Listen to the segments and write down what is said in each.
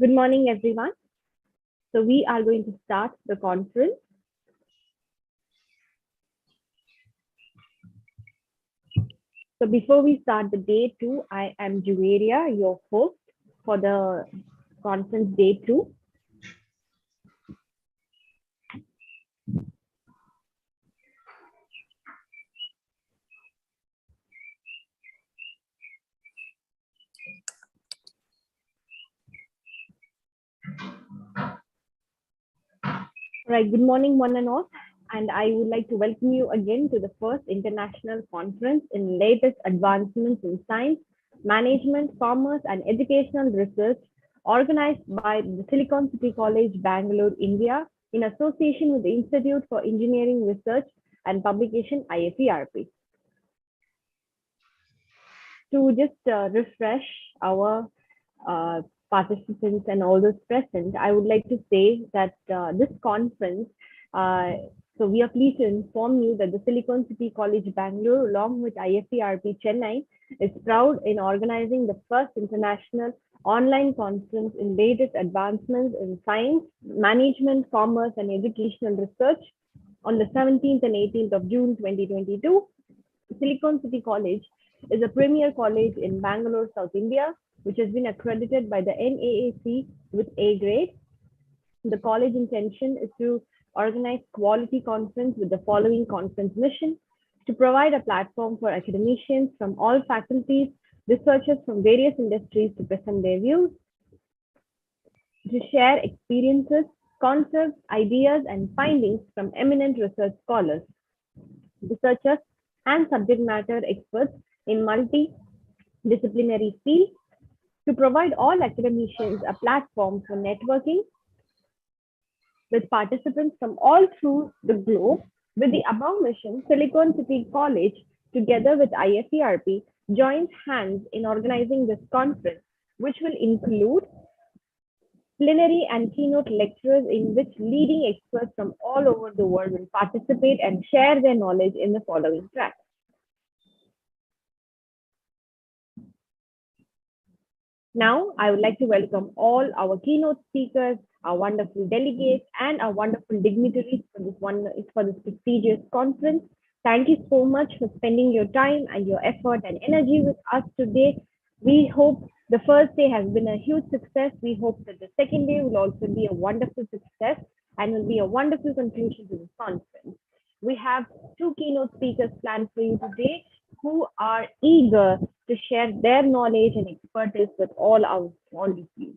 Good morning, everyone. So we are going to start the conference. So before we start the day two, I am Juveria, your host for the conference day two. Right, good morning, one and all. And I would like to welcome you again to the first international conference in latest advancements in science, management, commerce, and educational research organized by the Silicon City College, Bangalore, India, in association with the Institute for Engineering Research and Publication, IFERP. To just refresh our participants and all those present, I would like to say that this conference, so we are pleased to inform you that the Silicon City College Bangalore, along with IFERP Chennai, is proud in organizing the first international online conference in latest advancements in science, management, commerce, and educational research on the 17th and 18th of June 2022. Silicon City College is a premier college in Bangalore, South India, which has been accredited by the NAAC with A grade. The college intention is to organize quality conference with the following conference mission: to provide a platform for academicians from all faculties, researchers from various industries to present their views, to share experiences, concepts, ideas, and findings from eminent research scholars, researchers, and subject matter experts in multidisciplinary fields, to provide all academicians a platform for networking with participants from all through the globe. With the above mission, Silicon City College, together with IFERP, joins hands in organizing this conference, which will include plenary and keynote lectures in which leading experts from all over the world will participate and share their knowledge in the following tracks. Now, I would like to welcome all our keynote speakers, our wonderful delegates, and our wonderful dignitaries for this prestigious conference. Thank you so much for spending your time and your effort and energy with us today. We hope the first day has been a huge success. We hope that the second day will also be a wonderful success and will be a wonderful conclusion to this conference. We have two keynote speakers planned for you today who are eager to share their knowledge and expertise with all of you.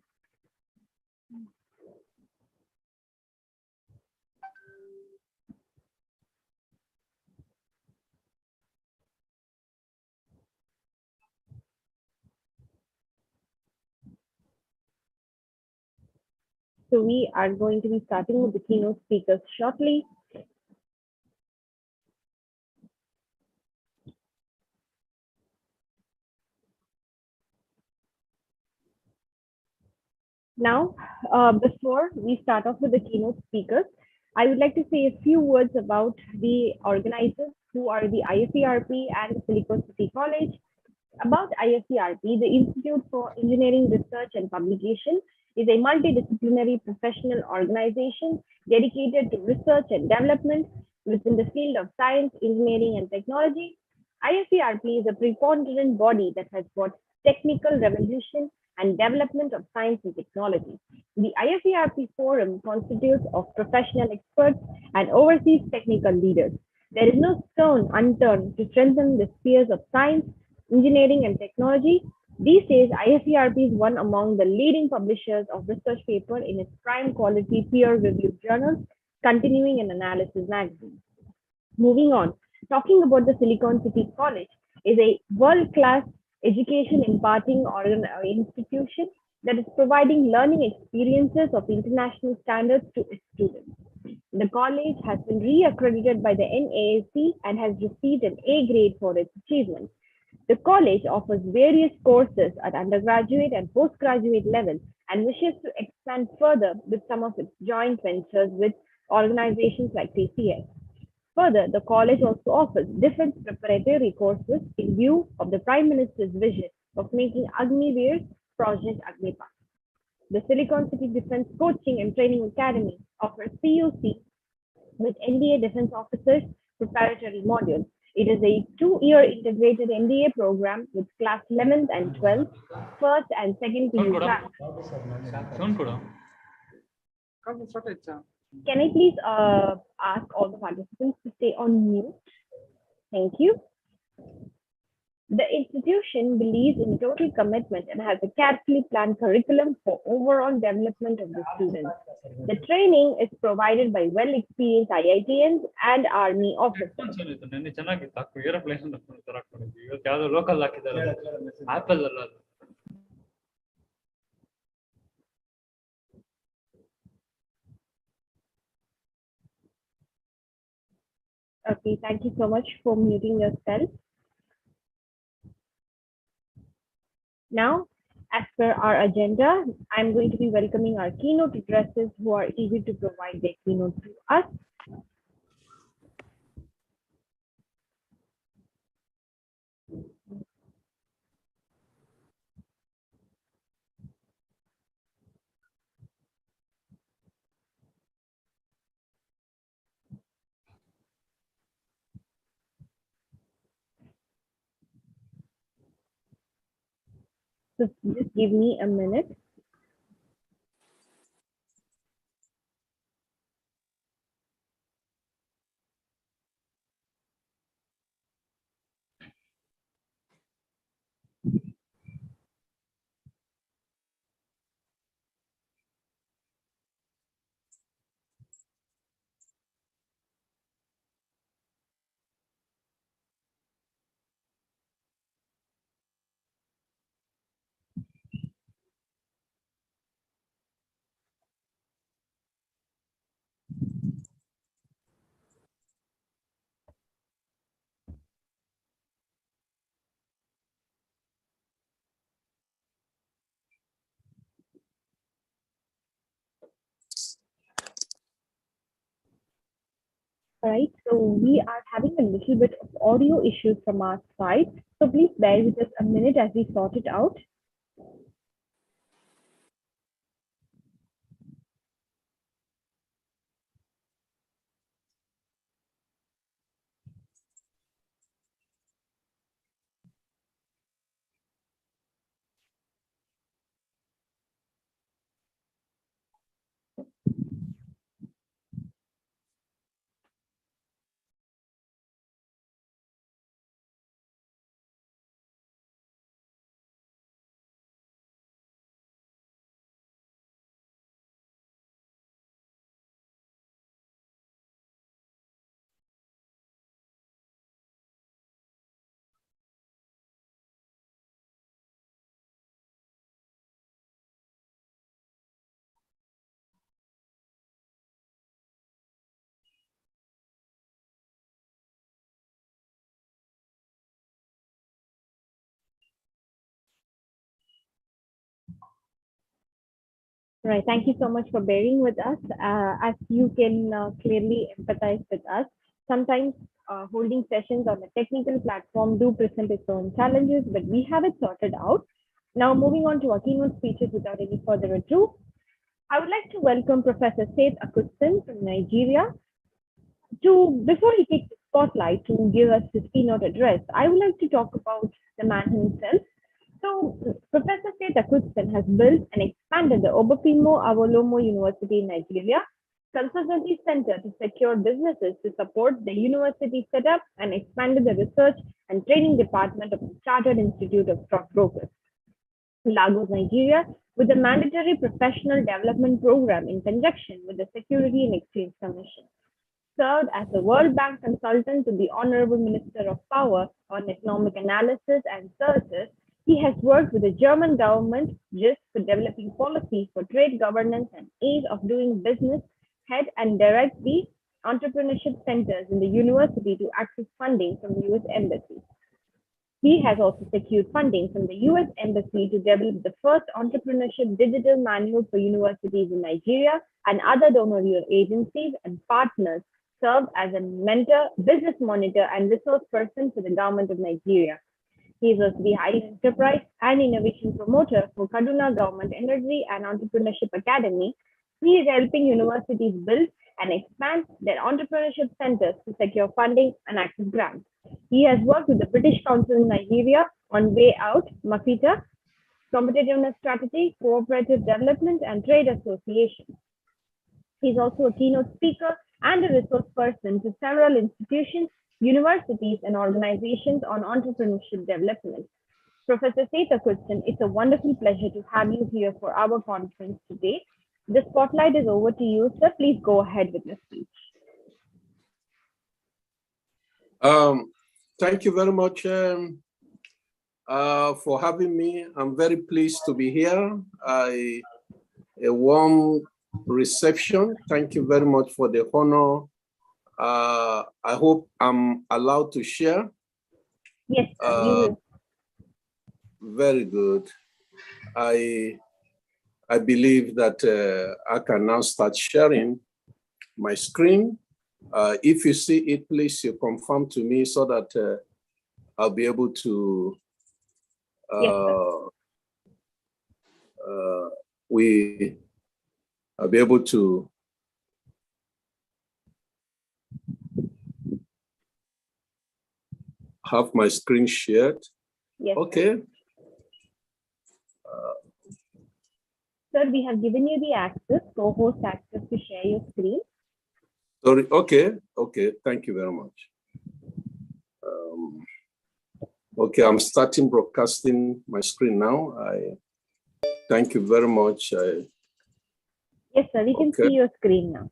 So we are going to be starting with the keynote speakers shortly. Now, before we start off with the keynote speakers, I would like to say a few words about the organizers who are the IFERP and Silicon City College. About IFERP, the Institute for Engineering Research and Publication is a multidisciplinary professional organization dedicated to research and development within the field of science, engineering, and technology. IFERP is a preponderant body that has brought technical revolution and development of science and technology. The IFERP Forum constitutes of professional experts and overseas technical leaders. There is no stone unturned to strengthen the spheres of science, engineering, and technology. These days, IFERP is one among the leading publishers of research paper in its prime quality peer-reviewed journals, Continuing and Analysis magazine. Moving on, talking about the Silicon City College is a world-class education imparting institution that is providing learning experiences of international standards to its students. The college has been re-accredited by the NAAC and has received an A grade for its achievements. The college offers various courses at undergraduate and postgraduate level and wishes to expand further with some of its joint ventures with organizations like TCS. Further, the college also offers defense preparatory courses in view of the Prime Minister's vision of making Agniveer Project Agnipath. The Silicon City Defense Coaching and Training Academy offers PUC with MBA Defense Officers Preparatory Module. It is a 2-year integrated MBA program with class 11th and 12th, first and second PU class. Can I please ask all the participants to stay on mute? Thank you. The institution believes in total commitment and has a carefully planned curriculum for overall development of the students. The training is provided by well-experienced IITians and Army officers. Okay, thank you so much for muting yourself. Now, as per our agenda, I'm going to be welcoming our keynote addressers who are eager to provide their keynote to us. So just give me a minute. All right, so we are having a little bit of audio issues from our side. So please bear with us a minute as we sort it out. Right. Thank you so much for bearing with us. As you can clearly empathize with us, sometimes holding sessions on a technical platform do present its own challenges, but we have it sorted out. Now, moving on to our keynote speeches without any further ado, I would like to welcome Professor Seth Akutson from Nigeria. Before he takes the spotlight to give us his keynote address, I would like to talk about the man himself. So, Professor Seth Akutson has built and expanded the Obafimo Awolowo University in Nigeria consultancy center to secure businesses to support the university setup and expanded the research and training department of the Chartered Institute of Stockbrokers, Lagos, Nigeria, with a mandatory professional development program in conjunction with the Security and Exchange Commission. Served as a World Bank consultant to the Honorable Minister of Power on Economic Analysis and Services. He has worked with the German government just for developing policies for trade governance and ease of doing business, head and direct the entrepreneurship centers in the university to access funding from the US Embassy. He has also secured funding from the US Embassy to develop the first entrepreneurship digital manual for universities in Nigeria and other donor agencies and partners, served as a mentor, business monitor, and resource person for the government of Nigeria. He is also the High Enterprise and Innovation Promoter for Kaduna Government Energy and Entrepreneurship Academy. He is helping universities build and expand their entrepreneurship centers to secure funding and access grants. He has worked with the British Council in Nigeria on Way Out, Mafita, competitiveness strategy, cooperative development, and trade association. He's also a keynote speaker and a resource person to several institutions, universities, and organizations on entrepreneurship development. Professor Sethakrishnan, it's a wonderful pleasure to have you here for our conference today. The spotlight is over to you, sir. Please go ahead with your speech. Thank you very much for having me. I'm very pleased to be here. A warm reception. Thank you very much for the honor. I hope I'm allowed to share. Yes, sir, you will. Very good. I believe that I can now start sharing my screen. If you see it, please you confirm to me so that I'll be able to Yes, I'll be able to have my screen shared. yes. Okay. Sir, we have given you the access, co-host access to share your screen. Sorry. Okay. Okay. Thank you very much. Okay, I'm starting broadcasting my screen now. Thank you very much. Yes, sir, we can see your screen now.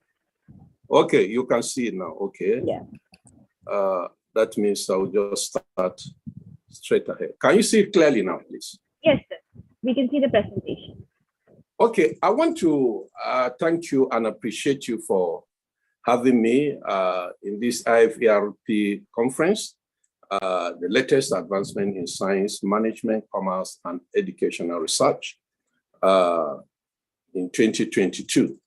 Okay, you can see it now. Okay. Yeah. That means I'll just start straight ahead. Can you see it clearly now, please? Yes, sir. We can see the presentation. Okay, I want to thank you and appreciate you for having me in this IFERP conference, the latest advancement in science, management, commerce, and educational research in 2022.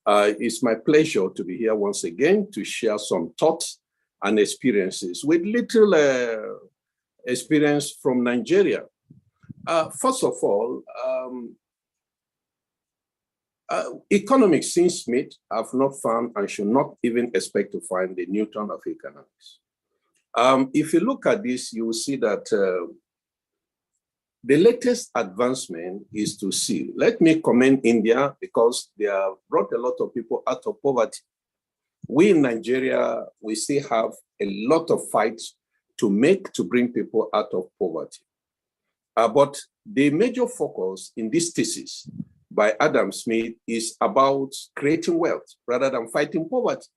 It's my pleasure to be here once again to share some thoughts and experiences with little experience from Nigeria. First of all, economics since Smith have not found and should not even expect to find the Newton of economics. If you look at this, you will see that the latest advancement is to see. Let me commend India because they have brought a lot of people out of poverty. We in Nigeria, we still have a lot of fights to make to bring people out of poverty. But the major focus in this thesis by Adam Smith is about creating wealth rather than fighting poverty.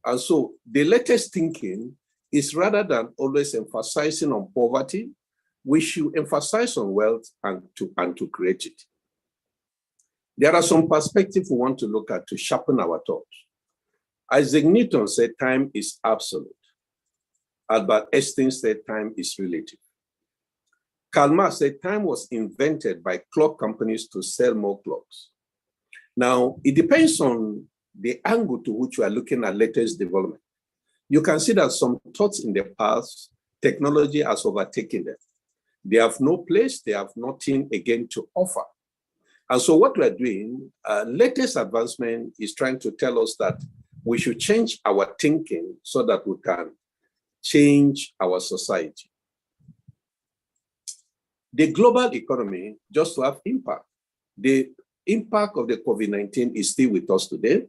And so the latest thinking is rather than always emphasizing on poverty, we should emphasize on wealth and to create it. There are some perspectives we want to look at to sharpen our thoughts. Isaac Newton said time is absolute. Albert Einstein said time is relative. Karl Marx said time was invented by clock companies to sell more clocks. Now, it depends on the angle to which we are looking at latest development. You can see that some thoughts in the past, technology has overtaken them. They have no place, they have nothing again to offer. And so what we're doing, latest advancement is trying to tell us that we should change our thinking so that we can change our society. The global economy, just to have impact, the impact of the COVID-19 is still with us today.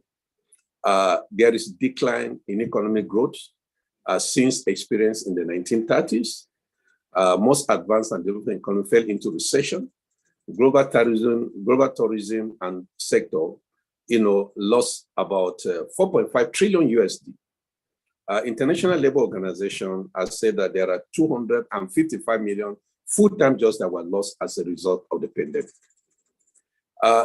There is decline in economic growth since experienced in the 1930s. Most advanced and developing economies fell into recession. Global tourism and sector, lost about 4.5 trillion USD. International Labour Organization has said that there are 255 million full-time jobs that were lost as a result of the pandemic.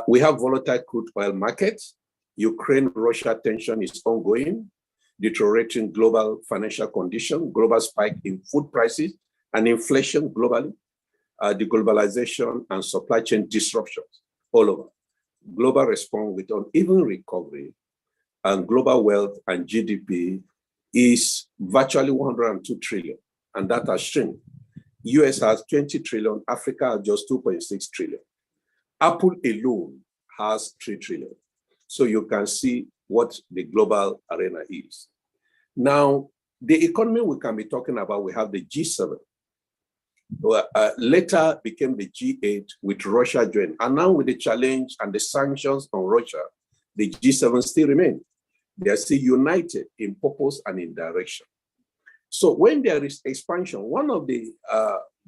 We have volatile crude oil markets. Ukraine-Russia tension is ongoing, deteriorating global financial condition, global spike in food prices and inflation globally, deglobalization and supply chain disruptions all over. Global response with uneven recovery and global wealth and GDP is virtually 102 trillion, and that has shrunk. US has 20 trillion, Africa has just 2.6 trillion. Apple alone has 3 trillion. So you can see what the global arena is. Now, the economy we can be talking about, we have the G7. Later became the G8 with Russia joined. And now with the challenge and the sanctions on Russia, the G7 still remain. They are still united in purpose and in direction. So when there is expansion, one of the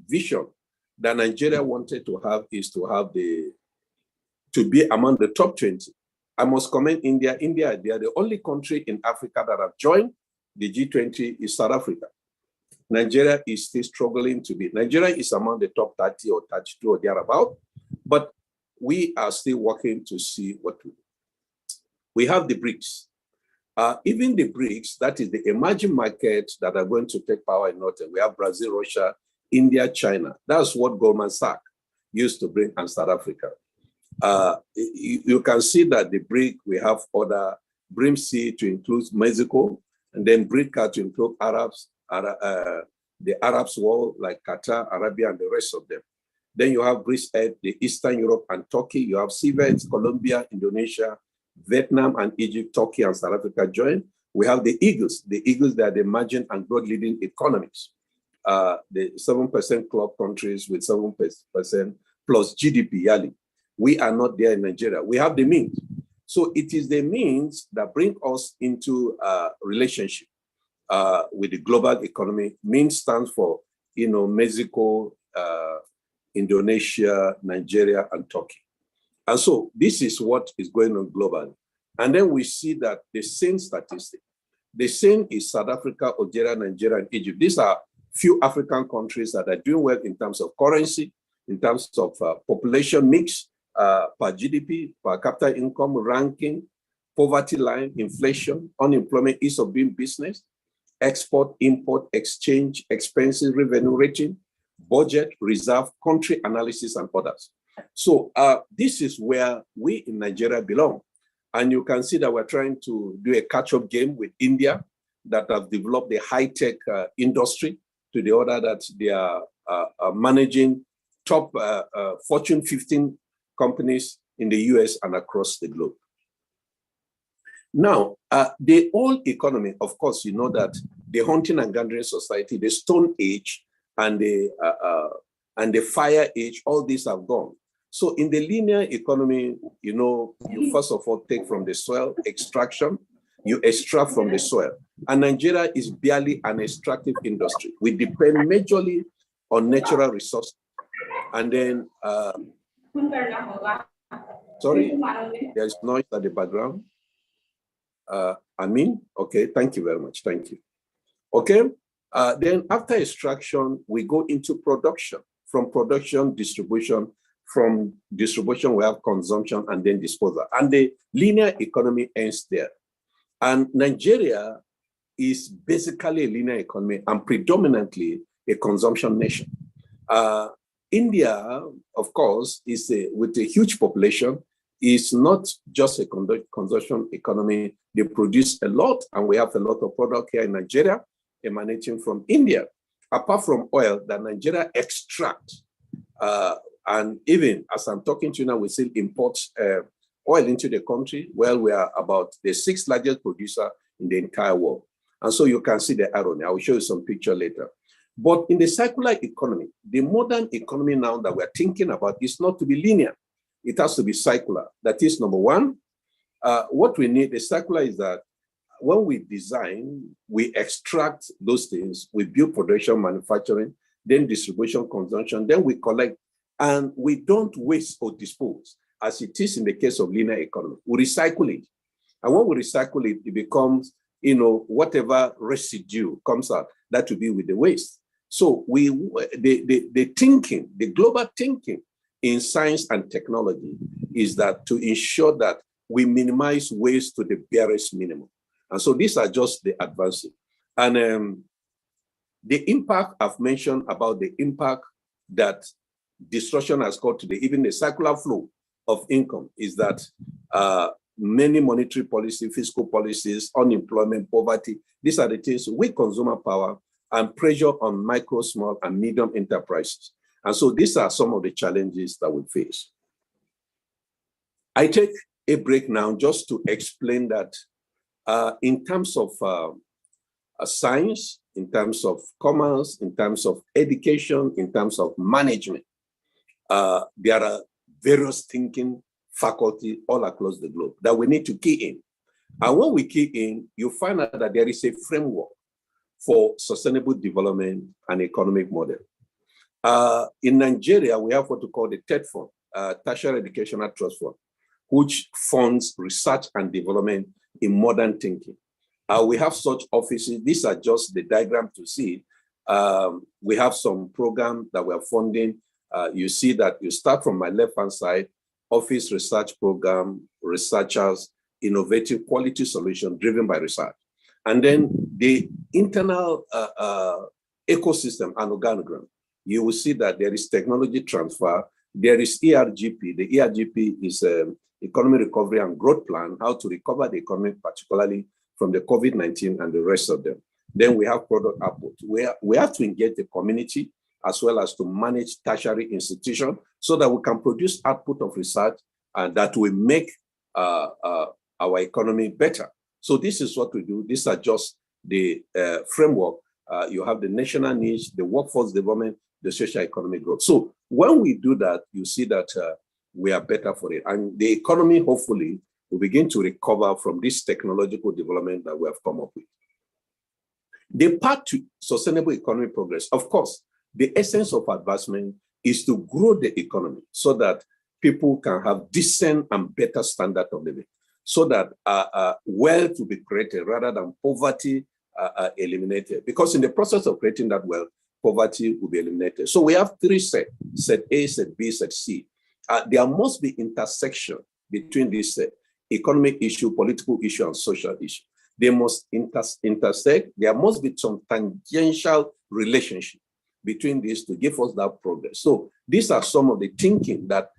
vision that Nigeria wanted to have is to be among the top 20. I must commend India. India, they are the only country in Africa that have joined the G20 is South Africa. Nigeria is still struggling to be. Nigeria is among the top 30 or 32 or thereabout, but we are still working to see what to do. We have the BRICS. Even the BRICS, that is the emerging markets that are going to take power in Northern. We have Brazil, Russia, India, China. That's what Goldman Sachs used to bring in South Africa. You can see that the BRIC, we have other BRIM-C to include Mexico, and then BRICA to include Arabs, the Arabs world like Qatar, Arabia, and the rest of them. Then you have BRICS, the Eastern Europe and Turkey. You have CIVET, Colombia, Indonesia, Vietnam and Egypt, Turkey and South Africa join. We have the Eagles. The Eagles, they are the emerging and growth leading economies. The 7% club countries with 7% plus GDP yearly. We are not there in Nigeria. We have the means. So it is the means that bring us into a relationship with the global economy. Means stands for, Mexico, Indonesia, Nigeria, and Turkey. And so this is what is going on globally. And then we see that the same statistic, the same is South Africa, Algeria, Nigeria, and Egypt. These are few African countries that are doing well in terms of currency, in terms of population mix, per GDP, per capita income, ranking, poverty line, inflation, unemployment, ease of doing business, export, import, exchange, expenses, revenue rating, budget, reserve, country analysis, and others. So this is where we in Nigeria belong. And you can see that we're trying to do a catch-up game with India that have developed the high-tech industry to the order that they are managing top Fortune 15 companies in the US and across the globe. Now, the old economy, of course, you know that the hunting and gathering society, the Stone Age and the Fire Age, all these have gone. So in the linear economy, you first of all take from the soil extraction, you extract from the soil. And Nigeria is barely an extractive industry. We depend majorly on natural resources. And then, sorry, there's noise at the background. Okay, thank you very much, thank you. Okay, then after extraction, we go into production. From production, distribution. From distribution, we have consumption and then disposal. And the linear economy ends there. And Nigeria is basically a linear economy and predominantly a consumption nation. India, of course, is with a huge population, is not just a consumption economy. They produce a lot, and we have a lot of product here in Nigeria emanating from India. Apart from oil that Nigeria extract, and even as I'm talking to you now, we still import oil into the country. Well, we are about the 6th largest producer in the entire world. And so you can see the irony. I will show you some picture later. But in the circular economy, the modern economy now that we're thinking about is not to be linear. It has to be circular. That is number one. What we need, the circular is that when we design, we extract those things, we build production, manufacturing, then distribution, consumption, then we collect, and we don't waste or dispose, as it is in the case of linear economy. We recycle it. And when we recycle it, it becomes, whatever residue comes out, that will be with the waste. So the thinking, the global thinking in science and technology is that to ensure that we minimize waste to the barest minimum. And so these are just the advances. And the impact I've mentioned about the impact that destruction has got to even the circular flow of income is that many monetary policy, fiscal policies, unemployment, poverty, these are the things with consumer power, and pressure on micro, small, and medium enterprises. And so these are some of the challenges that we face. I take a break now just to explain that in terms of science, in terms of commerce, in terms of education, in terms of management, there are various thinking faculty all across the globe that we need to key in. And when we key in, you find out that there is a framework for sustainable development and economic model. In Nigeria, we have what we call the TED Fund, Tertiary Educational Trust Fund, which funds research and development in modern thinking. We have such offices. These are just the diagram to see. We have some programs that we are funding. You see that you start from my left-hand side, office research program, researchers, innovative quality solution driven by research. And then the internal ecosystem and organogram, you will see that there is technology transfer, there is ERGP. The ERGP is Economic Recovery and Growth Plan, how to recover the economy, particularly from the COVID-19 and the rest of them. Then we have product output. We have to engage the community as well as to manage tertiary institutions so that we can produce output of research that will make our economy better. So this is what we do. These are just the framework. You have the national needs, the workforce development, the social economic growth. So when we do that, you see that we are better for it. And the economy, hopefully, will begin to recover from this technological development that we have come up with. The path to sustainable economic progress, of course, the essence of advancement is to grow the economy so that people can have decent and better standard of living, so that wealth will be created rather than poverty eliminated. Because in the process of creating that wealth, poverty will be eliminated. So we have three sets, set A, set B, set C. There must be intersection between these economic issue, political issue, and social issue. They must intersect. There must be some tangential relationship between these to give us that progress. So these are some of the thinking that,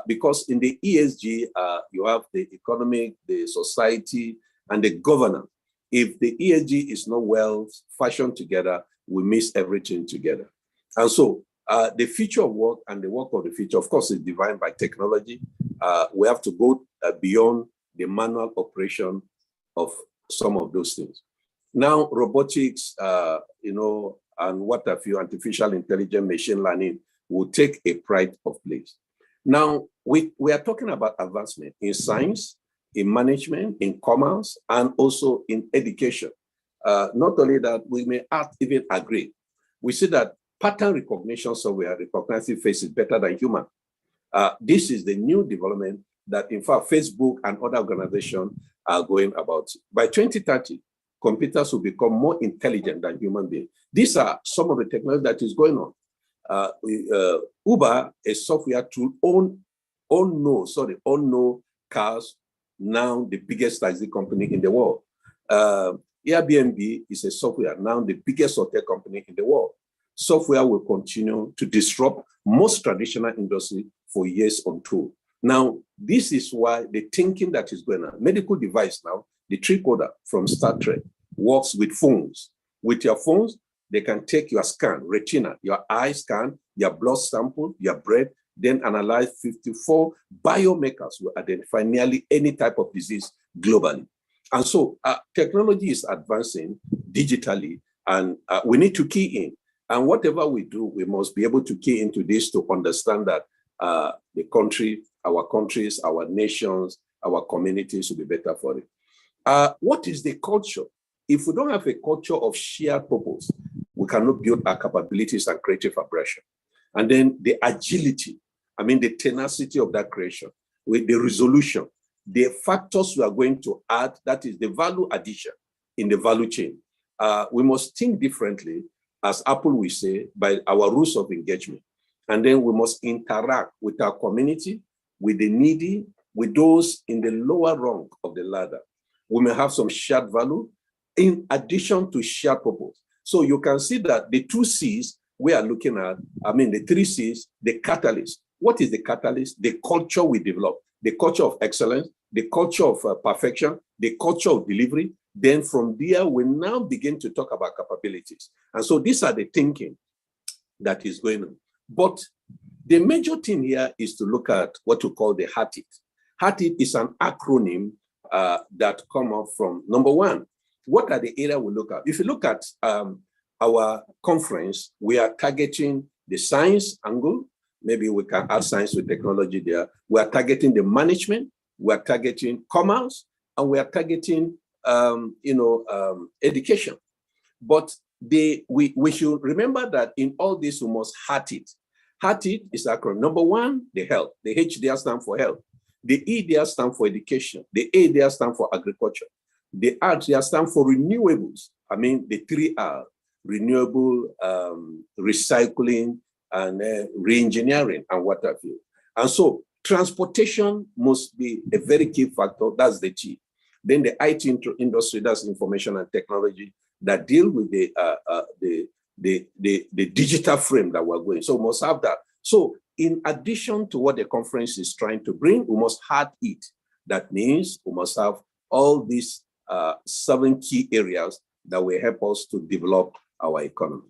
because in the ESG, you have the economic, the society, and the governance. If the ESG is not well fashioned together, we miss everything together. And so the future of work and the work of the future, of course, is defined by technology. We have to go beyond the manual operation of some of those things. Now, robotics, and what have you, artificial intelligence, machine learning will take a pride of place. Now, we are talking about advancement in science, in management, in commerce, and also in education. Not only that, we may even agree. We see that pattern recognition software recognizing faces better than human. This is the new development that, in fact, Facebook and other organizations are going about. By 2030, computers will become more intelligent than human beings. These are some of the technology that is going on. Uber, a software tool, own cars, now the biggest taxi company in the world. Airbnb is a software, now the biggest hotel company in the world. Software will continue to disrupt most traditional industry for years untold. Now, this is why the thinking that is going on, medical device now, the tricorder from Star Trek works with phones. With your phones, they can take your scan, retina, your eye scan, your blood sample, your breath, then analyze 54 biomarkers will identify nearly any type of disease globally. And so technology is advancing digitally, and we need to key in. And whatever we do, we must be able to key into this to understand that the country, our countries, our nations, our communities will be better for it. What is the culture? If we don't have a culture of shared purpose, we cannot build our capabilities and creative aggression. And then the agility, the tenacity of that creation, with the resolution, the factors we are going to add, that is the value addition in the value chain. We must think differently, as Apple will say, by our rules of engagement. And then we must interact with our community, with the needy, with those in the lower rung of the ladder. We may have some shared value in addition to shared purpose. So you can see that the two C's we are looking at, the three C's, the catalyst. What is the catalyst? The culture we develop, the culture of excellence, the culture of perfection, the culture of delivery, Then from there, we now begin to talk about capabilities. And so these are the thinking that is going on. But the major thing here is to look at what we call the HATIT. HATIT is an acronym that come up from, number one, what are the areas we look at? If you look at our conference, we are targeting the science angle. Maybe we can add science with technology there. We are targeting the management. We are targeting commerce, and we are targeting education. But we should remember that in all this, we must HATIT. HATIT is acronym. Number one, the health. The H there stands for health. The E there stands for education. The A there stands for agriculture. The R there stands for renewables. I mean, the 3R, renewable, recycling, and re-engineering, and what have you. And so transportation must be a very key factor. That's the T. Then the IT industry, that's information and technology, that deal with the digital frame that we're going. So we must have that. So in addition to what the conference is trying to bring, we must have it. That means we must have all these 7 key areas that will help us to develop our economy.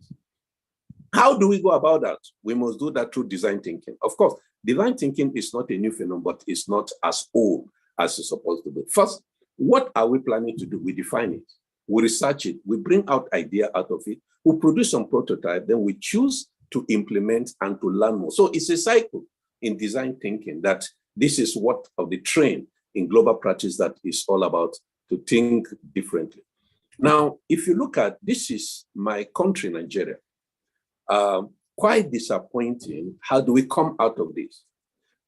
How do we go about that? We must do that through design thinking. Of course, design thinking is not a new phenomenon, but it's not as old as it's supposed to be. First, what are we planning to do? We define it. We research it. We bring out idea out of it. We produce some prototype. Then we choose to implement and to learn more. So it's a cycle in design thinking that this is what of the trend in global practice that is all about, to think differently. Now, if you look at, this is my country, Nigeria. Quite disappointing. How do we come out of this?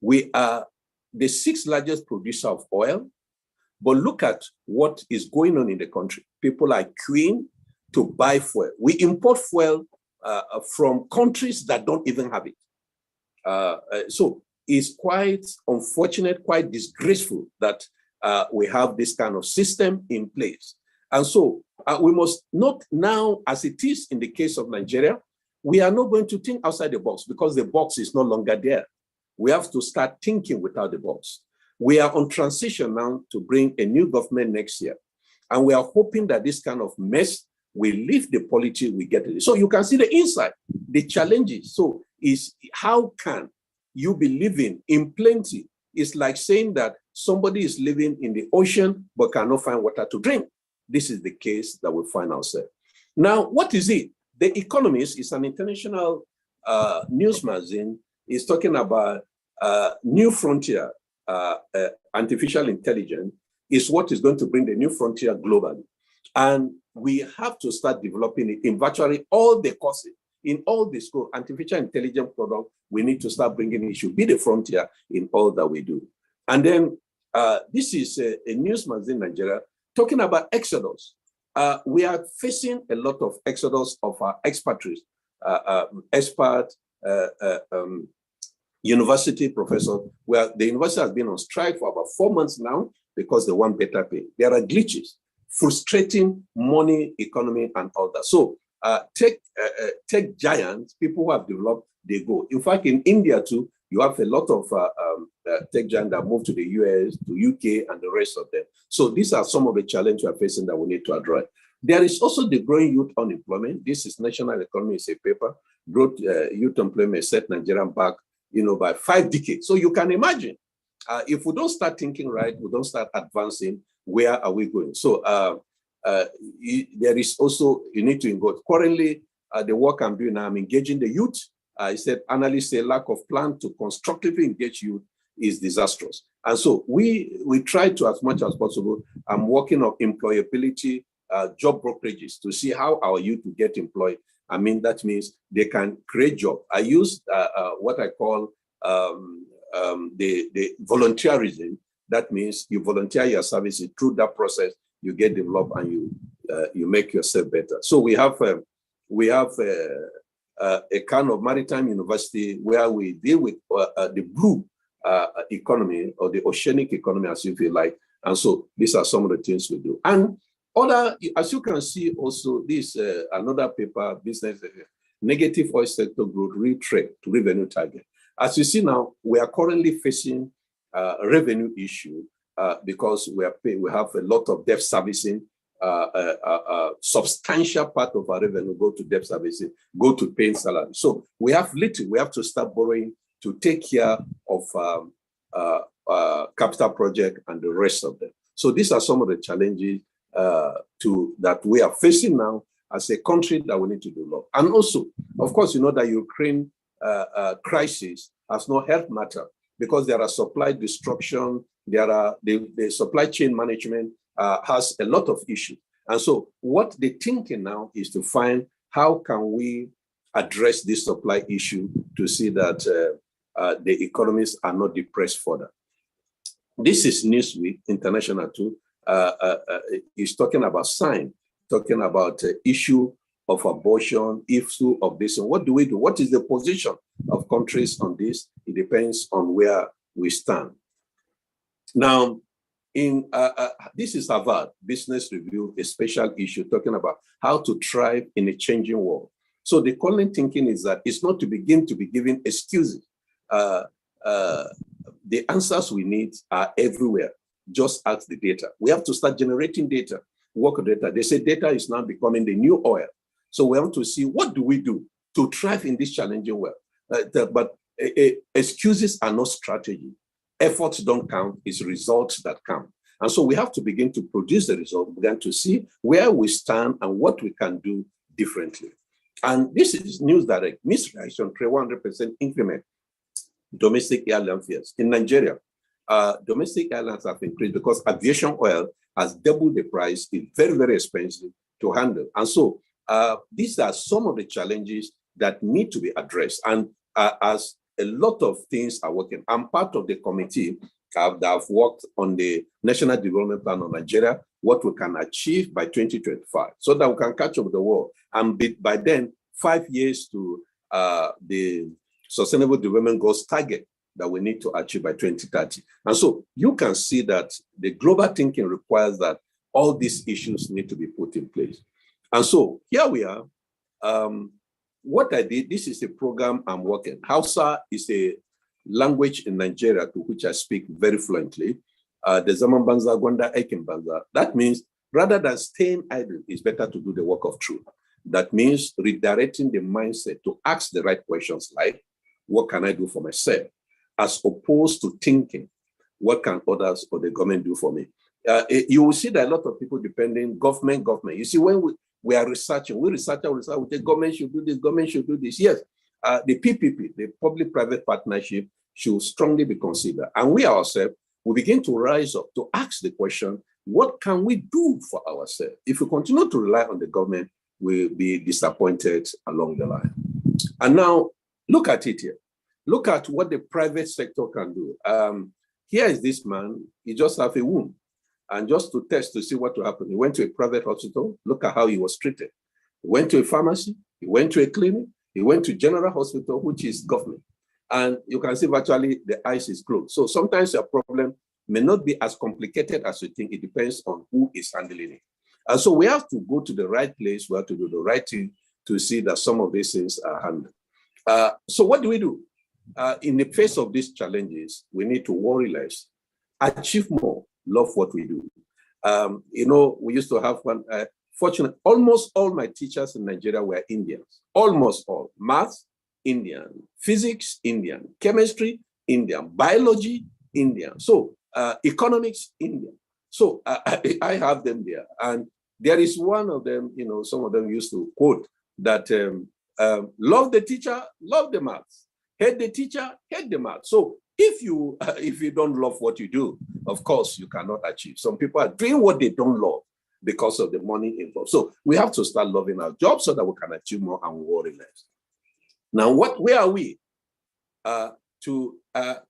We are the 6th largest producer of oil, but look at what is going on in the country. People are queuing to buy fuel. We import fuel from countries that don't even have it. So it's quite unfortunate, quite disgraceful that we have this kind of system in place. And so we must not now, as it is in the case of Nigeria, we are not going to think outside the box because the box is no longer there. We have to start thinking without the box. We are on transition now to bring a new government next year. And we are hoping that this kind of mess will leave the polity we get it. So you can see the inside, the challenges. So is how can you be living in plenty? It's like saying that somebody is living in the ocean but cannot find water to drink. This is the case that we find ourselves. Now, what is it? The Economist is an international news magazine. Is talking about new frontier, artificial intelligence is what is going to bring the new frontier globally. And we have to start developing it in virtually all the courses, in all the school, artificial intelligence product, we need to start bringing it. Should be the frontier in all that we do. And then this is a news magazine in Nigeria talking about exodus. We are facing a lot of exodus of our expatriates, university professors, where the university has been on strike for about 4 months now because they want better pay. There are glitches, frustrating money, economy, and all that. So tech giants, people who have developed, they go. In fact, in India too, you have a lot of tech giants that move to the US, to UK, and the rest of them. So these are some of the challenges we are facing that we need to address. There is also the growing youth unemployment. This is National Economy, is a paper. Growth youth employment set Nigeria back, by 5 decades. So you can imagine, if we don't start thinking right, we don't start advancing, where are we going? So there is also, you need to engage. Currently, the work I'm doing now, I'm engaging the youth. I said, analysts say lack of plan to constructively engage youth is disastrous. And so we try to, as much as possible, I'm working on employability, job brokerages to see how our youth will get employed. I mean, that means they can create jobs. I use what I call the volunteerism. That means you volunteer your services. Through that process, you get developed and you make yourself better. So we have a kind of maritime university where we deal with the blue economy or the oceanic economy, as you feel like. And so these are some of the things we do. And as you can see also, this another paper, business, negative oil sector growth, retread to revenue target. As you see now, we are currently facing a revenue issue because we have a lot of debt servicing a substantial part of our revenue go to debt servicing, go to paying salary. So we have little, we have to start borrowing to take care of capital project and the rest of them. So these are some of the challenges that we are facing now as a country that we need to do a lot. And also, of course, you know that Ukraine crisis has no health matter because there are supply destruction, there are the supply chain management has a lot of issues. And so what they're thinking now is to find how can we address this supply issue to see that the economies are not depressed further. This is Newsweek International too. Is talking about sign, talking about issue of abortion, issue of this. And what do we do? What is the position of countries on this? It depends on where we stand. Now, in this is Harvard Business Review, a special issue talking about how to thrive in a changing world. So the current thinking is that it's not to begin to be giving excuses. The answers we need are everywhere. Just ask the data. We have to start generating data, work data. They say data is now becoming the new oil. So we want to see what do we do to thrive in this challenging world. But excuses are not strategy. Efforts don't count, it's results that count. And so we have to begin to produce the result, begin to see where we stand and what we can do differently. And this is News Direct, misreaction, 100% increment, domestic airline fares. In Nigeria, domestic airlines have increased because aviation oil has doubled the price. It's very, very expensive to handle. And so these are some of the challenges that need to be addressed. And as a lot of things are working, I'm part of the committee that have worked on the National Development Plan of Nigeria, what we can achieve by 2025, so that we can catch up with the world. And by then, 5 years to the Sustainable Development Goals target that we need to achieve by 2030. And so you can see that the global thinking requires that all these issues need to be put in place. And so here we are. What I did, this is a program I'm working. Hausa is a language in Nigeria to which I speak very fluently. The Zaman Banza, Gwanda Aikin Banza. That means rather than staying idle, it's better to do the work of truth. That means redirecting the mindset to ask the right questions like, what can I do for myself? As opposed to thinking, what can others or the government do for me? You will see that a lot of people depending government. You see, when we are researching, we say government should do this, government should do this. Yes, the PPP, the public-private partnership, should strongly be considered. And we ourselves will begin to rise up to ask the question, what can we do for ourselves? If we continue to rely on the government, we'll be disappointed along the line. And now, look at it here. Look at what the private sector can do. Here is this man, he just have a wound. And just to test to see what will happen, he went to a private hospital, look at how he was treated. He went to a pharmacy, he went to a clinic, he went to general hospital, which is government. And you can see virtually the eyes is closed. So sometimes your problem may not be as complicated as you think. It depends on who is handling it. And so we have to go to the right place, we have to do the right thing to see that some of these things are handled. So what do we do? In the face of these challenges, we need to worry less, achieve more, love what we do. You know, we used to have one, fortunately, almost all my teachers in Nigeria were Indians, almost all. Math, Indian, physics, Indian, chemistry, Indian, biology, Indian. So economics, Indian. So I have them there. And there is one of them, you know, some of them used to quote that love the teacher, love the maths. Hate the teacher, hate the math. So if you don't love what you do, of course, you cannot achieve. Some people are doing what they don't love because of the money involved. So we have to start loving our job so that we can achieve more and worry less. Now, where are we? To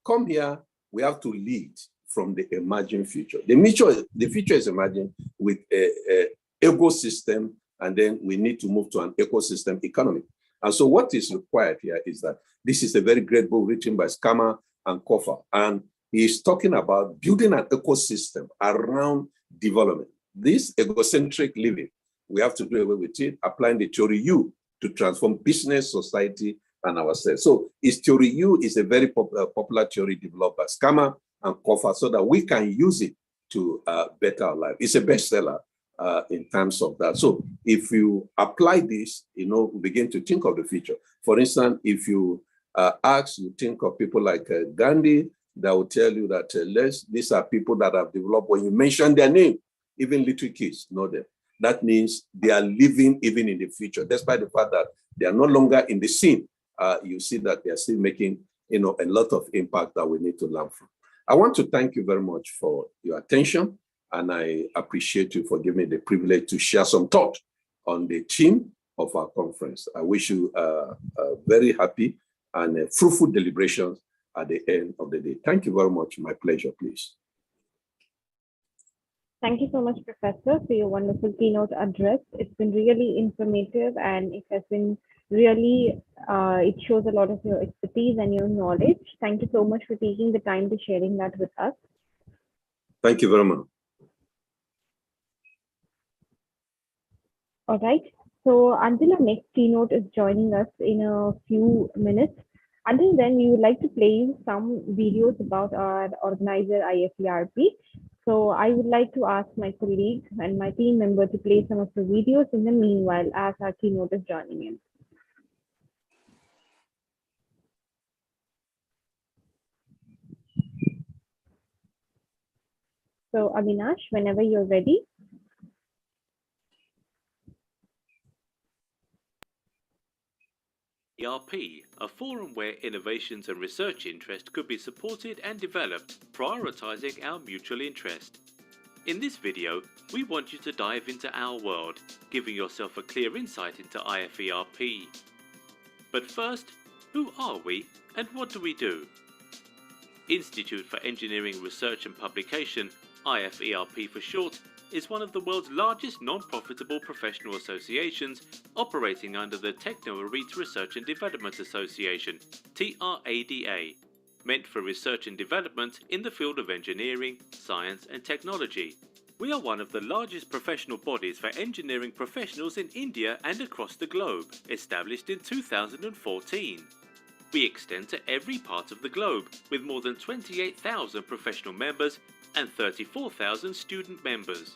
come here, we have to lead from the emerging future. The future is emerging with an ecosystem, and then we need to move to an ecosystem economy. And so what is required here is that this is a very great book written by Skama and Kofa, and he's talking about building an ecosystem around development. This egocentric living, we have to do away with it, applying the theory U to transform business, society, and ourselves. So his theory U is a very popular theory developed by Skama and Kofa so that we can use it to better our life. It's a bestseller. in terms of that. So if you apply this, begin to think of the future. For instance, if you you think of people like Gandhi, that will tell you that these are people that have developed, when you mention their name, even little kids know them. That means they are living even in the future, despite the fact that they are no longer in the scene. You see that they are still making a lot of impact that we need to learn from. I want to thank you very much for your attention, and I appreciate you for giving me the privilege to share some thought on the theme of our conference. I wish you very happy and fruitful deliberations at the end of the day. Thank you very much. My pleasure, please. Thank you so much, Professor, for your wonderful keynote address. It's been really informative, and it has been really, it shows a lot of your expertise and your knowledge. Thank you so much for taking the time to sharing that with us. Thank you very much. All right. So until our next keynote is joining us in a few minutes, until then, we would like to play you some videos about our organizer IFERP. So I would like to ask my colleague and my team member to play some of the videos in the meanwhile as our keynote is joining in. So Avinash, whenever you're ready. ERP, a forum where innovations and research interest could be supported and developed, prioritizing our mutual interest. In this video, we want you to dive into our world, giving yourself a clear insight into IFERP. But first, who are we and what do we do? Institute for Engineering Research and Publication, IFERP for short, is one of the world's largest non-profitable professional associations operating under the Techno-Elite Research and Development Association, TRADA, meant for research and development in the field of engineering, science and technology. We are one of the largest professional bodies for engineering professionals in India and across the globe, established in 2014. We extend to every part of the globe, with more than 28,000 professional members and 34,000 student members.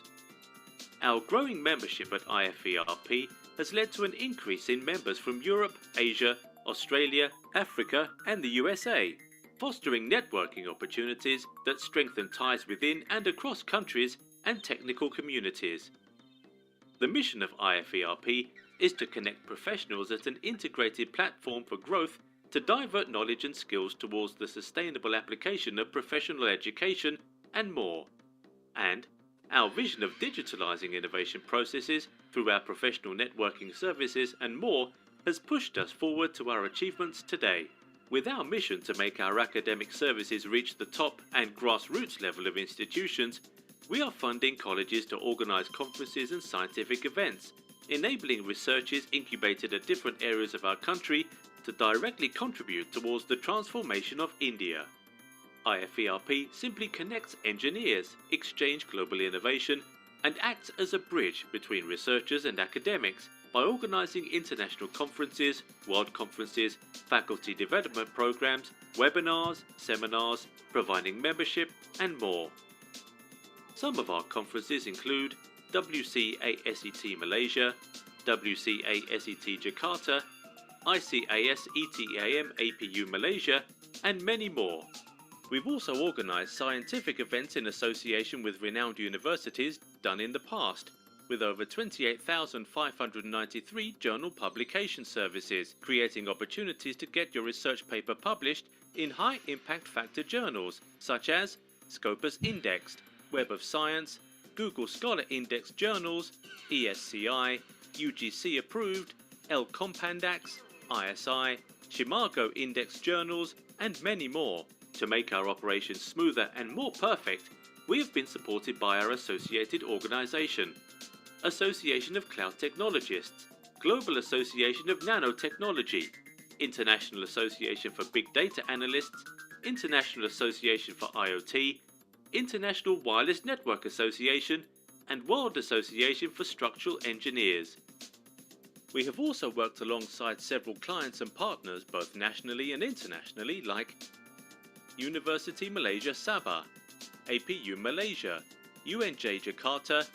Our growing membership at IFERP has led to an increase in members from Europe, Asia, Australia, Africa and the USA, fostering networking opportunities that strengthen ties within and across countries and technical communities. The mission of IFERP is to connect professionals at an integrated platform for growth to divert knowledge and skills towards the sustainable application of professional education and more. And our vision of digitalizing innovation processes through our professional networking services and more has pushed us forward to our achievements today. With our mission to make our academic services reach the top and grassroots level of institutions, we are funding colleges to organize conferences and scientific events, enabling researchers incubated at different areas of our country to directly contribute towards the transformation of India. IFERP simply connects engineers, exchange global innovation, and acts as a bridge between researchers and academics by organizing international conferences, world conferences, faculty development programs, webinars, seminars, providing membership, and more. Some of our conferences include WCASET Malaysia, WCASET Jakarta, ICAS ETAM APU Malaysia, and many more. We've also organised scientific events in association with renowned universities done in the past, with over 28,593 journal publication services, creating opportunities to get your research paper published in high impact factor journals such as Scopus Indexed, Web of Science, Google Scholar Index journals, ESCI, UGC approved, L Compandax, ISI, Chimago Index journals, and many more. To make our operations smoother and more perfect, we have been supported by our associated organisation, Association of Cloud Technologists, Global Association of Nanotechnology, International Association for Big Data Analysts, International Association for IoT, International Wireless Network Association, and World Association for Structural Engineers. We have also worked alongside several clients and partners both nationally and internationally like University Malaysia Sabah, APU Malaysia, UNJ Jakarta,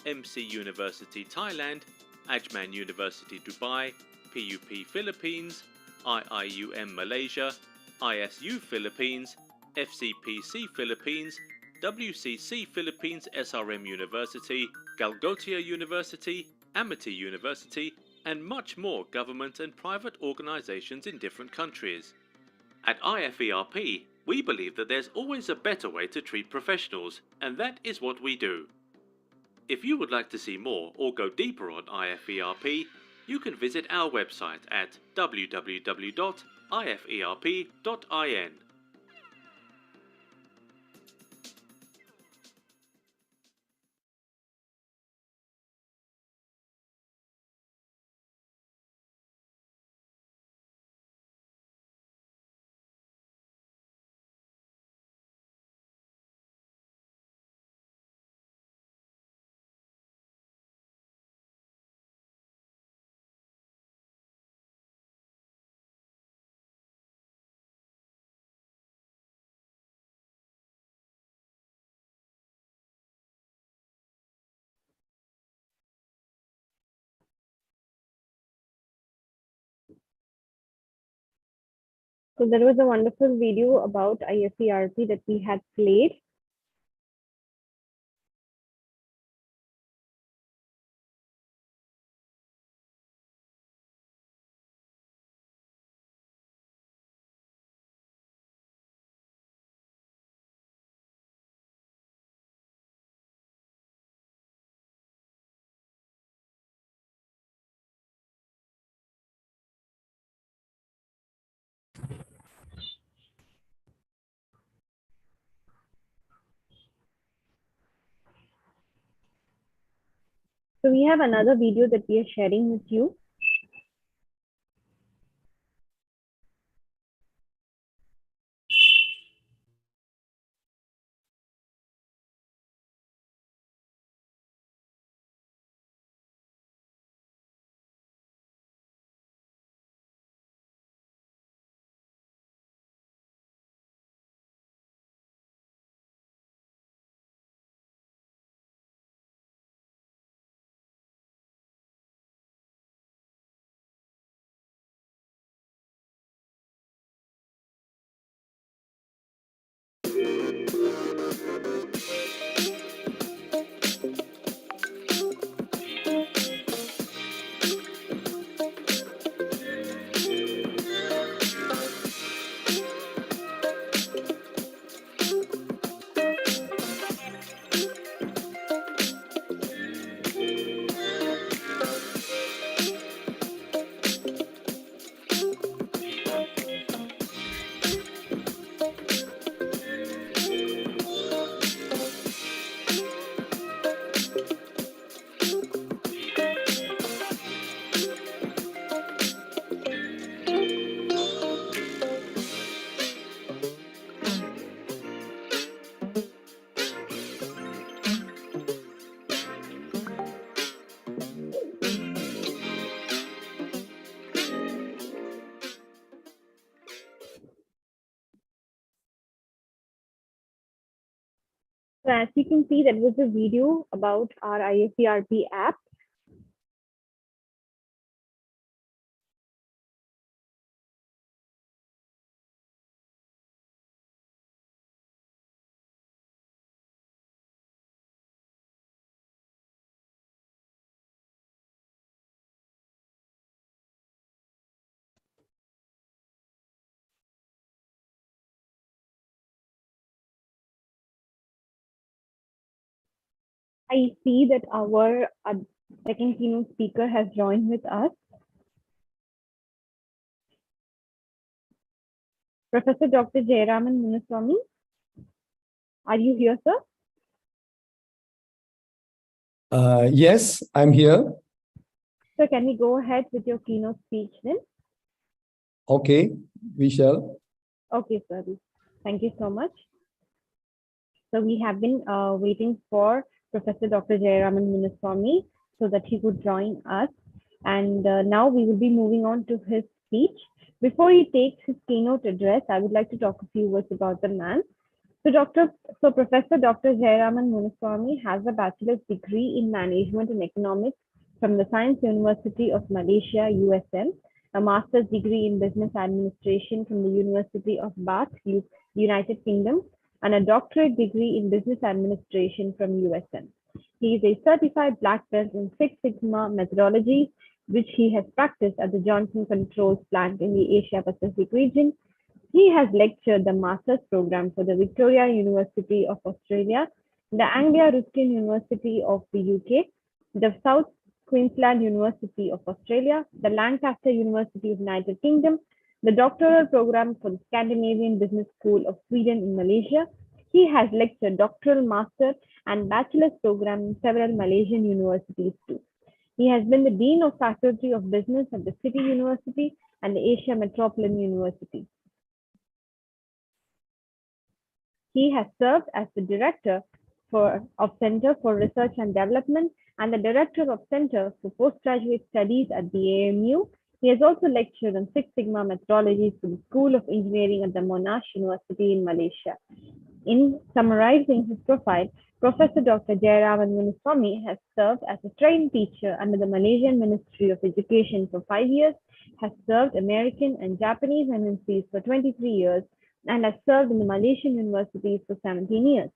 MC University Thailand, Ajman University Dubai, PUP Philippines, IIUM Malaysia, ISU Philippines, FCPC Philippines, WCC Philippines SRM University, Galgotia University, Amity University, and much more government and private organisations in different countries. At IFERP, we believe that there's always a better way to treat professionals, and that is what we do. If you would like to see more or go deeper on IFERP, you can visit our website at www.iferp.in. So there was a wonderful video about IFERP that we had played. So we have another video that we are sharing with you. So as you can see, that was a video about our IFERP app. I see that our second keynote speaker has joined with us. Professor Dr. Jayaraman Munaswamy, are you here, sir? Yes, I'm here. So can we go ahead with your keynote speech then? Okay, we shall. Okay, sir. Thank you so much. So we have been waiting for Professor Dr. Jayaraman Munaswamy so that he could join us. And now we will be moving on to his speech. Before he takes his keynote address, I would like to talk a few words about the man. Professor Dr. Jayaraman Munuswamy has a bachelor's degree in management and economics from the Science University of Malaysia, USM, a master's degree in business administration from the University of Bath, United Kingdom, and a doctorate degree in business administration from USM. He is a certified black belt in Six Sigma methodology, which he has practiced at the Johnson Controls plant in the Asia Pacific region. He has lectured the master's program for the Victoria University of Australia, the Anglia Ruskin University of the UK, the South Queensland University of Australia, the Lancaster University of United Kingdom, the doctoral program for the Scandinavian Business School of Sweden in Malaysia. He has lectured doctoral, master, and bachelor's program in several Malaysian universities too. He has been the Dean of Faculty of Business at the City University and the Asia Metropolitan University. He has served as the Director of Center for Research and Development and the Director of Center for Postgraduate Studies at the AMU. He has also lectured on Six Sigma methodologies for the School of Engineering at the Monash University in Malaysia. In summarizing his profile, Professor Dr. Jayaraman Munuswamy has served as a trained teacher under the Malaysian Ministry of Education for 5 years, has served American and Japanese MNCs for 23 years, and has served in the Malaysian universities for 17 years.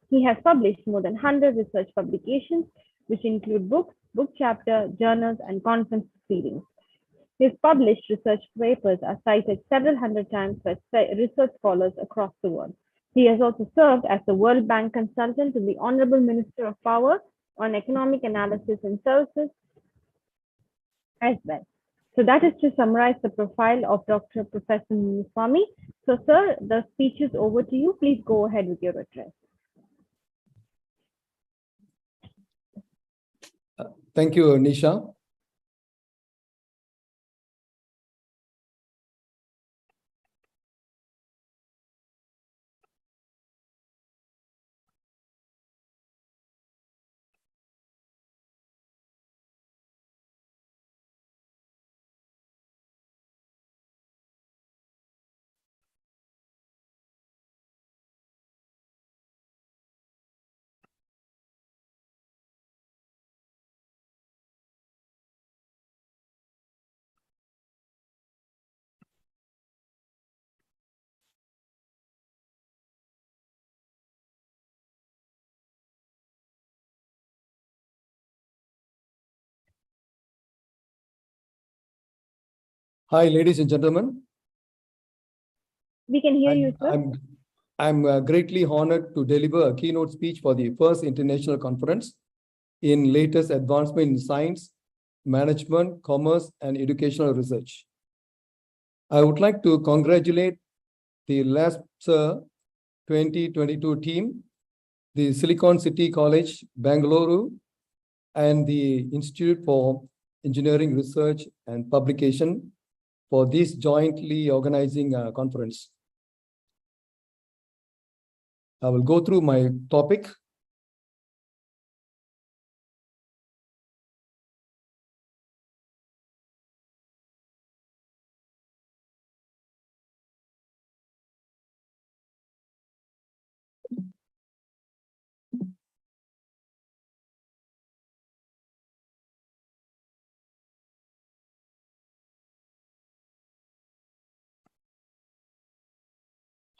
He has published more than 100 research publications, which include books, book chapter, journals, and conference proceedings. His published research papers are cited several hundred times by research scholars across the world. He has also served as the World Bank consultant to the Honorable Minister of Power on Economic Analysis and Services as well. So that is to summarize the profile of Dr. Professor Munuswamy. So, sir, the speech is over to you. Please go ahead with your address. Thank you, Nisha. Hi, ladies and gentlemen. We can hear you, sir. I'm greatly honored to deliver a keynote speech for the first international conference in latest advancement in science, management, commerce, and educational research. I would like to congratulate the Lasmcer 2022 team, the Silicon City College, Bangalore, and the Institute for Engineering Research and Publication for this jointly organizing conference. I will go through my topic.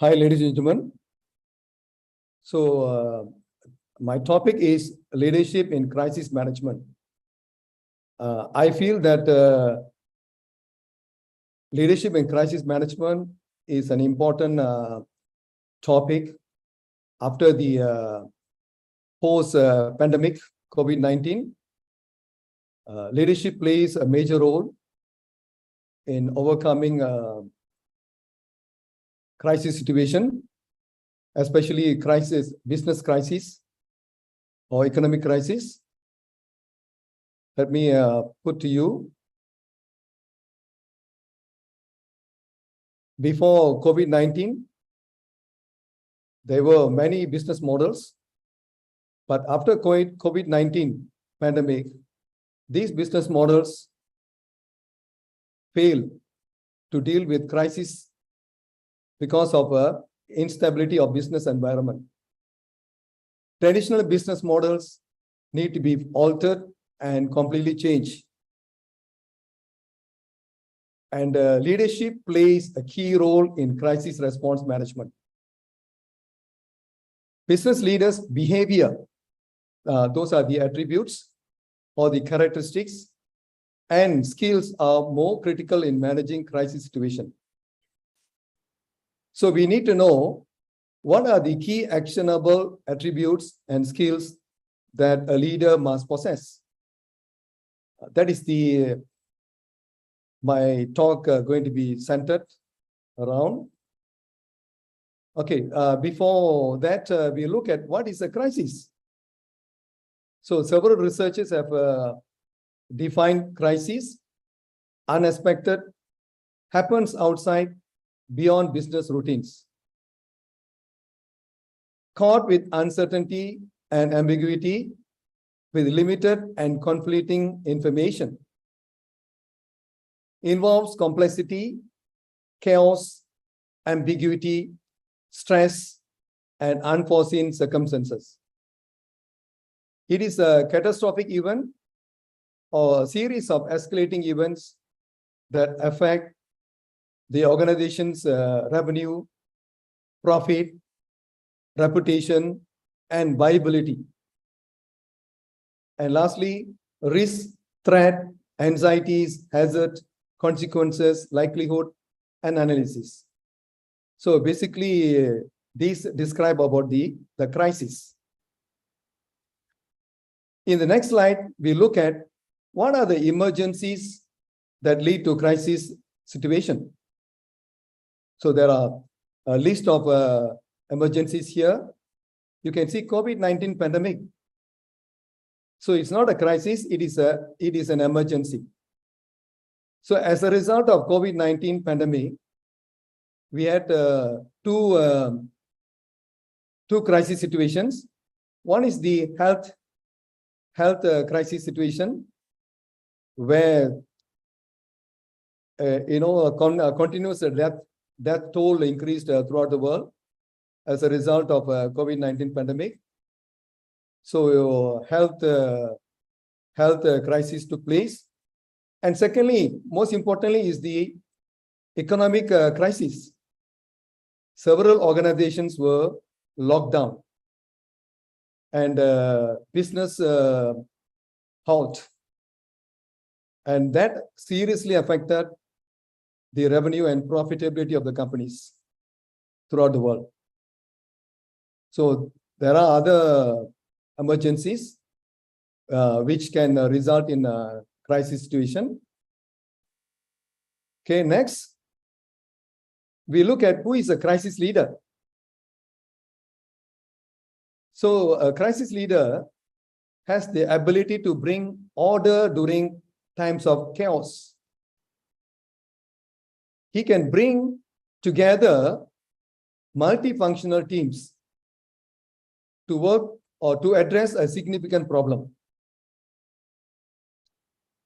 Hi, ladies and gentlemen. So my topic is leadership in crisis management. I feel that leadership in crisis management is an important topic after the post-pandemic COVID-19. Leadership plays a major role in overcoming crisis situation, especially business crisis or economic crisis. Let me put to you. Before COVID-19, there were many business models, but after COVID-19 pandemic, these business models failed to deal with crisis because of instability of business environment. Traditional business models need to be altered and completely changed. And leadership plays a key role in crisis response management. Business leaders' behavior, those are the attributes or the characteristics, and skills are more critical in managing crisis situation. So we need to know what are the key actionable attributes and skills that a leader must possess. That is my talk going to be centered around. Okay, before that, we look at what is a crisis. So several researchers have defined crisis: unexpected, happens outside, beyond business routines, caught with uncertainty and ambiguity, with limited and conflicting information, involves complexity, chaos, ambiguity, stress, and unforeseen circumstances. It is a catastrophic event or a series of escalating events that affect the organization's revenue, profit, reputation, and viability. And lastly, risk, threat, anxieties, hazard, consequences, likelihood, and analysis. So basically, these describe about the crisis. In the next slide, we look at what are the emergencies that lead to crisis situation. So there are a list of emergencies here. You can see COVID-19 pandemic. So it's not a crisis, it is an emergency. So as a result of COVID-19 pandemic, we had two crisis situations. One is the health crisis situation, where continuous death toll increased throughout the world as a result of COVID-19 pandemic. So health crisis took place. And secondly, most importantly, is the economic crisis. Several organizations were locked down and business halt. And that seriously affected the revenue and profitability of the companies throughout the world. So there are other emergencies which can result in a crisis situation. Okay, next, we look at who is a crisis leader. So a crisis leader has the ability to bring order during times of chaos. He can bring together multifunctional teams to work or to address a significant problem.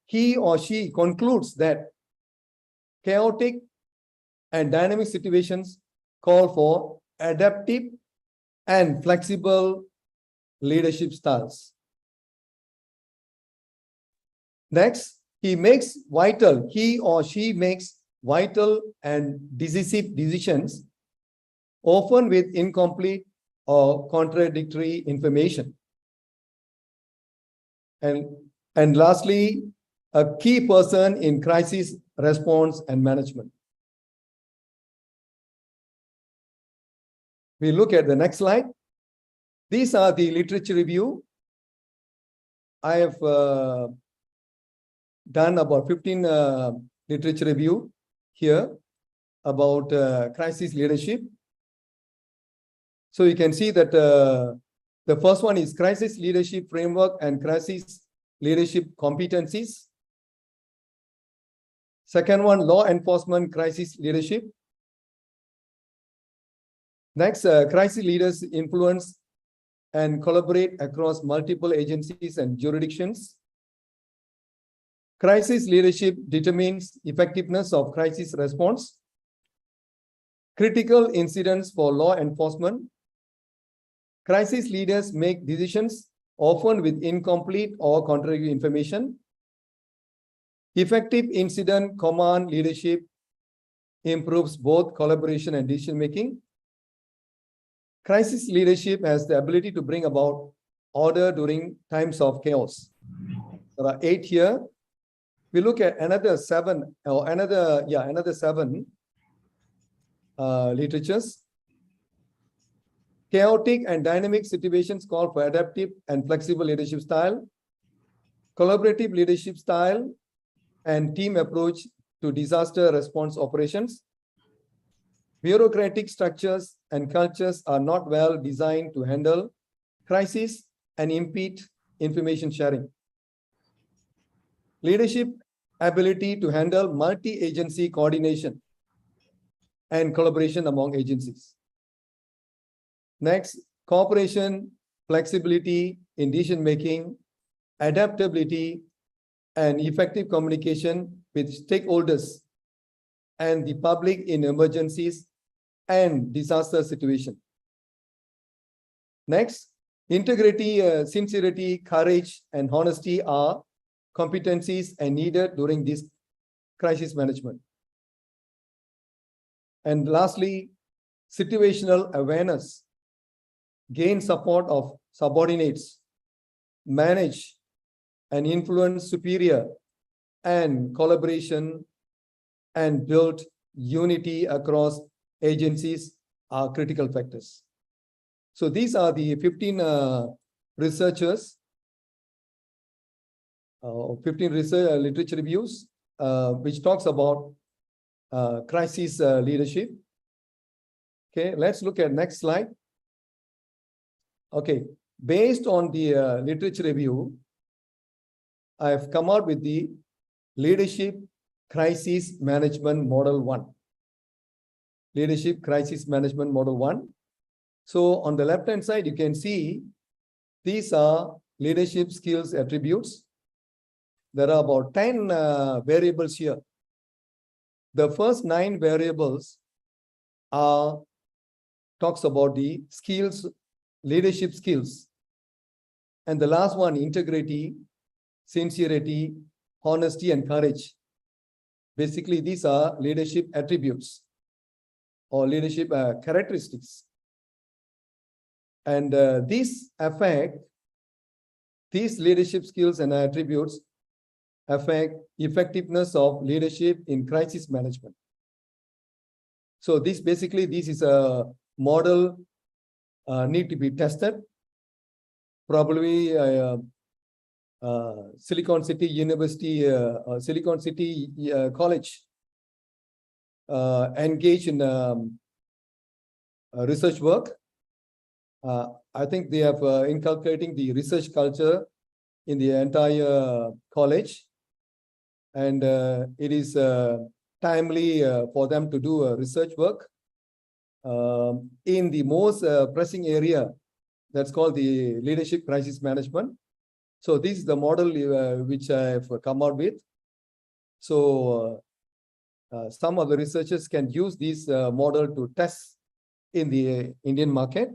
He or she concludes that chaotic and dynamic situations call for adaptive and flexible leadership styles. Next, he or she makes vital and decisive decisions, often with incomplete or contradictory information. And lastly, a key person in crisis response and management. We look at the next slide. These are the literature review. I have done about 15 literature review here about crisis leadership. So you can see that the first one is crisis leadership framework and crisis leadership competencies. Second one, law enforcement crisis leadership. Next, crisis leaders influence and collaborate across multiple agencies and jurisdictions. Crisis leadership determines effectiveness of crisis response. Critical incidents for law enforcement. Crisis leaders make decisions often with incomplete or contrary information. Effective incident command leadership improves both collaboration and decision making. Crisis leadership has the ability to bring about order during times of chaos. There are 8 here. We look at another 7 literatures. Chaotic and dynamic situations call for adaptive and flexible leadership style, collaborative leadership style, and team approach to disaster response operations. Bureaucratic structures and cultures are not well designed to handle crisis and impede information sharing. Leadership ability to handle multi-agency coordination and collaboration among agencies. Next, cooperation, flexibility in decision-making, adaptability, and effective communication with stakeholders and the public in emergencies and disaster situation. Next, integrity, sincerity, courage, and honesty are competencies and needed during this crisis management. And lastly, situational awareness, gain support of subordinates, manage and influence superior, and collaboration and build unity across agencies are critical factors. So these are the 15 researchers, 15 research literature reviews, which talks about crisis leadership. Okay, let's look at next slide. Okay, based on the literature review, I have come out with the Leadership Crisis Management Model 1. Leadership Crisis Management Model 1. So on the left-hand side, you can see these are leadership skills attributes. There are about 10 variables here. The first 9 variables are talks about the skills, leadership skills. And the last one, integrity, sincerity, honesty, and courage. Basically, these are leadership attributes or leadership characteristics. And these leadership skills and attributes affect effectiveness of leadership in crisis management. So this is a model need to be tested. Probably Silicon City University, Silicon City College engage in research work. I think they have inculcating the research culture in the entire college, and it is timely for them to do research work in the most pressing area that's called the leadership crisis management. So this is the model which I have come out with. So some of the researchers can use this model to test in the Indian market.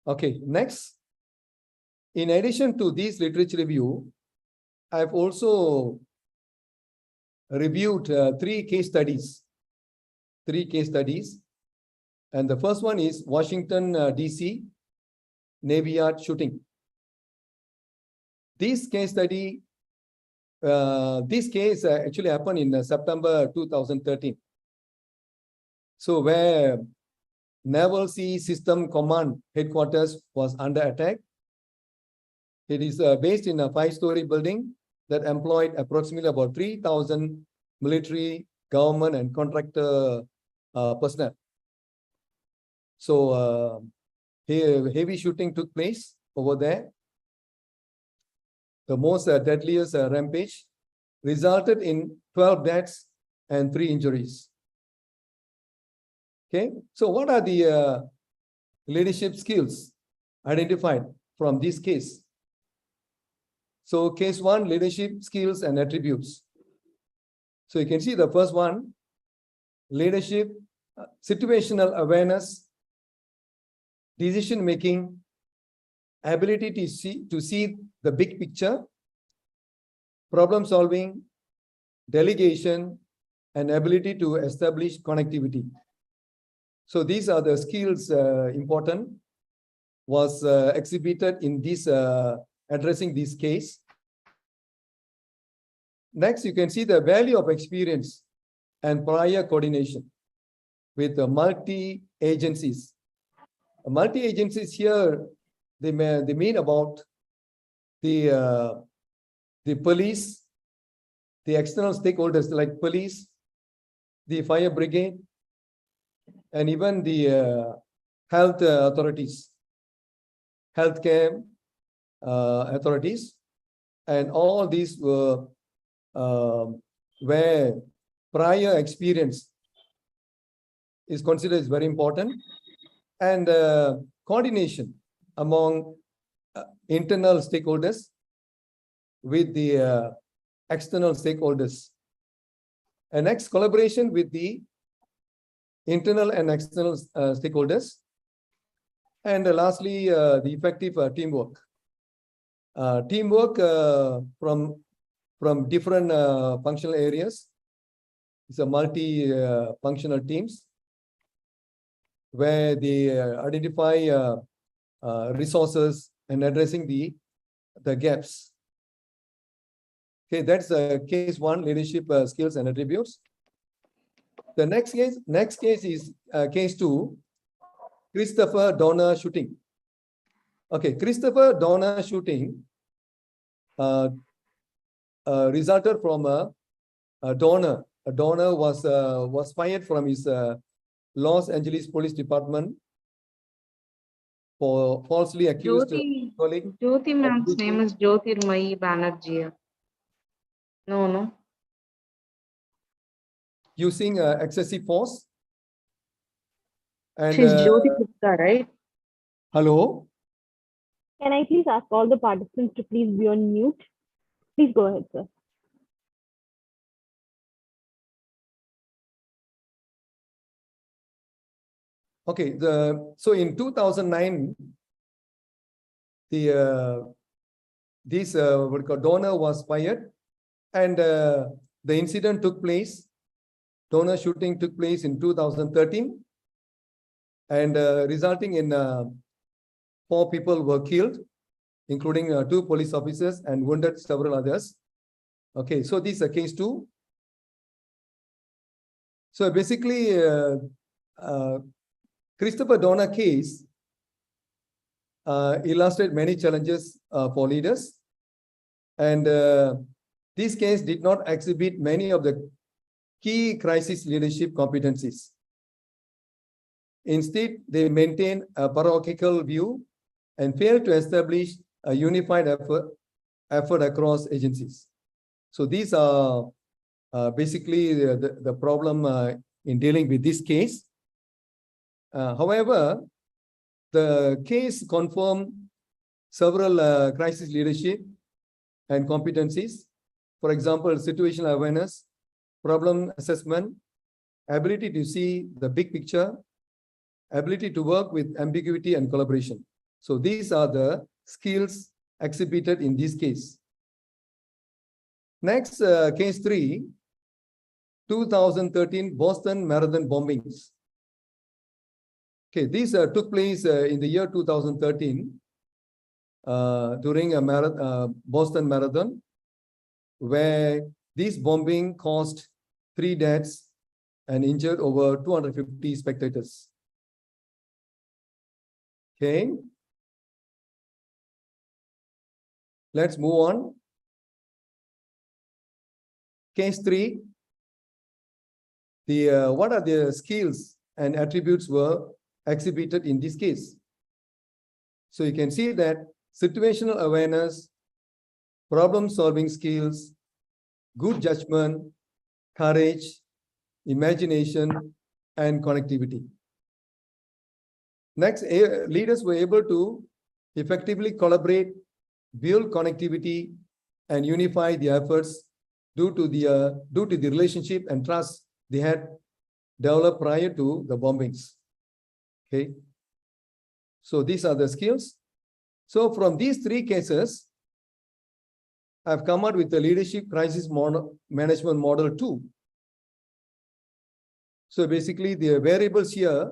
Okay, next. In addition to this literature review, I've also reviewed 3 case studies. 3 case studies. And the first one is Washington, DC, Navy Yard shooting. This case study, this case actually happened in September 2013. So where Naval Sea System Command headquarters was under attack. It is based in a 5-story building that employed approximately about 3,000 military, government, and contractor personnel. So heavy shooting took place over there. The most deadliest rampage resulted in 12 deaths and 3 injuries. Okay, so what are the leadership skills identified from this case? So case 1, leadership skills and attributes. So you can see the first one, leadership, situational awareness, decision making, ability to see the big picture, problem solving, delegation, and ability to establish connectivity. So these are the skills important was exhibited in this addressing this case. Next, you can see the value of experience and prior coordination with multi-agencies. Multi-agencies here, they mean about the police, the external stakeholders like police, the fire brigade, and even the health authorities, healthcare authorities, and all these were where prior experience is considered as very important, and coordination among internal stakeholders with the external stakeholders. And next, collaboration with the internal and external stakeholders. And lastly, the effective teamwork. Teamwork from different functional areas. It's a multi-functional teams where they identify resources and addressing the gaps. Okay, that's case one, leadership skills and attributes. The next case is case two, Christopher Donner shooting. Okay, Christopher Donner shooting resulted from a donor. A donor was fired from his Los Angeles Police Department for falsely accused colleague Jyoti ma'am's name is Jyotirmayi Banerjee. No. using excessive force. And She's Jyoti Gupta, right? hello. Can I please ask all the participants to please be on mute? Please go ahead, sir. Okay, so in 2009, this donor was fired, and the incident took place. Donor shooting took place in 2013, and resulting in 4 people were killed, including 2 police officers, and wounded several others. Okay, so this is case 2. So basically, Christopher Donner case illustrated many challenges for leaders, and this case did not exhibit many of the key crisis leadership competencies. Instead, they maintain a parochial view and fail to establish a unified effort across agencies. So these are basically the problem in dealing with this case. However, the case confirmed several crisis leadership and competencies. For example, situational awareness, problem assessment, ability to see the big picture, ability to work with ambiguity and collaboration. So these are the skills exhibited in this case. Next, case 3, 2013 Boston Marathon bombings. Okay, these took place in the year 2013 during a Boston Marathon, where this bombing caused 3 deaths and injured over 250 spectators. Okay. Let's move on. Case 3. What are the skills and attributes were exhibited in this case? So you can see that situational awareness, problem-solving skills, good judgment, courage, imagination, and connectivity. Next, leaders were able to effectively collaborate, build connectivity, and unify the efforts due to the relationship and trust they had developed prior to the bombings. Okay. So these are the skills. So from these three cases, I've come out with the leadership crisis management model 2. So basically the variables here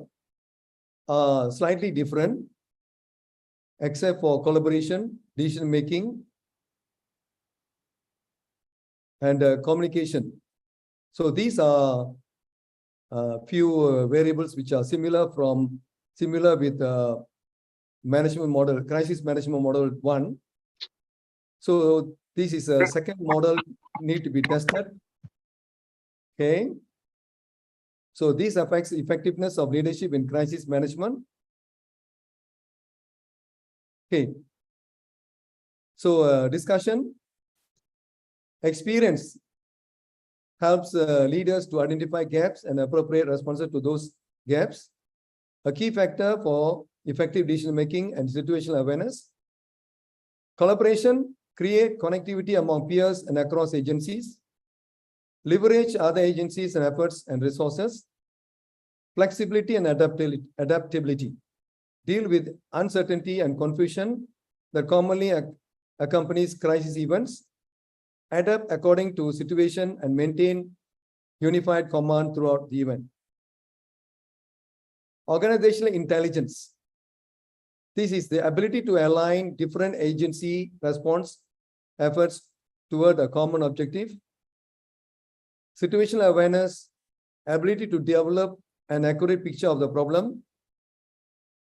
are slightly different, except for collaboration, decision making, and communication. So these are few variables which are similar with management model, crisis management model 1. So this is a second model need to be tested. Okay. So this affects effectiveness of leadership in crisis management. Okay. So discussion. Experience helps leaders to identify gaps and appropriate responses to those gaps. A key factor for effective decision making and situational awareness. Collaboration, create connectivity among peers and across agencies. Leverage other agencies and efforts and resources. Flexibility and adaptability. Deal with uncertainty and confusion that commonly accompanies crisis events. Adapt according to situation and maintain unified command throughout the event. Organizational intelligence. This is the ability to align different agency response efforts toward a common objective. Situational awareness, ability to develop an accurate picture of the problem.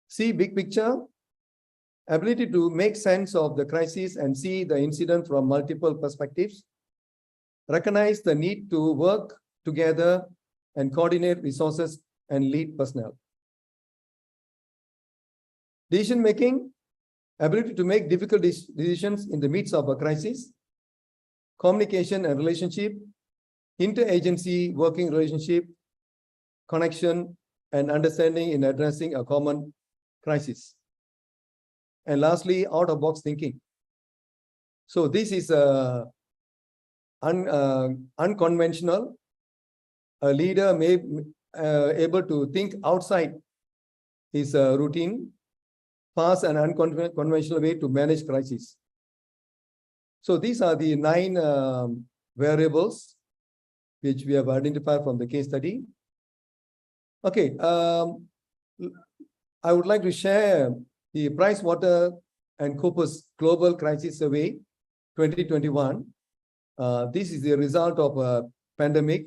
See big picture, ability to make sense of the crisis and see the incident from multiple perspectives. Recognize the need to work together and coordinate resources and lead personnel. Decision making, ability to make difficult decisions in the midst of a crisis. Communication and relationship, interagency working relationship, connection and understanding in addressing a common crisis. And lastly, out-of-box thinking. So this is unconventional. A leader may able to think outside his routine, pass an unconventional way to manage crisis. So these are the 9 variables which we have identified from the case study. Okay, I would like to share the PricewaterhouseCoopers Global Crisis Survey 2021. This is the result of a pandemic,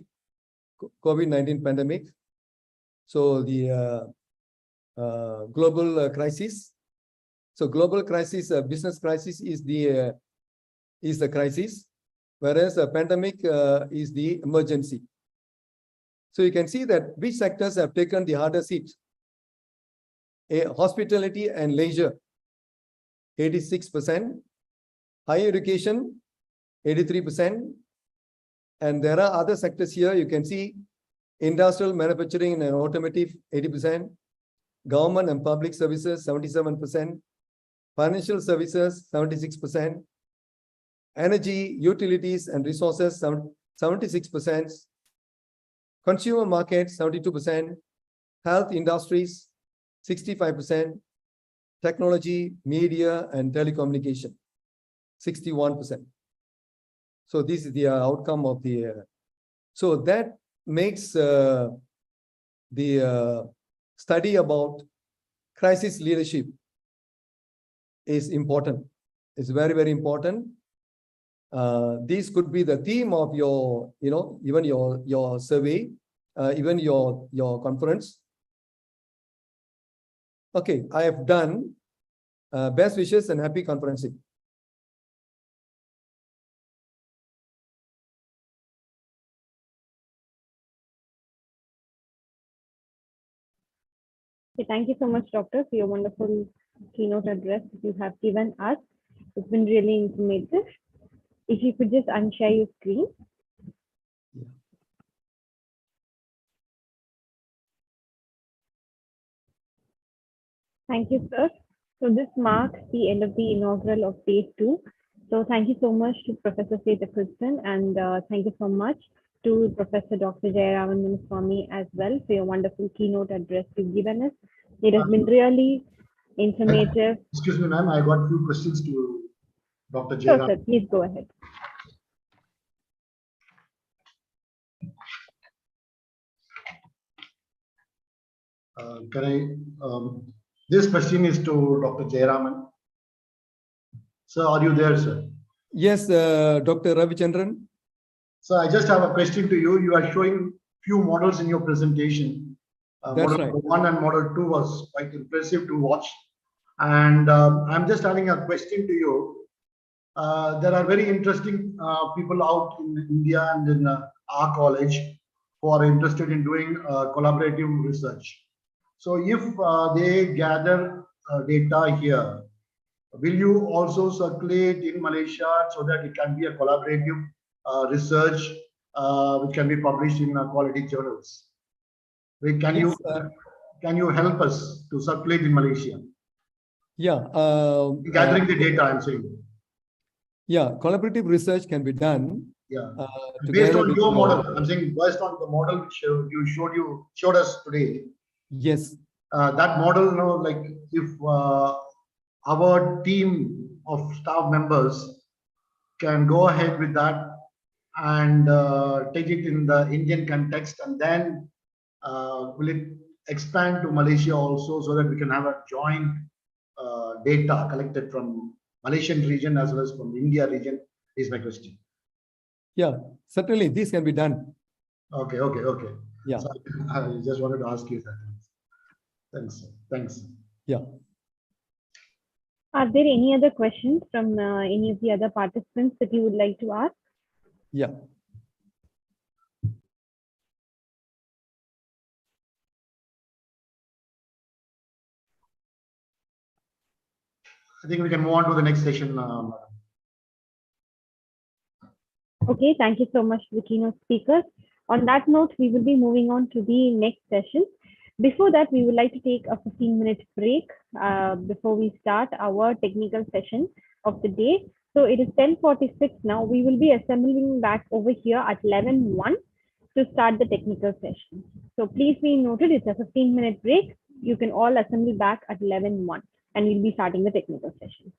COVID-19 pandemic. So the global crisis. So global crisis, business crisis is the crisis, whereas a pandemic is the emergency. So you can see that which sectors have taken the hardest hit. Hospitality and leisure, 86%. Higher education, 83%. And there are other sectors here. You can see industrial, manufacturing, and automotive, 80%. Government and public services, 77%. Financial services, 76%. Energy, utilities, and resources, 76%. Consumer markets, 72%. Health industries, 65%. Technology, media, and telecommunication, 61%. So this is the outcome of the. So that makes the study about crisis leadership is important. It's very, very important. This could be the theme of your, even your survey, even your conference. Okay, I have done. Best wishes and happy conferencing. Okay, thank you so much, Doctor, for your wonderful keynote address that you have given us. It's been really informative. If you could just unshare your screen. Thank you, sir. So this marks the end of the inaugural of phase 2. So thank you so much to Professor Seth Kristen, and thank you so much to Professor Dr. Jayaraman Swami as well for your wonderful keynote address you've given us. It has been really informative. Excuse me, ma'am. I got a few questions to Dr. Sure, Jairam. sir. Please go ahead. This question is to Dr. Jayaraman. Sir, are you there, sir? Yes, Dr. Ravichandran. So I just have a question to you. You are showing few models in your presentation. That's Model right. number 1 and model 2 was quite impressive to watch. And I'm just having a question to you. There are very interesting people out in India and in our college who are interested in doing collaborative research. So if they gather data here, will you also circulate in Malaysia so that it can be a collaborative research which can be published in quality journals? Yes, Can you help us to circulate in Malaysia? yeah. Gathering the data, I'm saying. Yeah, collaborative research can be done. Yeah. Based Together on with your model, I'm saying based on the model which you showed us today. Yes. That model, you know, like if our team of staff members can go ahead with that and take it in the Indian context, and then will it expand to Malaysia also so that we can have a joint data collected from Malaysian region as well as from India region is my question. Yeah, certainly this can be done. Okay. Yeah. So I just wanted to ask you that. Thanks. Yeah. Are there any other questions from any of the other participants that you would like to ask? Yeah. I think we can move on to the next session. Okay, thank you so much to the keynote speakers. On that note, we will be moving on to the next session. Before that, we would like to take a 15-minute break before we start our technical session of the day. So it is 10:46 now. We will be assembling back over here at 11:01 to start the technical session. So please be noted, it's a 15-minute break. You can all assemble back at 11:01 and we'll be starting the technical session.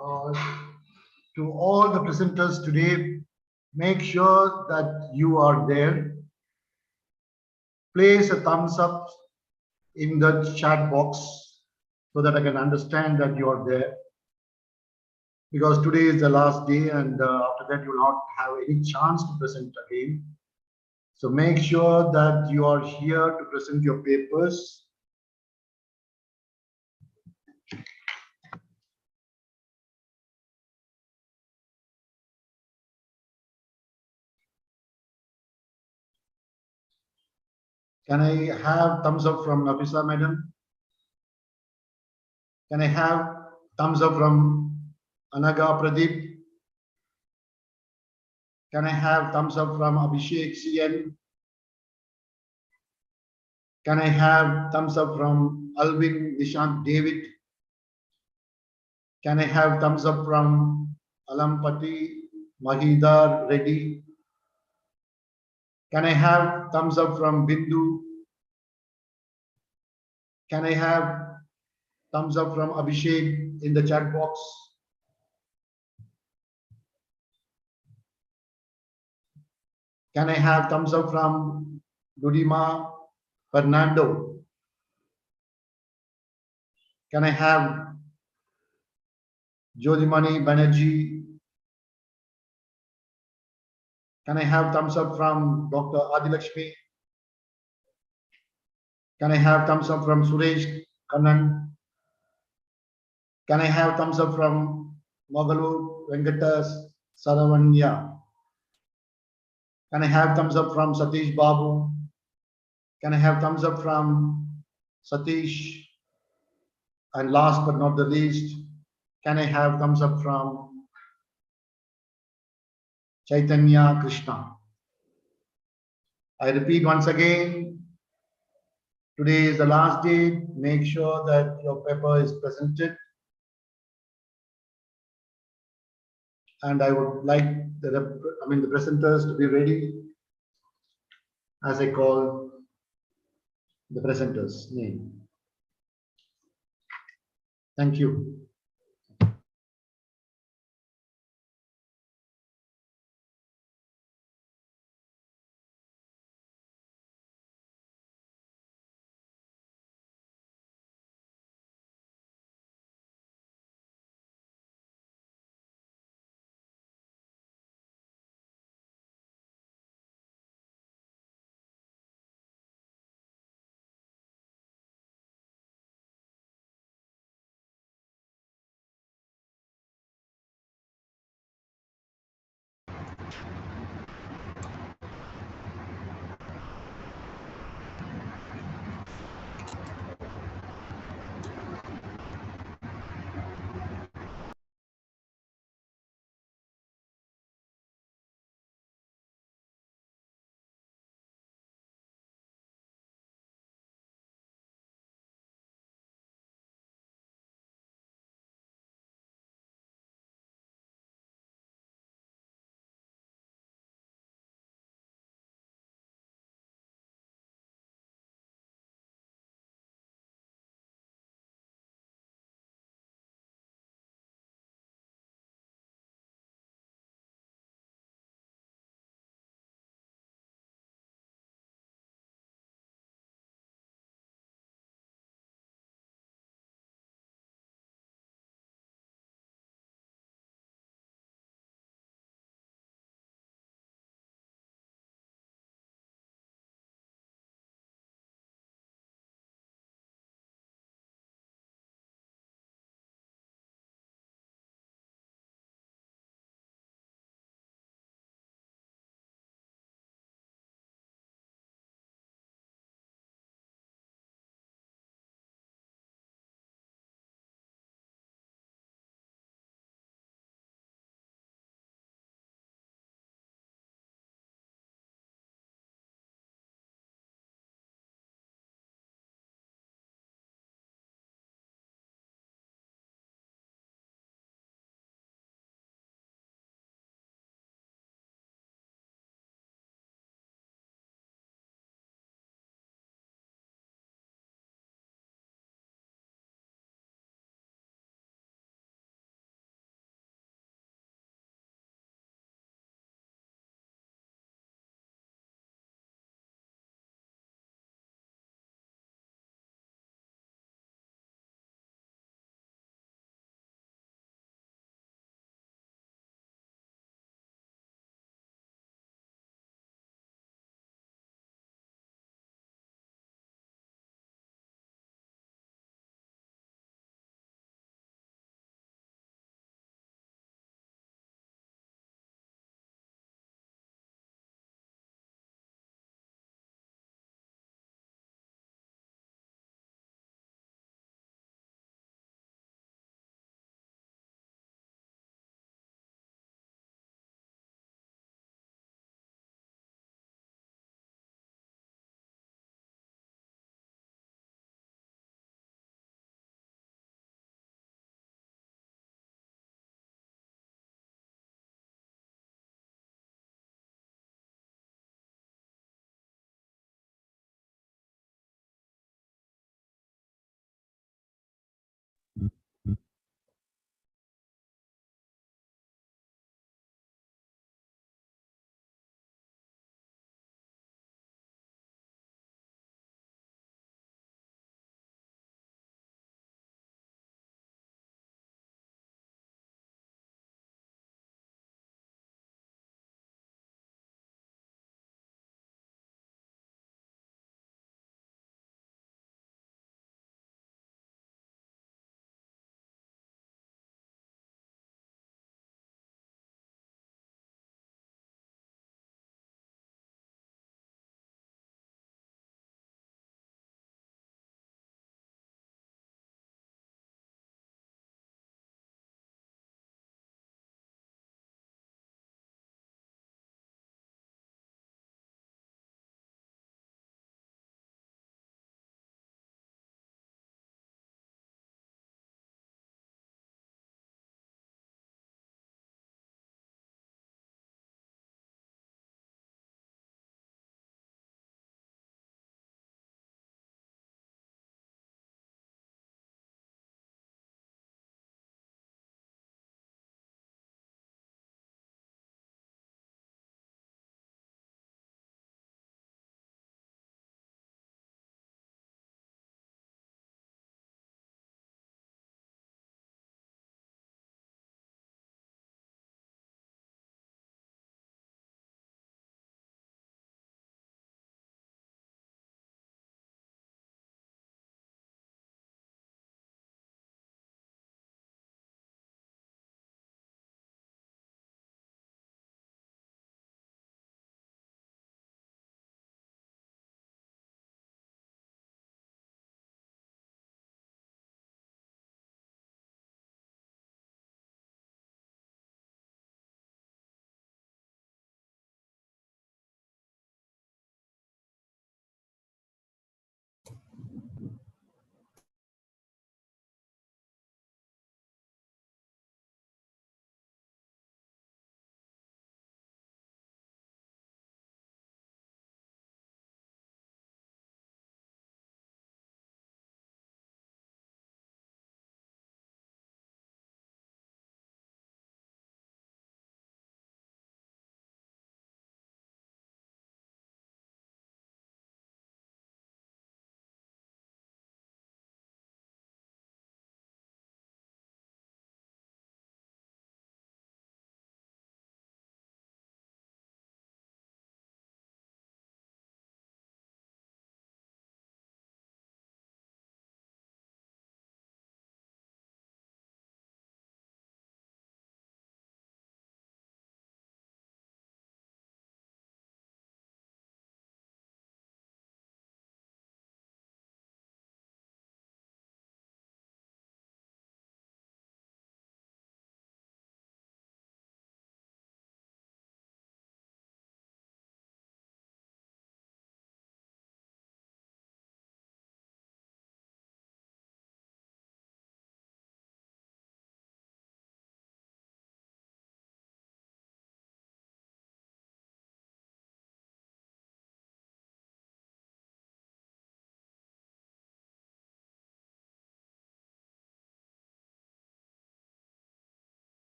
uh, to all the presenters today, make sure that you are there. Place a thumbs up in the chat box so that I can understand that you are there. Because today is the last day, and after that you will not have any chance to present again. So make sure that you are here to present your papers. Can I have thumbs up from Nafisa madam? Can I have thumbs up from Anaga Pradeep? Can I have thumbs up from Abhishek CN? Can I have thumbs up from Alvin Nishant David? Can I have thumbs up from Alampati Mahidar Reddy? Can I have thumbs up from Bindu? Can I have thumbs up from Abhishek in the chat box? Can I have thumbs up from Dudima Fernando? Can I have Jodhimani Banerjee? Can I have thumbs up from Dr. Adilakshmi? Can I have thumbs up from Suresh Kannan? Can I have thumbs up from Mogalu Venkatas Saravanya? Can I have thumbs up from Satish Babu? Can I have thumbs up from Satish? And last but not the least, can I have thumbs up from Chaitanya Krishna? I repeat once again, today is the last day. Make sure that your paper is presented. And I would like the presenters to be ready as I call the presenter's name. Thank you.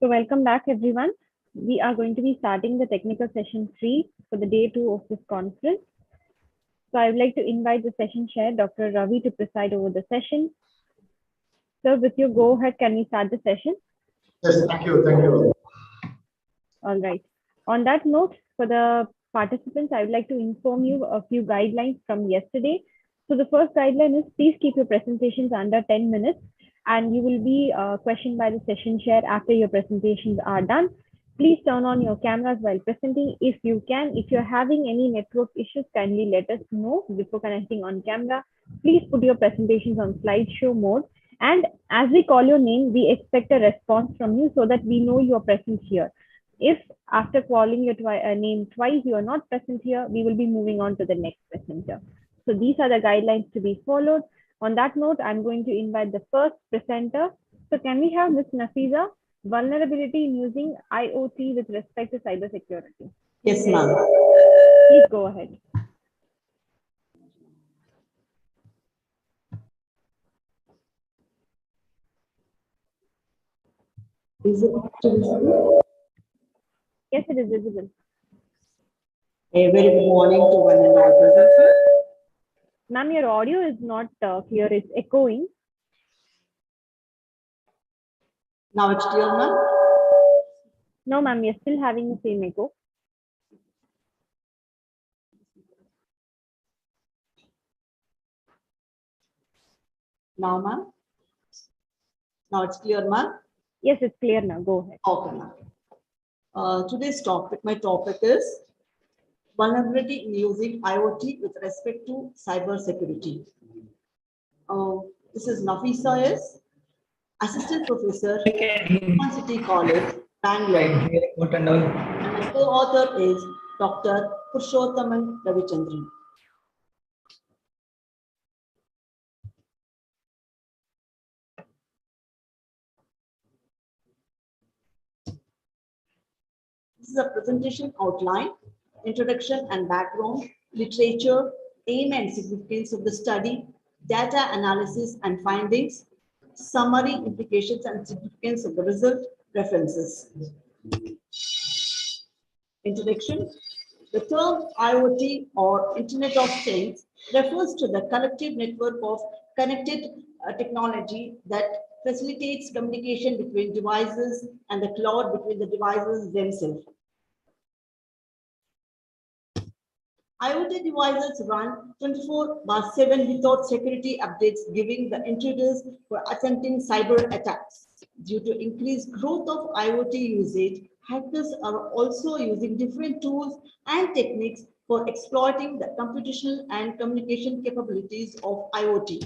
So welcome back, everyone. We are going to be starting the technical session 3 for the day 2 of this conference. So I would like to invite the session chair, Dr. Ravi, to preside over the session. Sir, with your go ahead, can we start the session? Yes, thank you. Thank you. All right. On that note, for the participants, I would like to inform you a few guidelines from yesterday. So the first guideline is please keep your presentations under 10 minutes and you will be questioned by the session chair after your presentations are done. Please turn on your cameras while presenting if you can. If you're having any network issues, kindly let us know before connecting on camera. Please put your presentations on slideshow mode. And as we call your name, we expect a response from you so that we know you are present here. If after calling your name twice, you are not present here, we will be moving on to the next presenter. So these are the guidelines to be followed. On that note, I'm going to invite the first presenter. So can we have Ms. Nafiza, vulnerability in using IoT with respect to cybersecurity? Yes, ma'am. Please go ahead. Is it visible? Yes, it is visible. A very good morning to one and all present here. Ma'am, your audio is not clear. It's echoing. Now it's clear, ma'am. No, ma'am, you're still having the same echo. Now, ma'am. Now it's clear, ma'am. Yes, it's clear now. Go ahead. Okay, ma'am. Today's topic, my topic is vulnerability in using IoT with respect to cyber security. This is Nafisa S, Assistant Professor, City College, Bangalore. And my co-author is Dr. Purushothaman Ravichandran. This is a presentation outline, introduction and background, literature, aim and significance of the study, data analysis and findings, summary, implications and significance of the result, references. Introduction. The term IoT or Internet of Things refers to the collective network of connected technology that facilitates communication between devices and the cloud between the devices themselves. IoT devices run 24/7 without security updates, giving the intruders for attempting cyber attacks. Due to increased growth of IoT usage, hackers are also using different tools and techniques for exploiting the computational and communication capabilities of IoT.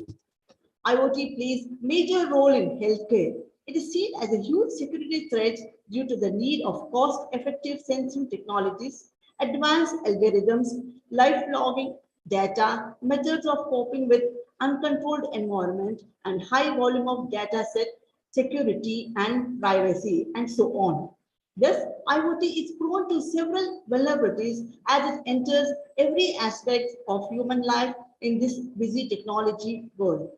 IoT plays a major role in healthcare. It is seen as a huge security threat due to the need of cost-effective sensing technologies, advanced algorithms, live logging data, methods of coping with uncontrolled environment, and high volume of data set, security and privacy, and so on. Thus, IoT is prone to several vulnerabilities as it enters every aspect of human life in this busy technology world.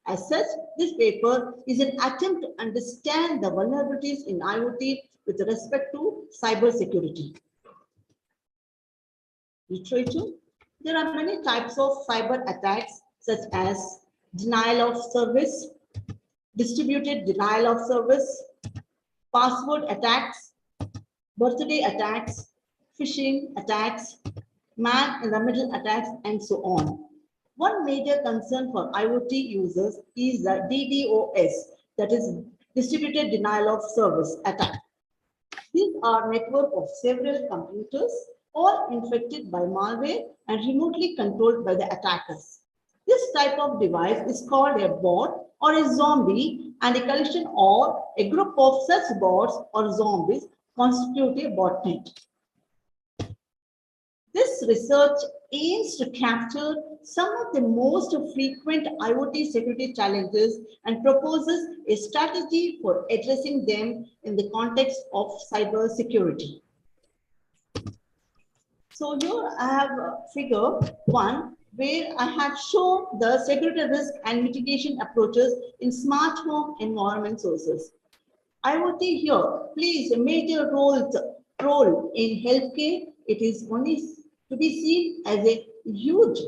As such, this paper is an attempt to understand the vulnerabilities in IoT with respect to cybersecurity. Literature. There are many types of cyber attacks such as denial of service, distributed denial of service, password attacks, birthday attacks, phishing attacks, man-in-the-middle attacks, and so on. One major concern for IoT users is the DDoS, that is distributed denial of service attack. These are a network of several computers, all infected by malware and remotely controlled by the attackers. This type of device is called a bot or a zombie, and a collection or a group of such bots or zombies constitute a botnet. This research aims to capture some of the most frequent IoT security challenges and proposes a strategy for addressing them in the context of cyber security. So here I have figure 1, where I have shown the security risk and mitigation approaches in smart home environment sources. IoT here plays a major role in healthcare. It is only to be seen as a huge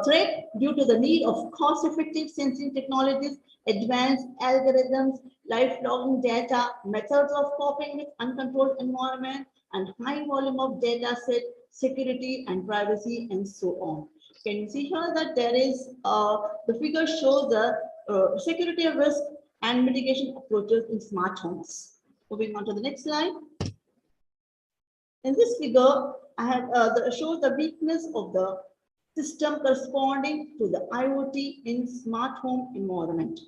threat due to the need of cost-effective sensing technologies, advanced algorithms, lifelong data, methods of coping with uncontrolled environment, and high volume of data set, security and privacy, and so on. Can you see here that there is the figure shows the security risk and mitigation approaches in smart homes. Moving on to the next slide. In this figure, I have shows the weakness of the system corresponding to the IoT in smart home environment.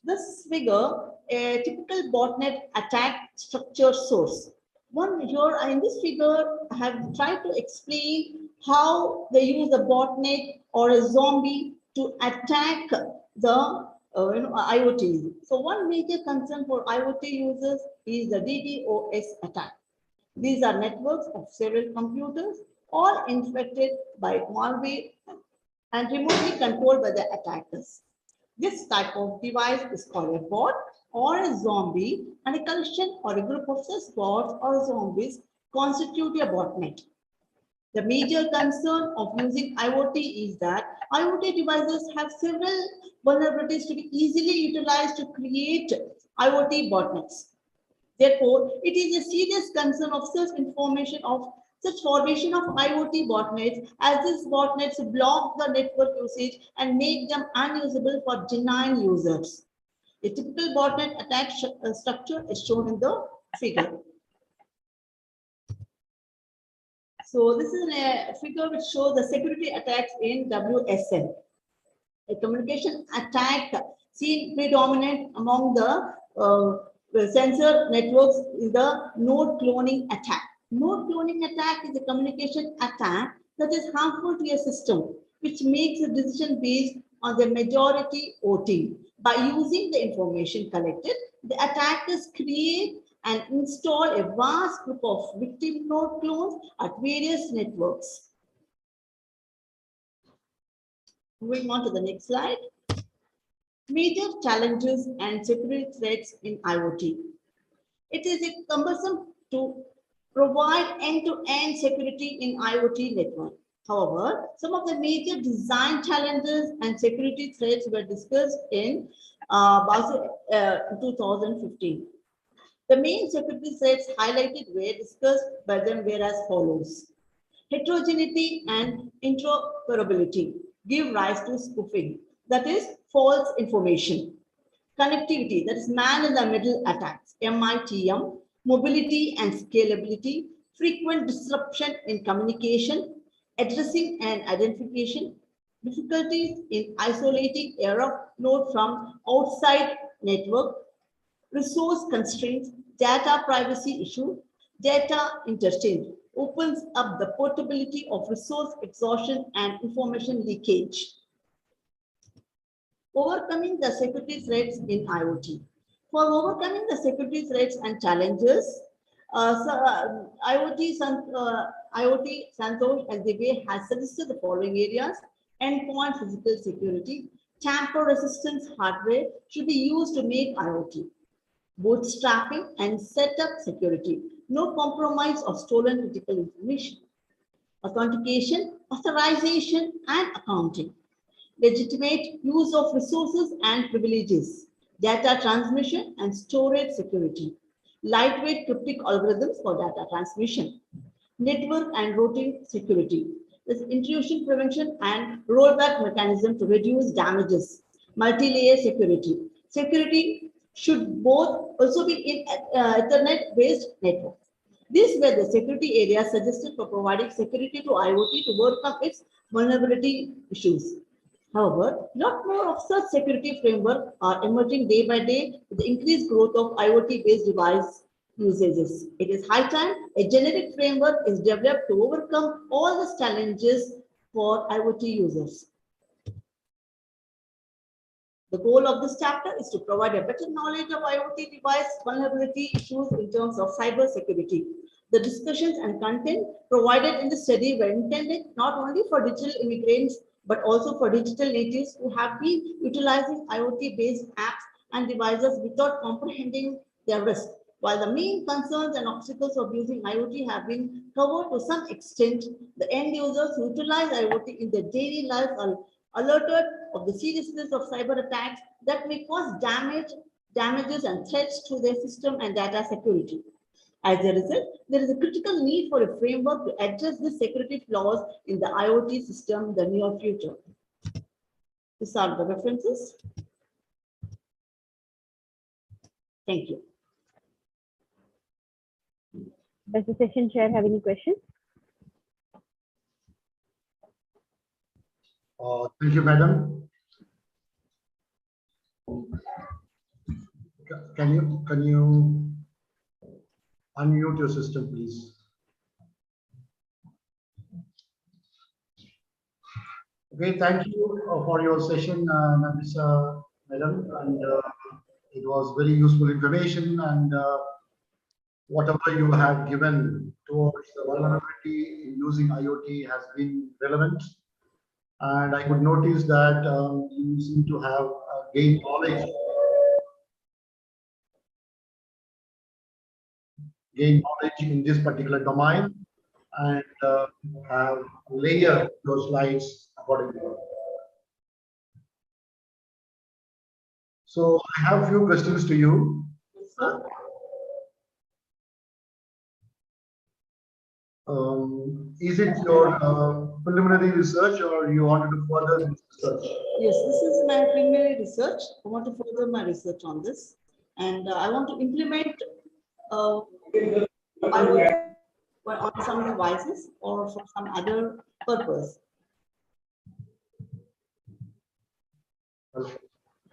This figure, a typical botnet attack structure source. One here in this figure, I have tried to explain how they use a botnet or a zombie to attack the IoT. So one major concern for IoT users is the DDoS attack. These are networks of several computers, all infected by malware and remotely controlled by the attackers. This type of device is called a bot or a zombie, and a collection or a group of such bots or zombies constitute a botnet. The major concern of using IoT is that IoT devices have several vulnerabilities to be easily utilized to create IoT botnets. Therefore, it is a serious concern of such formation of IoT botnets, as these botnets block the network usage and make them unusable for genuine users. A typical botnet attack structure is shown in the figure. So this is a figure which shows the security attacks in WSN. A communication attack seen predominant among the sensor networks is the node cloning attack. Node cloning attack is a communication attack that is harmful to a system, which makes a decision based on the majority voting. By using the information collected, the attackers create and install a vast group of victim node clones at various networks. Moving on to the next slide. Major challenges and security threats in IoT. It is cumbersome to provide end-to-end security in IoT network. However, some of the major design challenges and security threats were discussed in Basel 2015. The main security threats highlighted were discussed by them were as follows. Heterogeneity and interoperability give rise to spoofing, that is false information. Connectivity, that is man-in-the-middle attacks, MITM, mobility and scalability, frequent disruption in communication, addressing and identification, difficulties in isolating error node from outside network, resource constraints, data privacy issue, data interchange opens up the portability of resource exhaustion and information leakage. Overcoming the security threats in IoT. For overcoming the security threats and challenges, IoT Santosh as the way has suggested the following areas: endpoint physical security, tamper-resistant hardware should be used to make IoT. Bootstrapping and setup security, no compromise of stolen critical information. Authentication, authorization, and accounting. Legitimate use of resources and privileges. Data transmission and storage security. Lightweight cryptic algorithms for data transmission. Network and routing security. This intrusion prevention and rollback mechanism to reduce damages. Multi-layer security. Security should both also be in Ethernet-based network. These were the security areas suggested for providing security to IoT to overcome its vulnerability issues. However, lot more of such security frameworks are emerging day by day with the increased growth of IoT-based device usages. It is high time a generic framework is developed to overcome all the challenges for IoT users. The goal of this chapter is to provide a better knowledge of IoT device vulnerability issues in terms of cyber security. The discussions and content provided in the study were intended not only for digital immigrants, but also for digital natives who have been utilizing IoT-based apps and devices without comprehending their risk. While the main concerns and obstacles of using IoT have been covered to some extent, the end users who utilize IoT in their daily life are alerted of the seriousness of cyber attacks that may cause damages and threats to their system and data security. As a result, there is a critical need for a framework to address the security flaws in the IoT system in the near future. These are the references. Thank you. Does the session chair have any questions? Thank you, madam. Can you unmute your system, please? Okay, thank you for your session, Nafisa, madam, and it was very useful information, and whatever you have given towards the vulnerability in using IoT has been relevant. And I could notice that you seem to have gained knowledge in this particular domain, and have layered those slides accordingly. So I have a few questions to you. Is it your preliminary research, or you wanted to further this research? Yes, this is my preliminary research. I want to further my research on this, and I want to implement on some devices or for some other purpose.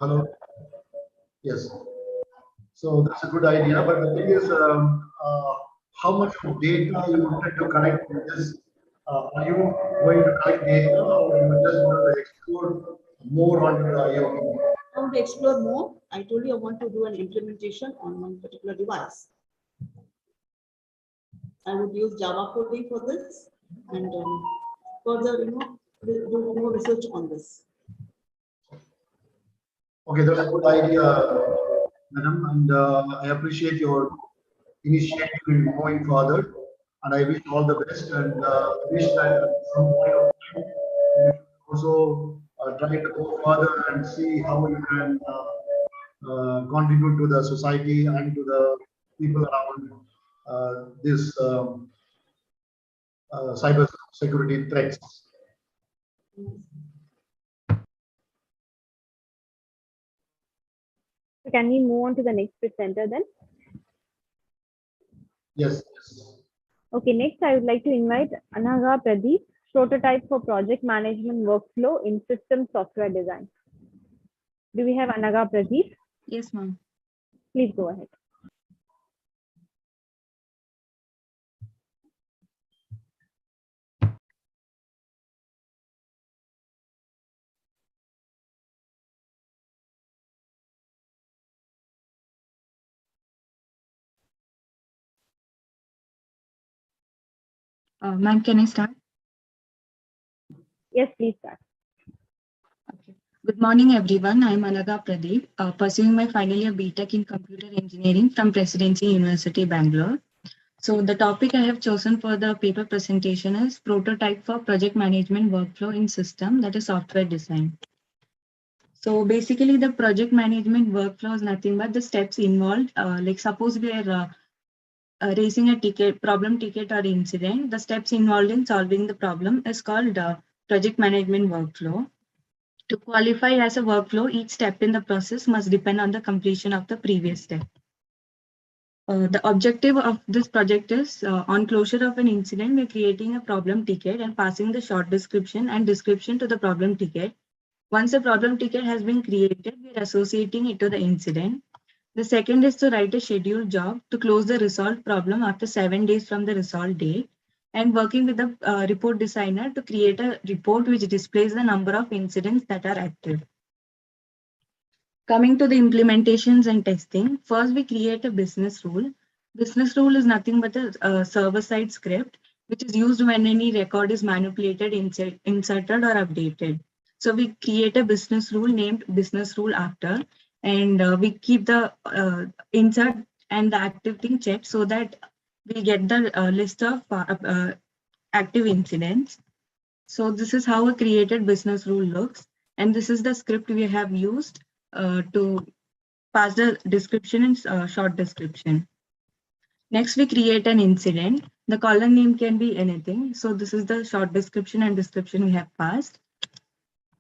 Hello. Yes. So that's a good idea, but the thing is, how much of data you wanted to collect with this? Are you going to collect data, or you just want to explore more on the IoT? I want to explore more. I told you I want to do an implementation on one particular device. I would use Java coding for this, and further, do more research on this. Okay, that's a good idea, madam, and I appreciate your initiative in going further, and I wish all the best, and wish that at some point of time you also try to go further and see how you can contribute to the society and to the people around this cyber security threats. So can we move on to the next presenter then? Yes. Okay, next I would like to invite Anaga Pradeep, prototype for project management workflow in system software design. Do we have Anaga Pradeep? Yes, ma'am. Please go ahead. Ma'am, can I start? Yes, please start. Okay. Good morning, everyone. I'm Anaga Pradeep, pursuing my final year BTech in Computer Engineering from Presidency University, Bangalore. So the topic I have chosen for the paper presentation is prototype for project management workflow in system, that is software design. So basically the project management workflow is nothing but the steps involved. Like suppose we are raising a problem ticket or incident, the steps involved in solving the problem is called project management workflow. To qualify as a workflow, each step in the process must depend on the completion of the previous step. The objective of this project is on closure of an incident, we're creating a problem ticket and passing the short description and description to the problem ticket. Once the problem ticket has been created, we're associating it to the incident. The second is to write a scheduled job to close the resolved problem after 7 days from the resolved date, and working with the report designer to create a report which displays the number of incidents that are active. Coming to the implementations and testing, first we create a business rule. Business rule is nothing but a server-side script, which is used when any record is manipulated, inserted, or updated. So we create a business rule named business rule after, and we keep the insert and the active thing checked so that we get the list of active incidents. So this is how a created business rule looks, and this is the script we have used to pass the description and short description. Next, we create an incident. The column name can be anything. So this is the short description and description we have passed.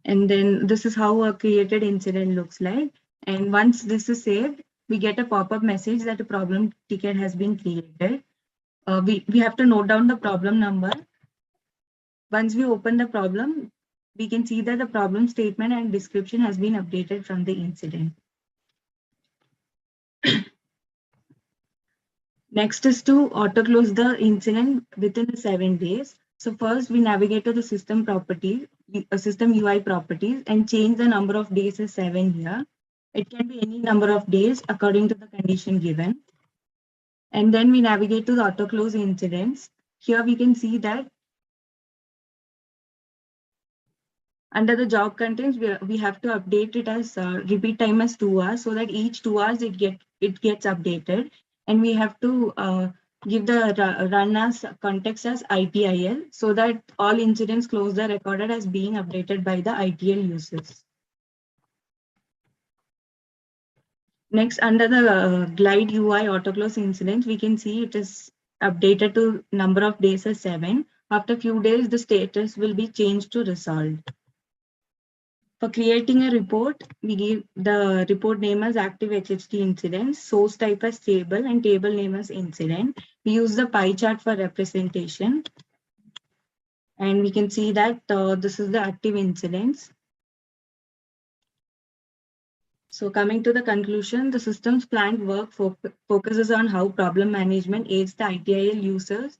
And then this is how a created incident looks like. And once this is saved, we get a pop-up message that a problem ticket has been created. We have to note down the problem number. Once we open the problem, we can see that the problem statement and description has been updated from the incident. Next is to auto close the incident within 7 days. So first we navigate to the system property, system UI properties, and change the number of days as 7 here. It can be any number of days according to the condition given. And then we navigate to the auto close incidents. Here we can see that under the job contents, we have to update it as repeat time as 2 hours, so that each 2 hours it gets updated. And we have to give the run as context as ITIL, so that all incidents closed are recorded as being updated by the ITL users. Next, under the glide UI autoclose incidents, we can see it is updated to number of days as 7. After a few days, the status will be changed to resolved. For creating a report, we give the report name as active HHT incidents, source type as table, and table name as incident. We use the pie chart for representation. And we can see that this is the active incidents. So coming to the conclusion, the system's planned work focuses on how problem management aids the ITIL users,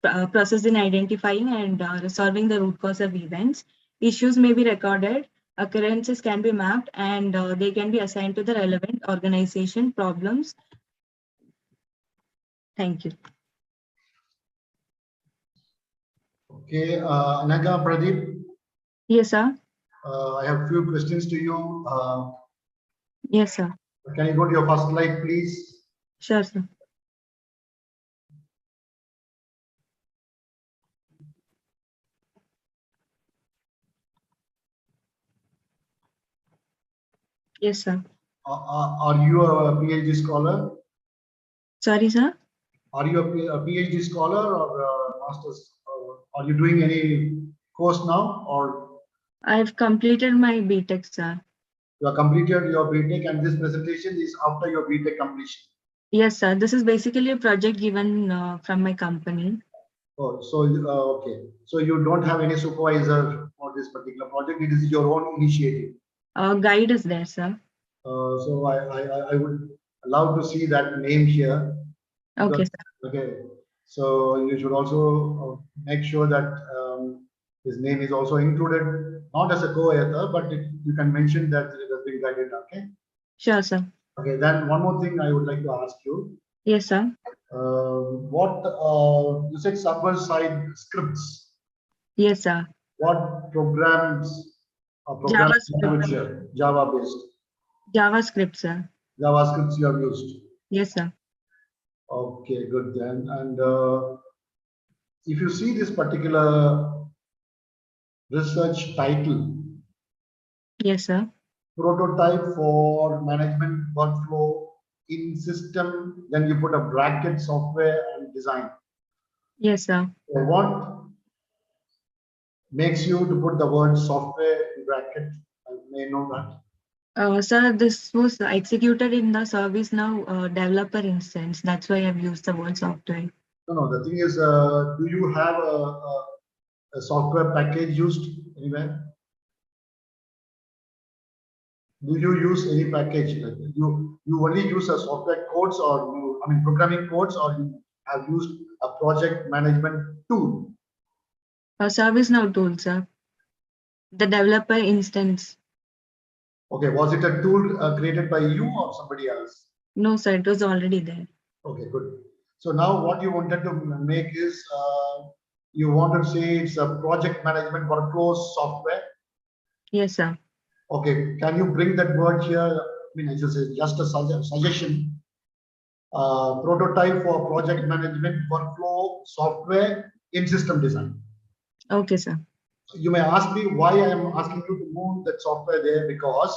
process in identifying and resolving the root cause of events. Issues may be recorded, occurrences can be mapped, and they can be assigned to the relevant organization problems. Thank you. Okay, Anaga, Pradeep. Yes, sir. I have a few questions to you. Yes, sir. Can you go to your first slide, please? Sure, sir. Yes, sir. Are you a PhD scholar? Sorry, sir. Are you a PhD scholar or a master's? Are you doing any course now, or I've completed my BTech, sir. you have completed your BTech, and this presentation is after your BTech completion? Yes, sir. This is basically a project given from my company. Oh, so okay. So you don't have any supervisor for this particular project. It is your own initiative. Guide is there, sir. So I would love to see that name here. Okay, sir. Okay. So you should also make sure that his name is also included, not as a co-author, but you can mention that it has been guided. Okay. Sure, sir. Okay. Then one more thing I would like to ask you. Yes, sir. What you said server-side scripts. Yes, sir. What programs? JavaScript. Java-based. JavaScript, sir. JavaScripts you have used. Yes, sir. Okay, good then. And if you see this particular research title, Yes, sir. prototype for management workflow in system, then you put a bracket software and design. Yes, sir. So what makes you to put the word software in bracket? I may know that. Sir, this was executed in the ServiceNow developer instance. That's why I've used the word software. No, the thing is, do you have a software package used anywhere? Do you use any package? Like you only use a software codes, or programming codes, or you have used a project management tool? A ServiceNow tool, sir. The developer instance. Okay, was it a tool created by you or somebody else? No, sir, it was already there. Okay, good. So now what you wanted to make is, you wanted to say it's a project management workflow software. Yes, sir. Okay, can you bring that word here? I mean, it's just a suggestion. Prototype for project management workflow software in system design. Okay, sir. You may ask me why I am asking you to move that software there, because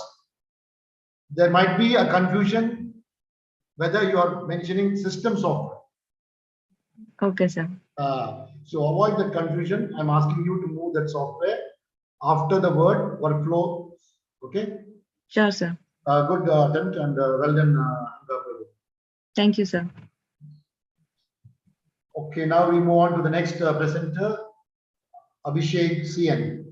there might be a confusion whether you are mentioning system software. Okay, sir. So avoid the confusion. I'm asking you to move that software after the word workflow. Okay. Sure, sir. Good attempt and well done. Thank you, sir. Okay, now we move on to the next presenter, Abhishek CN.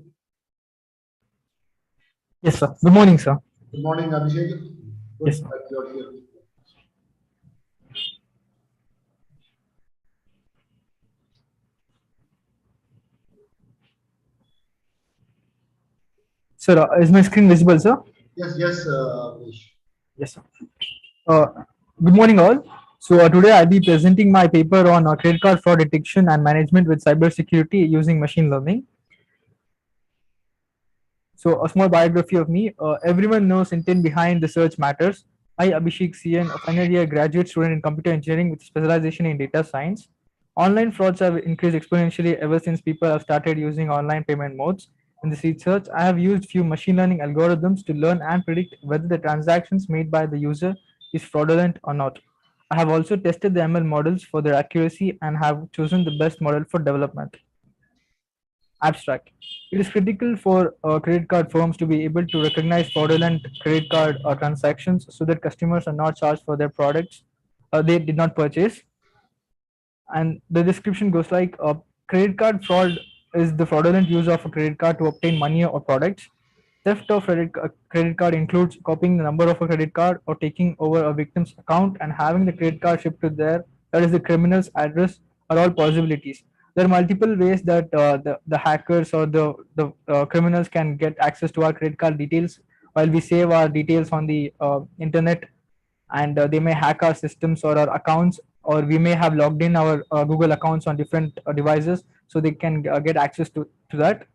Yes, sir. Good morning, sir. Good morning, Abhishek. Good Yes, sir. that you're here. Sir, is my screen visible, sir? Yes, yes, Abhish. Yes, sir. Uh, Good morning, all. So today I'll be presenting my paper on credit card fraud detection and management with cybersecurity using machine learning. So a small biography of me. Everyone knows intent behind the search matters. I, Abhishek CN, a final year graduate student in computer engineering with specialization in data science. Online frauds have increased exponentially ever since people have started using online payment modes. In this research, I have used few machine learning algorithms to learn and predict whether the transactions made by the user is fraudulent or not. I have also tested the ML models for their accuracy and have chosen the best model for development. Abstract. It is critical for credit card firms to be able to recognize fraudulent credit card transactions so that customers are not charged for their products they did not purchase. And the description goes like credit card fraud is the fraudulent use of a credit card to obtain money or products. Theft of credit card includes copying the number of a credit card or taking over a victim's account and having the credit card shipped to their, that is the criminal's address, are all possibilities. There are multiple ways that the hackers or the criminals can get access to our credit card details while we save our details on the internet, and they may hack our systems or our accounts, or we may have logged in our Google accounts on different devices, so they can get access to that.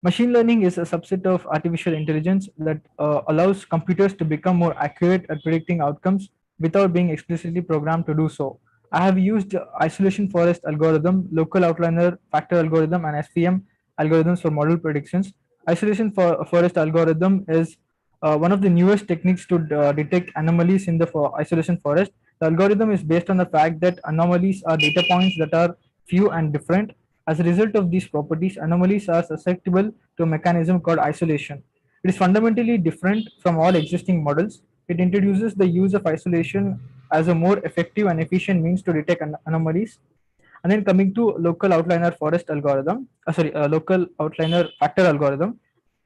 Machine learning is a subset of artificial intelligence that allows computers to become more accurate at predicting outcomes without being explicitly programmed to do so. I have used isolation forest algorithm, local outliner factor algorithm, and SVM algorithms for model predictions. Isolation forest algorithm is one of the newest techniques to detect anomalies in the isolation forest. The algorithm is based on the fact that anomalies are data points that are few and different. As a result of these properties, anomalies are susceptible to a mechanism called isolation. It is fundamentally different from all existing models. It introduces the use of isolation as a more effective and efficient means to detect anomalies. And then coming to local outliner forest algorithm, local outliner factor algorithm.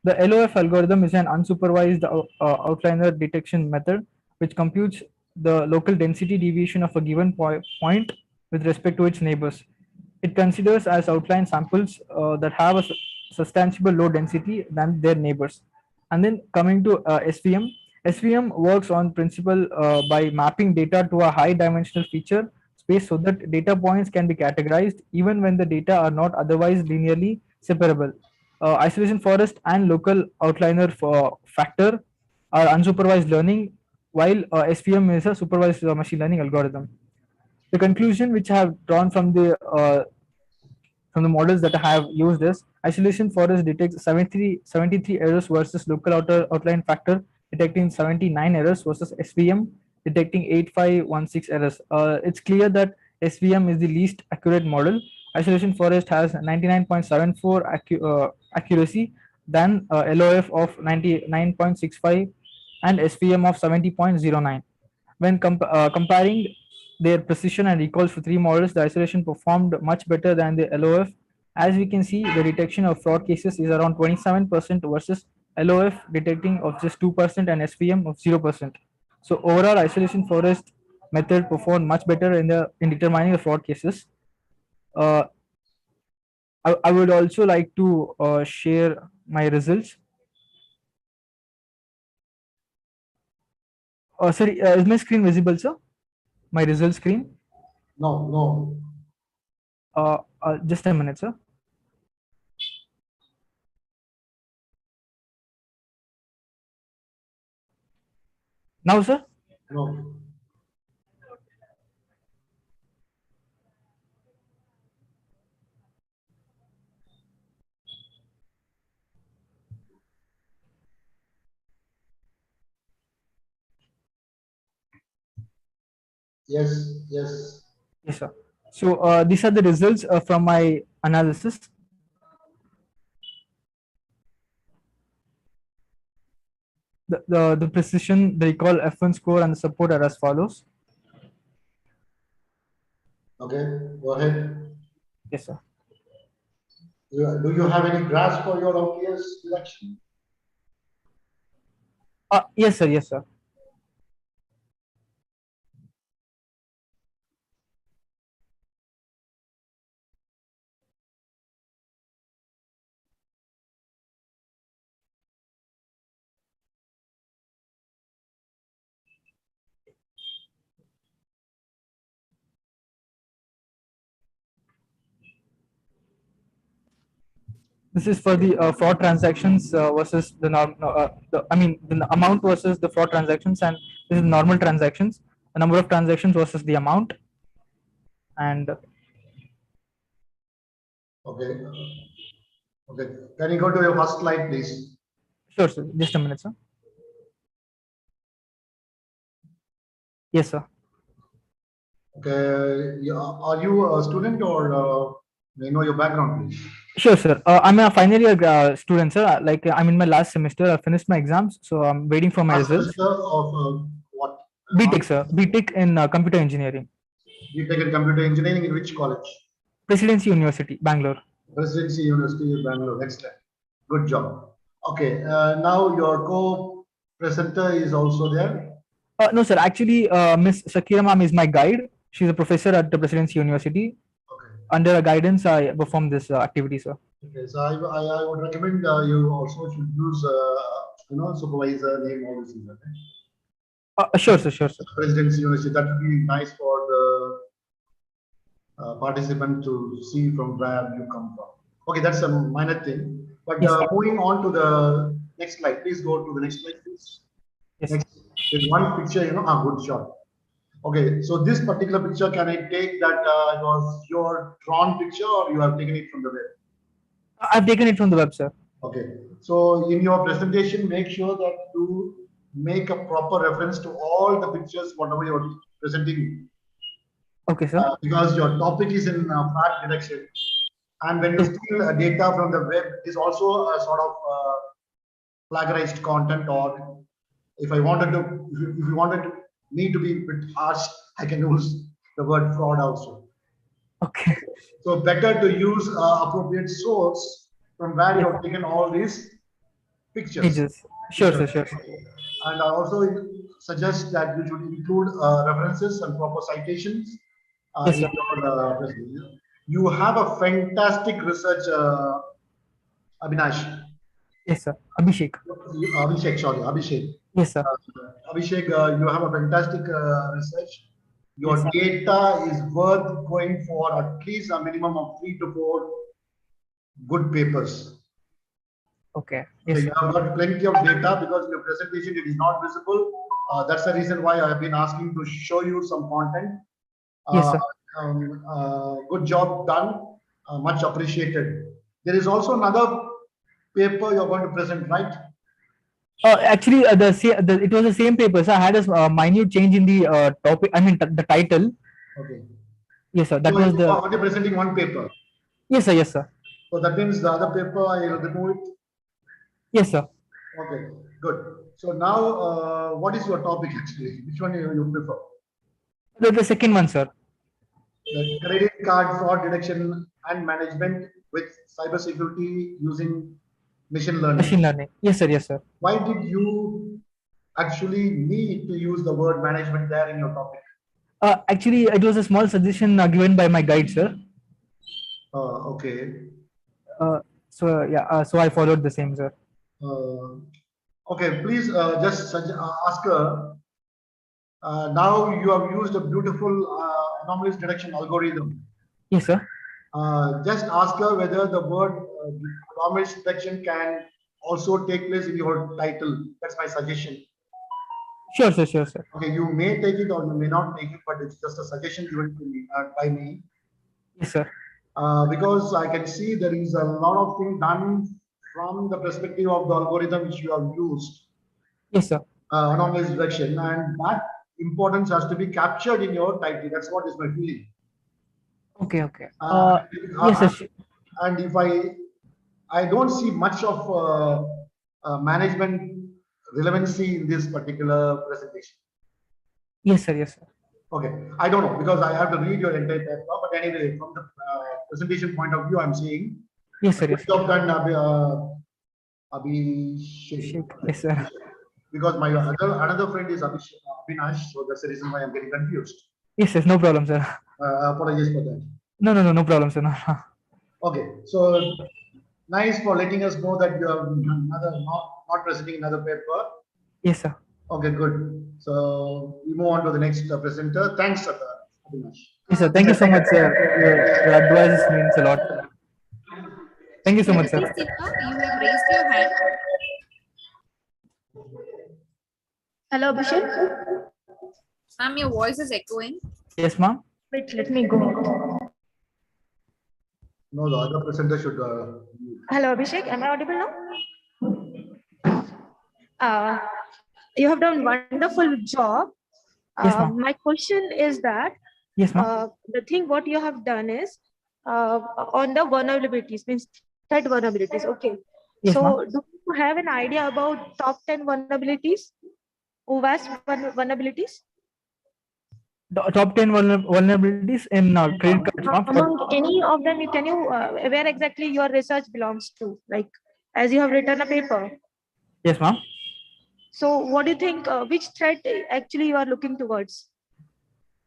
The LOF algorithm is an unsupervised outliner detection method which computes the local density deviation of a given point with respect to its neighbors. It considers as outline samples that have a substantially low density than their neighbors. And then coming to SVM, SVM works on principle by mapping data to a high dimensional feature space so that data points can be categorized even when the data are not otherwise linearly separable. Isolation forest and local outliner for factor are unsupervised learning, while SVM is a supervised machine learning algorithm. The conclusion which I have drawn from the models that I have used is isolation forest detects 73 errors versus local outline factor detecting 79 errors versus SVM detecting 8516 errors. It's clear that SVM is the least accurate model. Isolation forest has 99.74 accuracy than LOF of 99.65 and SVM of 70.09. When comparing their precision and recalls for three models, the isolation performed much better than the LOF. As we can see, the detection of fraud cases is around 27% versus LOF detecting of just 2% and SVM of 0%. So overall, isolation forest method performed much better in determining the fraud cases. I would also like to share my results. Sorry, is my screen visible, sir? My result screen. No, no. Just a minute, sir. Now, sir. No. Yes, yes. Yes, sir. So these are the results from my analysis. The precision, the recall, F1 score, and the support are as follows. Okay, go ahead. Yes, sir. Do you have any grasp for your OPS selection? Yes, sir. Yes, sir. This is for the fraud transactions versus the norm. I mean, the amount versus the fraud transactions, and this is normal transactions. The number of transactions versus the amount, and Okay. Okay. Can you go to your first slide, please? sure, sir. Just a minute, sir. Yes, sir. Okay. Are you a student or may I know your background, please? Sure, sir. I'm a final year student, sir. Like I'm in my last semester. I finished my exams, so I'm waiting for my Last results. semester of what? BTech, sir. BTech in computer engineering. BTech in computer engineering in which college? Presidency University, Bangalore. Presidency University of Bangalore. Excellent. Good job. Okay. Now your co-presenter is also there. No, sir. Actually, Miss Shakira ma'am is my guide. She's a professor at the Presidency University. Okay. Under her guidance, I perform this activity, sir. Okay. So I would recommend you also should use supervisor name, all these things. Okay? Sure, sir. Sure, sir. Presidency University. That would be nice for the participant to see from where you come from. Okay, that's a minor thing. But Yes, moving on to the next slide, please go to the next slide, please. yes. Next, there's one picture, good shot. Okay, so this particular picture, can I take that it was your drawn picture or you have taken it from the web? I've taken it from the web, sir. Okay, so in your presentation, make sure that you make a proper reference to all the pictures, whatever you're presenting. Okay, sir. Because your topic is in fact detection. And when you steal data from the web, is also a sort of plagiarized content. Or if I wanted to, if you wanted me to be a bit harsh, I can use the word fraud also. Okay. So better to use appropriate source from where you have taken all these pictures. Pages. Sure, sir. Sure. And I also suggest that you should include references and proper citations Yes, in sir. your presentation. You have a fantastic research, Abhinash. Yes, sir. Abhishek. Abhishek, sorry, Abhishek. Yes, sir. Abhishek, you have a fantastic research. Your Yes, sir. data is worth going for at least a minimum of 3 to 4 good papers. Okay. So Yes, you sir. have got plenty of data because in your presentation it is not visible. That's the reason why I have been asking to show you some content. Yes, sir. Good job done. Much appreciated. There is also another paper you're going to present, right? Actually, it was the same paper. So I had a minute change in the topic. I mean, the title. Okay. Yes, sir. That So was the. you are presenting one paper. Yes, sir. Yes, sir. So that means the other paper I will remove it. Yes, sir. Okay, good. So now, what is your topic actually? Which one you prefer? The second one, sir. The credit card fraud detection and management with cybersecurity using machine learning. Machine learning. Yes, sir. Yes, sir. Why did you actually need to use the word management there in your topic? Actually, it was a small suggestion given by my guide, sir. Okay. So yeah, so I followed the same, sir. Okay, please just ask her Now you have used a beautiful anomalous detection algorithm. Yes, sir. Just ask her whether the word anomalous detection can also take place in your title. That's my suggestion. Sure, sir. Sure, sir. Okay, you may take it or you may not take it, but it's just a suggestion given to me by me. Yes, sir. Because I can see there is a lot of things done from the perspective of the algorithm which you have used. Yes, sir. Anomalous detection, and that importance has to be captured in your title. That's what is my feeling. Okay, okay. Yes, sir. And if I don't see much of management relevancy in this particular presentation. Yes, sir. Yes, sir. Okay, I don't know because I have to read your entire paper. But anyway, from the presentation point of view, I'm saying. Yes, sir. Yes, job done, Abhishek. Yes, sir. Because my another friend is Abhinash, so that's the reason why I'm getting confused. Yes, yes, no problem, sir. Apologies for that. No problem, sir. No. Okay, so nice for letting us know that you have not presenting another paper. Yes, sir. Okay, good. So we move on to the next presenter. Thanks, Abhinash. Yes, sir. Thank you so much, sir. Your advice means a lot. Thank you so much, sir. You have raised your hand. Hello, Abhishek. Ma'am, your voice is echoing. Yes, ma'am. Wait, let me go. No, the other presenter should. Hello, Abhishek. Am I audible now? You have done wonderful job. Yes, ma'am. My question is that. Yes, ma'am. The thing what you have done is on the vulnerabilities, means threat vulnerabilities. Okay. Yes, so do you have an idea about top 10 vulnerabilities? OWASP vulnerabilities? Top 10 vulnerabilities in credit cards, ma'am. Among any of them, can you where exactly your research belongs to? Like, as you have written a paper. Yes, ma'am. So, what do you think? Which threat actually you are looking towards?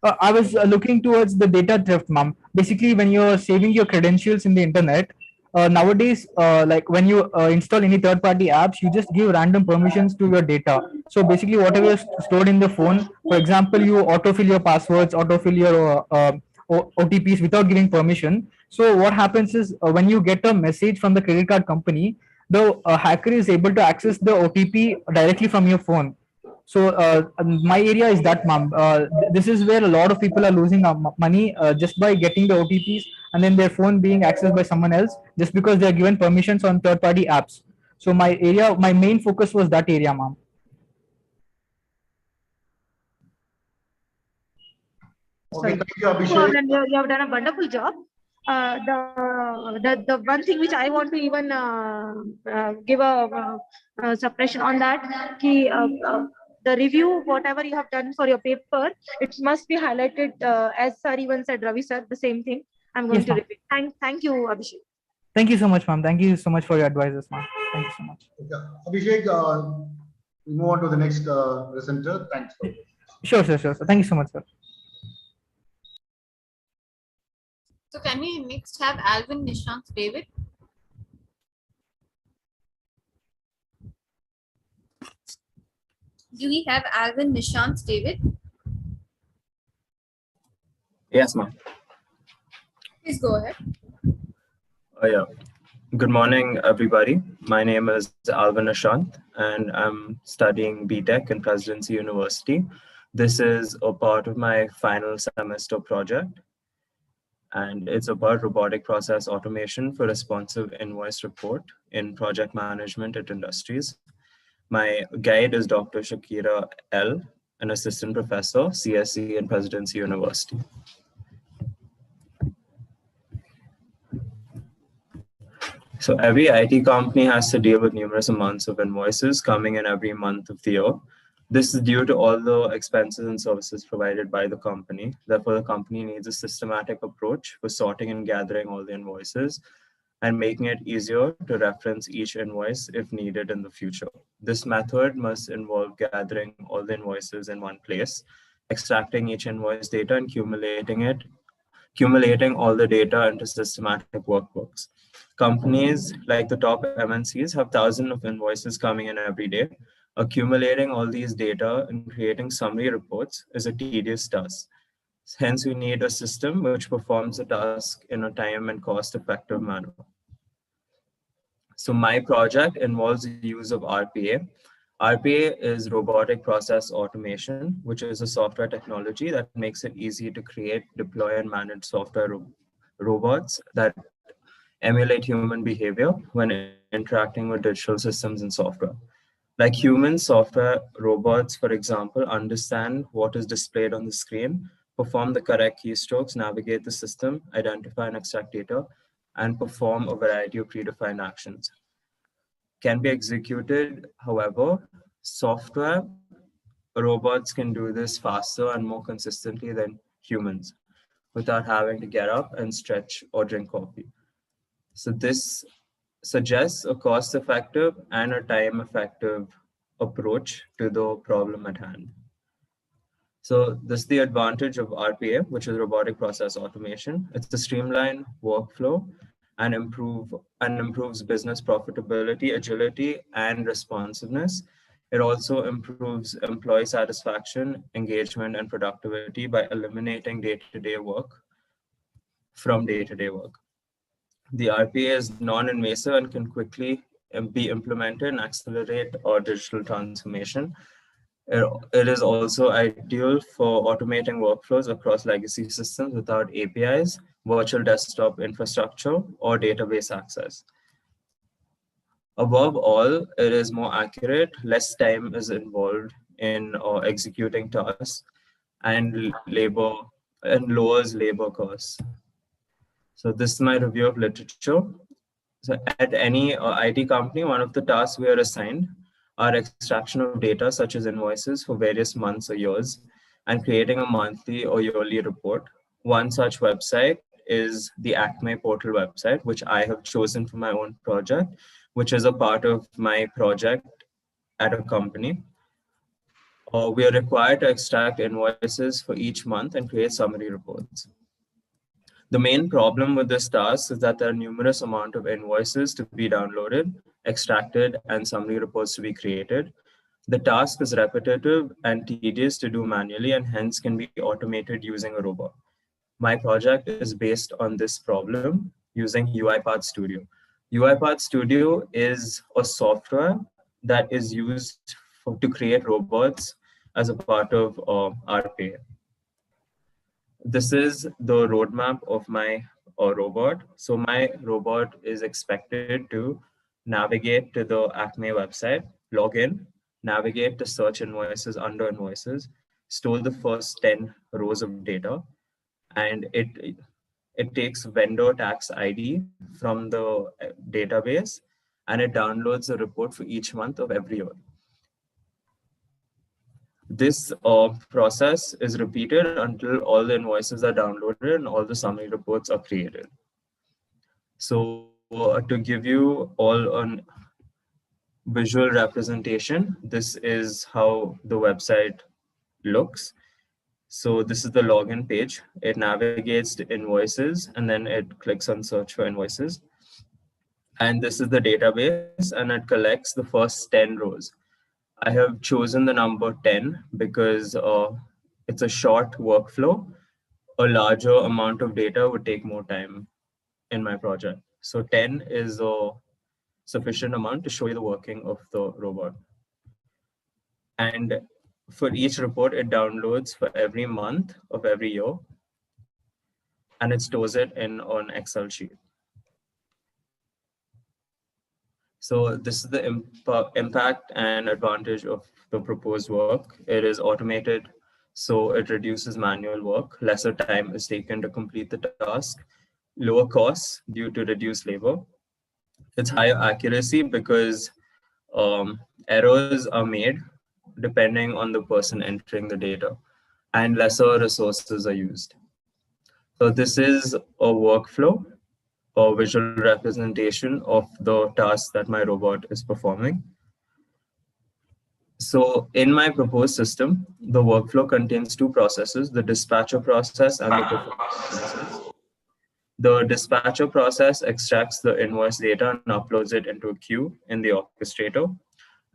I was looking towards the data theft, ma'am. Basically, when you're saving your credentials in the internet, nowadays, like when you install any third-party apps, you just give random permissions to your data. So basically, whatever is stored in the phone, for example, you autofill your passwords, autofill your OTPs without giving permission. So what happens is when you get a message from the credit card company, the hacker is able to access the OTP directly from your phone. So my area is that, ma'am. This is where a lot of people are losing money just by getting the OTPs and then their phone being accessed by someone else just because they are given permissions on third-party apps. So my main focus was that area, ma'am. Okay, thank you, Abhishek. You have done a wonderful job. The one thing which I want to even give a suppression on that, the review, whatever you have done for your paper, it must be highlighted as sir even said, Ravi sir, the same thing. I'm going to repeat. Thank you, Abhishek. Thank you so much, ma'am. Thank you so much for your advices, ma'am. Thank you so much. Okay. Abhishek, we move on to the next presenter. Thanks. Sure, sir. Thank you so much, sir. So can we next have Alvin Nishant David? Do we have Alvin Nishant David? Yes, ma'am. Please go ahead. Yeah. Good morning, everybody. My name is Alvin Nishant, and I'm studying BTech in Presidency University. This is a part of my final semester project, and it's about robotic process automation for responsive invoice report in project management at industries. My guide is Dr. Shakira L., an assistant professor, CSE in Presidency University. So every IT company has to deal with numerous amounts of invoices coming in every month of the year. This is due to all the expenses and services provided by the company. Therefore, the company needs a systematic approach for sorting and gathering all the invoices and making it easier to reference each invoice if needed in the future. This method must involve gathering all the invoices in one place, extracting each invoice data and accumulating all the data into systematic workbooks. Companies like the top MNCs have thousands of invoices coming in every day. Accumulating all these data and creating summary reports is a tedious task. Hence, we need a system which performs the task in a time and cost-effective manner. So my project involves the use of RPA. RPA is robotic process automation, which is a software technology that makes it easy to create, deploy, and manage software robots that emulate human behavior when interacting with digital systems and software. Like human software, robots, for example, understand what is displayed on the screen, perform the correct keystrokes, navigate the system, identify and extract data, and perform a variety of predefined actions. Can be executed, however, software robots can do this faster and more consistently than humans without having to get up and stretch or drink coffee. So this suggests a cost-effective and a time-effective approach to the problem at hand. So this is the advantage of RPA, which is robotic process automation. It's a streamlined workflow and improves business profitability, agility, and responsiveness. It also improves employee satisfaction, engagement, and productivity by eliminating day-to-day work from day-to-day work. The RPA is non-invasive and can quickly be implemented and accelerate our digital transformation. It is also ideal for automating workflows across legacy systems without APIs, virtual desktop infrastructure, or database access. Above all, it is more accurate, less time is involved in executing tasks, and lowers labor costs. So this is my review of literature. So at any IT company, one of the tasks we are assigned are extraction of data such as invoices for various months or years and creating a monthly or yearly report. One such website is the Acme portal website, which I have chosen for my own project, which is a part of my project at a company. We are required to extract invoices for each month and create summary reports. The main problem with this task is that there are numerous amount of invoices to be downloaded, extracted, and summary reports to be created. The task is repetitive and tedious to do manually and hence can be automated using a robot. My project is based on this problem using UiPath Studio. UiPath Studio is a software that is used to create robots as a part of RPA. This is the roadmap of my robot. So my robot is expected to navigate to the Acme website, log in, navigate to search invoices under invoices, store the first 10 rows of data, and it takes vendor tax ID from the database, and it downloads a report for each month of every year. This process is repeated until all the invoices are downloaded and all the summary reports are created. So to give you all a visual representation, this is how the website looks. So this is the login page. It navigates to invoices and then it clicks on search for invoices. And this is the database and it collects the first 10 rows. I have chosen the number 10 because it's a short workflow. A larger amount of data would take more time in my project. So 10 is a sufficient amount to show you the working of the robot. And for each report, it downloads for every month of every year, and it stores it in an Excel sheet. So this is the impact and advantage of the proposed work. It is automated, so it reduces manual work. Lesser time is taken to complete the task. Lower costs due to reduced labor. It's higher accuracy because errors are made depending on the person entering the data, and lesser resources are used. So this is a workflow or visual representation of the task that my robot is performing. So in my proposed system, the workflow contains two processes, the dispatcher process and the performance process. The dispatcher process extracts the invoice data and uploads it into a queue in the orchestrator.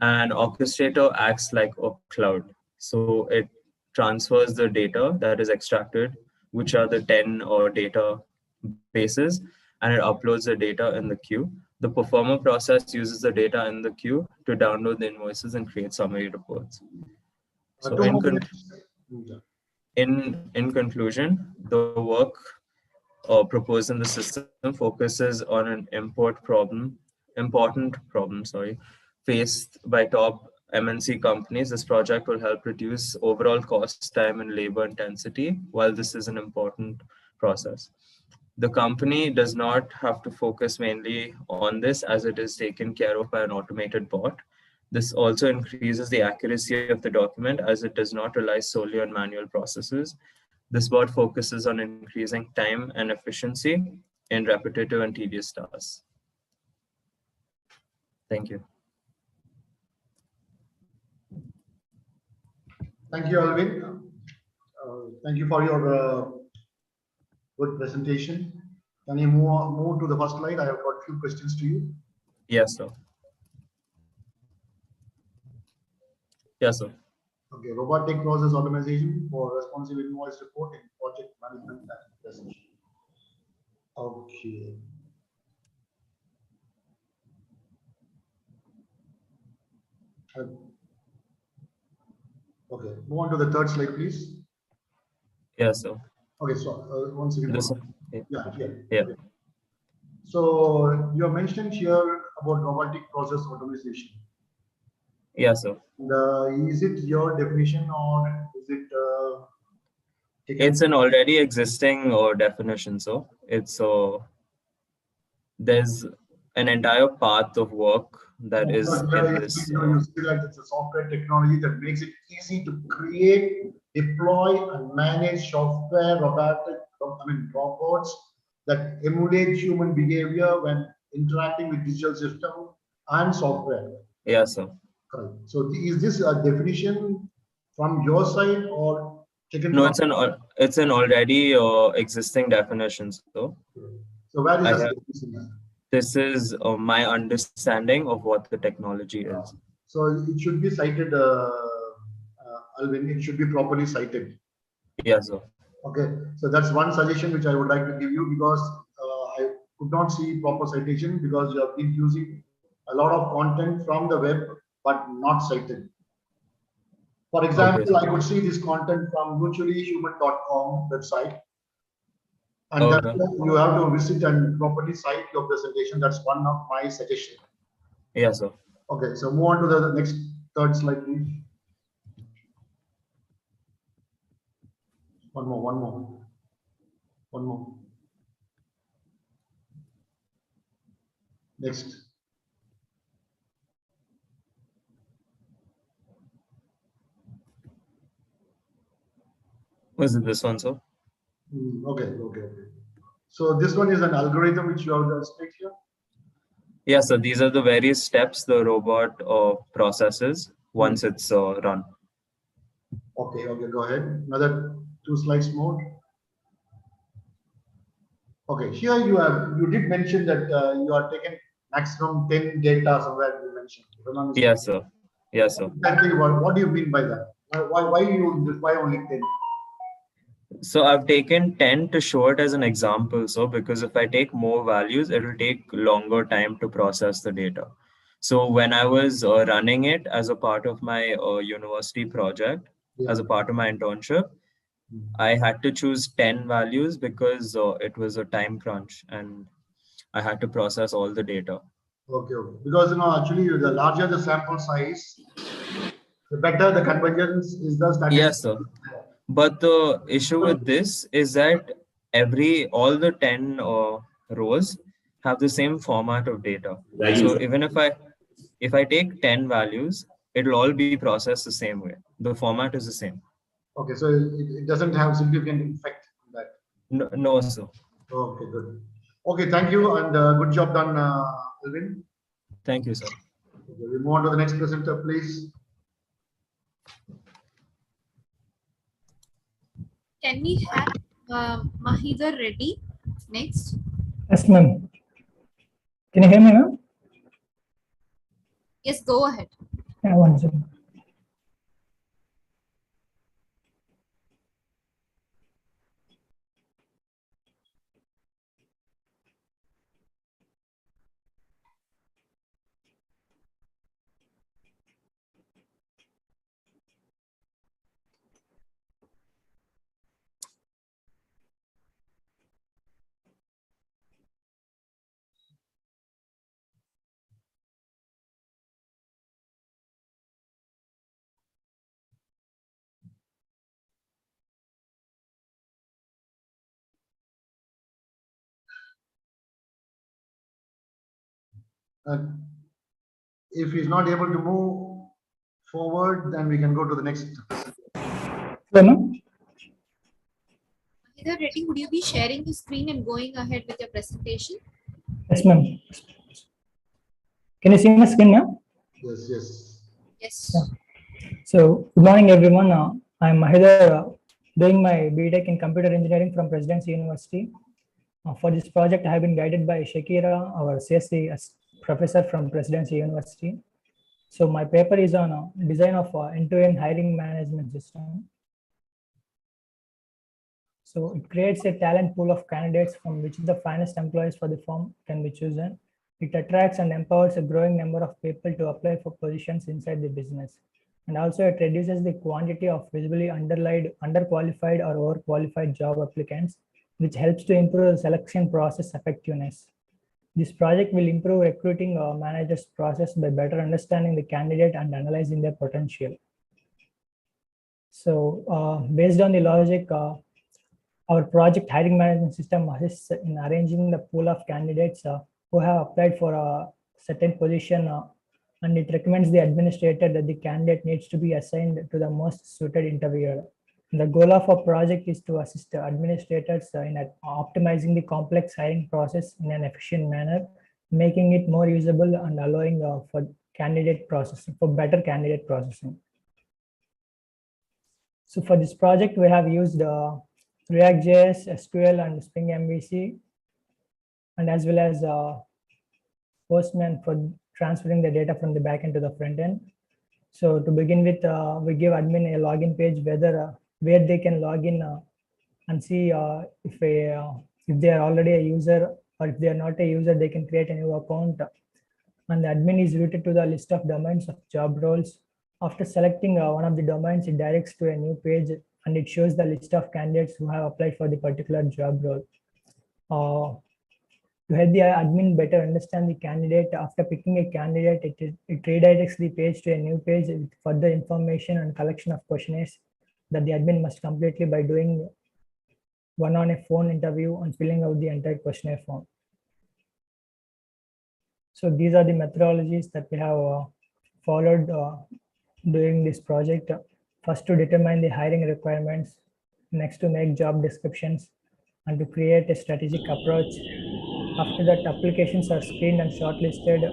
An orchestrator acts like a cloud. So it transfers the data that is extracted, which are the 10 or data bases, and it uploads the data in the queue. The performer process uses the data in the queue to download the invoices and create summary reports. So in conclusion, the work proposed in the system focuses on an important problem, faced by top MNC companies. This project will help reduce overall cost, time, and labor intensity, while this is an important process. The company does not have to focus mainly on this, as it is taken care of by an automated bot. This also increases the accuracy of the document, as it does not rely solely on manual processes. This bot focuses on increasing time and efficiency in repetitive and tedious tasks. Thank you. Thank you, Alvin. Thank you for your good presentation. Can you move to the first slide? I have got a few questions to you. Yes, sir. Yes, sir. Okay, robotic process automation for responsive invoice reporting, project management and presentation. Okay. Okay, move on to the third slide, please. Yes, sir. Okay, so once again. Yeah. So you are mentioned here about robotic process automation. Yes, sir. Is it your definition or is it? It's an already existing definition. So it's there's an entire path of work that is in this. You feel like it's a software technology that makes it easy to create, deploy, and manage software robots that emulate human behavior when interacting with digital system and software. Yes, sir. Correct. So is this a definition from your side or taken? No, it's an already existing definition. So where is this definition? This is my understanding of what the technology is. So it should be cited, Alvin, it should be properly cited. Yes, sir. Okay, so that's one suggestion which I would like to give you, because I could not see proper citation because you have been using a lot of content from the web but not cited. For example, I could see this content from mutuallyhuman.com website. And you have to visit and properly cite your presentation. That's one of my suggestions. Yes, sir. Okay, so move on to the next third slide, please. One more. Next. Was it this one, sir? Okay. So this one is an algorithm which you have displayed here? Yes, so these are the various steps the robot processes once it's run. Okay, go ahead. Another 2 slides more. Okay, here you did mention that you are taking maximum 10 data somewhere you mentioned. Yes, sir. Yes, sir. What do you mean by that? Why only 10? So I've taken 10 to show it as an example. So because if I take more values, it will take longer time to process the data. So when I was running it as a part of my university project, as a part of my internship, I had to choose 10 values because it was a time crunch and I had to process all the data. Okay. Because actually the larger the sample size, the better the convergence is the statistic. Yes, sir. But the issue with this is that all the 10 rows have the same format of data. So even if I take 10 values, it'll all be processed the same way. The format is the same. Okay, so it doesn't have significant effect on that. No, sir. Okay, good. Okay, thank you and good job done, Alvin. Thank you, sir. Okay, we move on to the next presenter, please. Can we have Mahidhar Reddy next? Yes, ma'am. Can you hear me now? Yes, go ahead. One second. If he's not able to move forward, then we can go to the next. Mahidha Reddy, would you be sharing the screen and going ahead with your presentation? Yes, ma'am. Can you see my screen now? Yes, yes. Yes. Yeah. So, good morning, everyone. I'm Mahidha, doing my BTech in Computer Engineering from Presidency University. For this project, I have been guided by Shakira, our CSC professor from Presidency University. So, my paper is on design of end-to-end hiring management system. So, it creates a talent pool of candidates from which the finest employees for the firm can be chosen. It attracts and empowers a growing number of people to apply for positions inside the business. And also it reduces the quantity of visibly underqualified or overqualified job applicants, which helps to improve the selection process effectiveness. This project will improve recruiting managers process by better understanding the candidate and analyzing their potential. So based on the logic, our project hiring management system assists in arranging the pool of candidates who have applied for a certain position, and it recommends the administrator that the candidate needs to be assigned to the most suited interviewer. The goal of our project is to assist administrators in optimizing the complex hiring process in an efficient manner, making it more usable and allowing for candidate processing, for better candidate processing. So for this project, we have used React.js, SQL, and Spring MVC, and as well as Postman for transferring the data from the backend to the front end. So to begin with, we give admin a login page where they can log in and see if they are already a user, or if they are not a user, they can create a new account. And the admin is routed to the list of domains of job roles. After selecting one of the domains, it directs to a new page and it shows the list of candidates who have applied for the particular job role. To help the admin better understand the candidate, after picking a candidate, it redirects the page to a new page with further information and collection of questionnaires that the admin must completely by doing one on a phone interview and filling out the entire questionnaire form. So these are the methodologies that we have followed during this project. First, to determine the hiring requirements, next to make job descriptions, and to create a strategic approach. After that, applications are screened and shortlisted.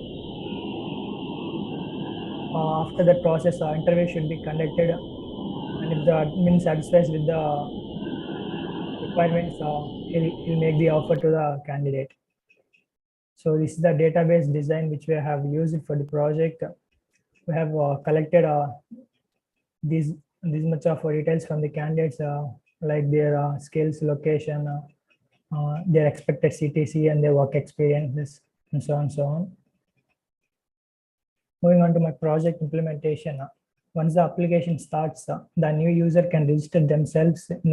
After that process, interview should be conducted, and if the admin satisfies with the requirements, he'll make the offer to the candidate. So this is the database design which we have used for the project. We have collected these much of details from the candidates, like their skills, location, their expected CTC, and their work experiences, and so on and so on. Moving on to my project implementation. Once the application starts, the new user can register themselves in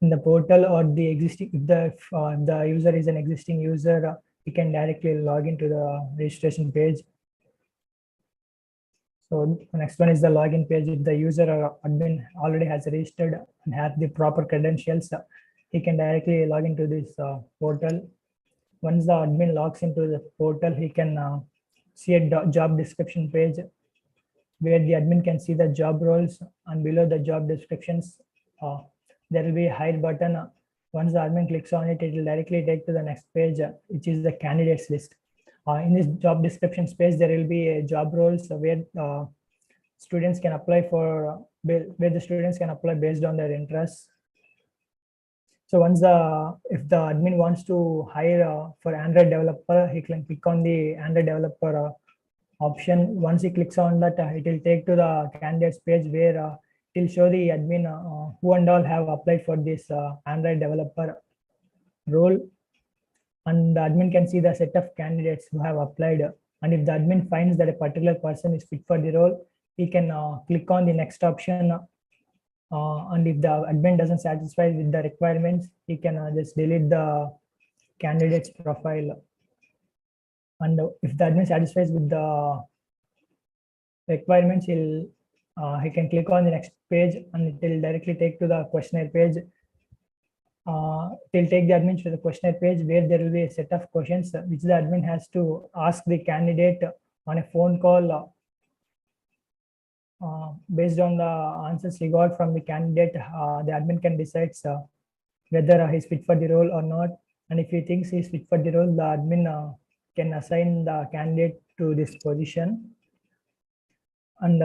the portal, or the existing, if the user is an existing user, he can directly log into the registration page. So the next one is the login page. If the user or admin already has registered and has the proper credentials, he can directly log into this portal. Once the admin logs into the portal, he can see a job description page where the admin can see the job roles, and below the job descriptions, there will be a hide button. Once the admin clicks on it, it will directly take to the next page, which is the candidates list. In this job description space, there will be a job roles where students can apply for, where the students can apply based on their interests. So once if the admin wants to hire for Android developer, he can click on the Android developer option. Once he clicks on that, it will take to the candidates page where it will show the admin who and all have applied for this Android developer role. And the admin can see the set of candidates who have applied. And if the admin finds that a particular person is fit for the role, he can click on the next option. And if the admin doesn't satisfy with the requirements, he can just delete the candidate's profile. And if the admin satisfies with the requirements, he can click on the next page and it will directly take to the questionnaire page. It will take the admin to the questionnaire page where there will be a set of questions which the admin has to ask the candidate on a phone call. Based on the answers he got from the candidate, the admin can decide whether he's fit for the role or not. And if he thinks he's fit for the role, the admin can assign the candidate to this position. And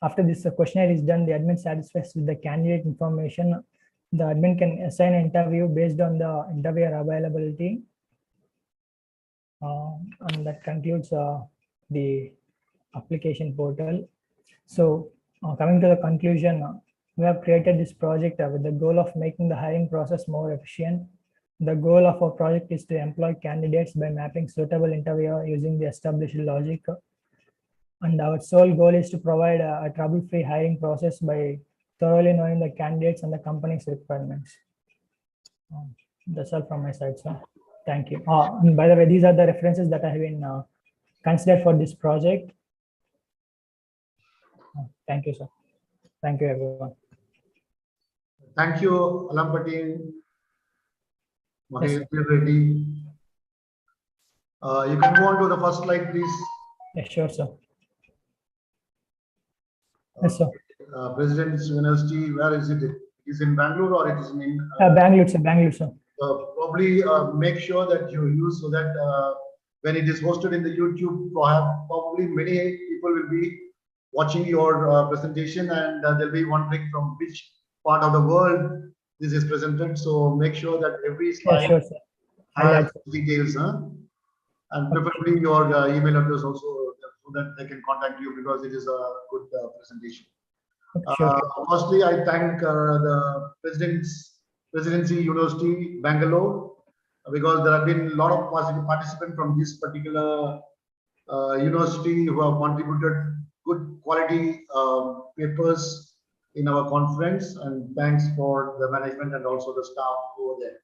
after this questionnaire is done, the admin satisfies with the candidate information. The admin can assign an interview based on the interviewer availability. And that concludes the application portal. So coming to the conclusion, we have created this project with the goal of making the hiring process more efficient. The goal of our project is to employ candidates by mapping suitable interviewer using the established logic. And our sole goal is to provide a trouble-free hiring process by thoroughly knowing the candidates and the company's requirements. That's all from my side, sir. Thank you. And by the way, these are the references that have been considered for this project. Thank you, sir. Thank you, everyone. Thank you, Alampati. Yes, Reddy. You can go on to the first slide, please. Yes, sure, sir. Yes, sir. President's University, where is it? It is in Bangalore or it is in Bangalore, sir. Bangalore, sir. Probably make sure that you use so that when it is hosted in the YouTube, probably many people will be watching your presentation and they'll be wondering from which part of the world this is presented. So make sure that every slide sure, sir. has details, and preferably your email address also, so that they can contact you because it is a good presentation. Sure. Firstly, I thank the Presidency University, Bangalore, because there have been a lot of participants from this particular university who have contributed good quality papers in our conference, and thanks for the management and also the staff over there.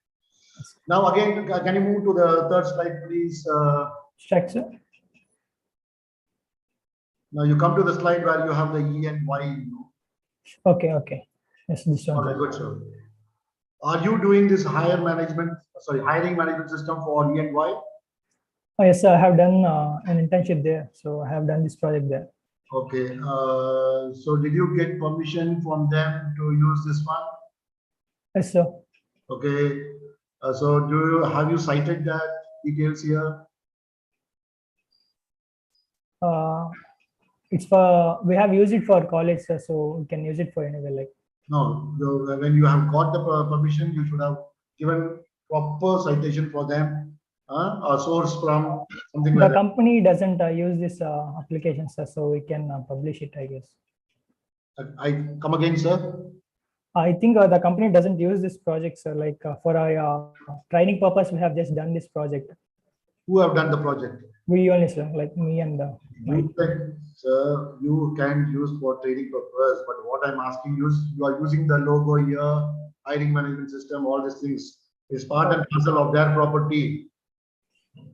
Now again, can you move to the third slide, please? Check, sir. Now you come to the slide where you have the E and Y. Okay. Yes, this one. Okay, good, sir. Are you doing this hiring management system for E and Y? Oh, yes, sir. I have done an internship there, so I have done this project there. Okay. So did you get permission from them to use this one? Yes, sir. Okay. So have you cited that details here? It's for, we have used it for college, sir, so we can use it for anywhere. Like, no, when you have got the permission, you should have given proper citation for them, a source from something like that. The company doesn't use this application, sir, so we can publish it, I guess. I come again, sir. I think the company doesn't use this project, sir. Like for our training purpose, we have just done this project. Who have done the project? We only, sir, like me and sir, you can use for training purpose, but what I'm asking you is, you are using the logo here, hiring management system, all these things is part and parcel of their property.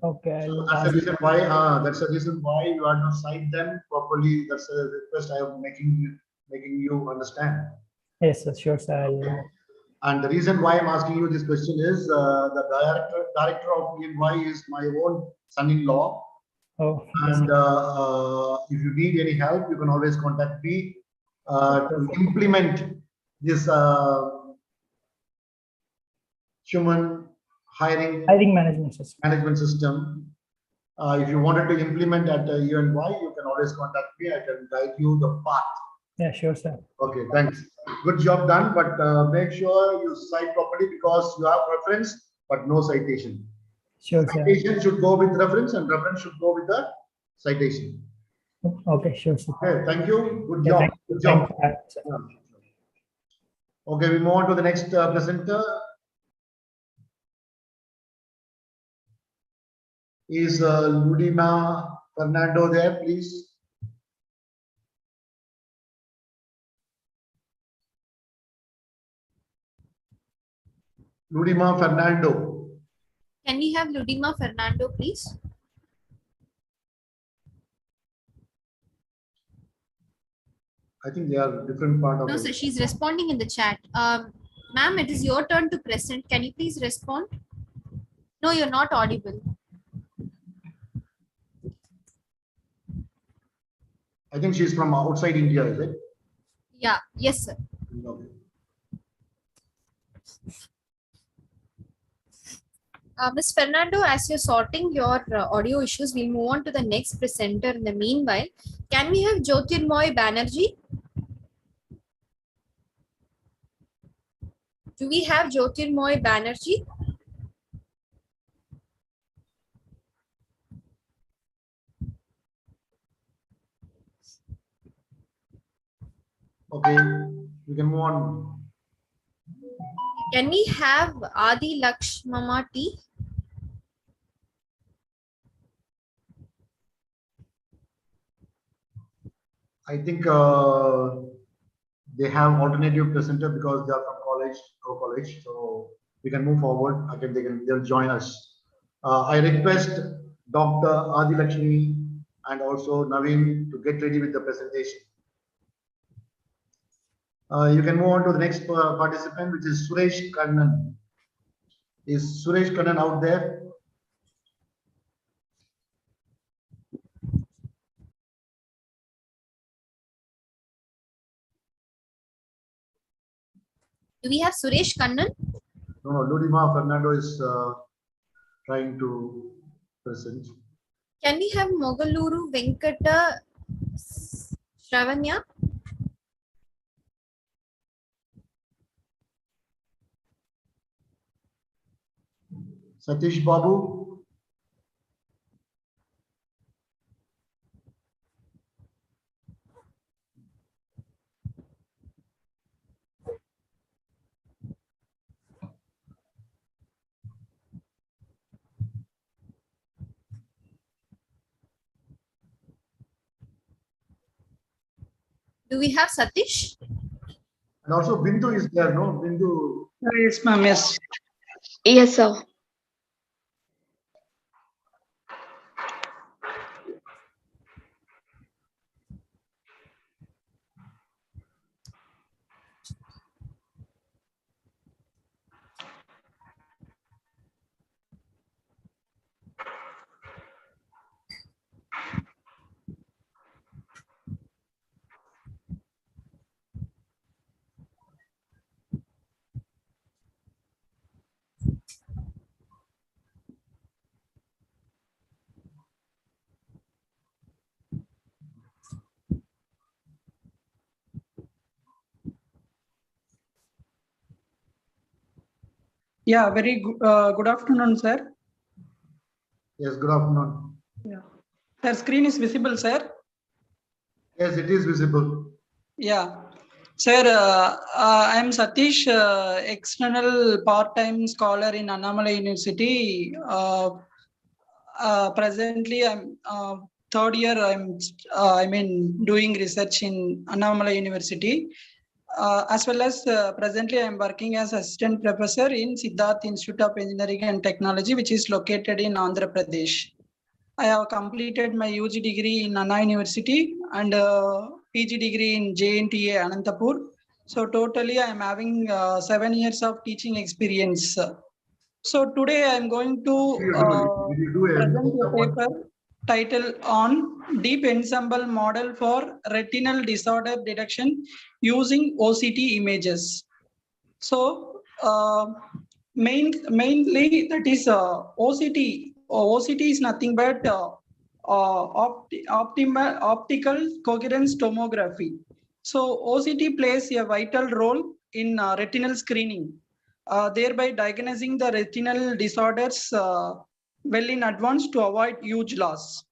Okay. So that's the reason why. That's the reason why you are to cite them properly. That's the request I am making you understand. Yes, sir, sure, sir. Okay. And the reason why I'm asking you this question is the director of E&Y is my own son-in-law. Oh, and if you need any help, you can always contact me to implement this human hiring management system. If you wanted to implement at E&Y, you can always contact me. I can guide you the path. Yeah, sure, sir. Okay, thanks. Good job done, but make sure you cite properly because you have reference, but no citation. Sure, citation should go with reference, and reference should go with the citation. Okay, sure. Okay, thank you. Good Yeah, job. Good job. thanks. Okay, we move on to the next presenter. Is Ludima Fernando there, please? Ludima Fernando. Can we have Ludima Fernando, please? I think they are different part of No, the. sir, she's responding in the chat. Ma'am, it is your turn to present. Can you please respond? No, you're not audible. I think she's from outside India, is it? Yeah, yes, sir. Okay. Ms. Fernando, as you're sorting your audio issues, we'll move on to the next presenter. In the meanwhile, can we have Jyotirmoy Banerjee? Do we have Jyotirmoy Banerjee? Okay, we can move on. Can we have Adi Lakshmama T? I think they have alternative presenter because they are from college, so we can move forward. Again, they'll join us. I request Dr. Adi Lakshmi and also Naveen to get ready with the presentation. You can move on to the next participant, which is Suresh Kannan. Is Suresh Kannan out there? Do we have Suresh Kannan? No, Ludima Fernando is trying to present. Can we have Mogaluru Venkata Shravanya? Satish Babu. Do we have Satish? And also Bindu is there, no? Bindu. Yes, ma'am. Yes. Yes, sir. Yeah, very good afternoon, sir. Yes, good afternoon. Yeah. Sir, screen is visible, sir. Yes, it is visible. Yeah. Sir, I am Satish, external part-time scholar in Annamalai University. Presently, I'm third year. Doing research in Annamalai University. As well as presently, I'm working as assistant professor in Siddharth Institute of Engineering and Technology, which is located in Andhra Pradesh. I have completed my UG degree in Anna University and PG degree in JNTA Anantapur. So totally, I am having 7 years of teaching experience. So today, I am going to present a paper titled on Deep Ensemble Model for Retinal Disorder Detection using OCT images. So mainly that is OCT. OCT is nothing but optical coherence tomography. So OCT plays a vital role in retinal screening, thereby diagnosing the retinal disorders well in advance to avoid huge loss.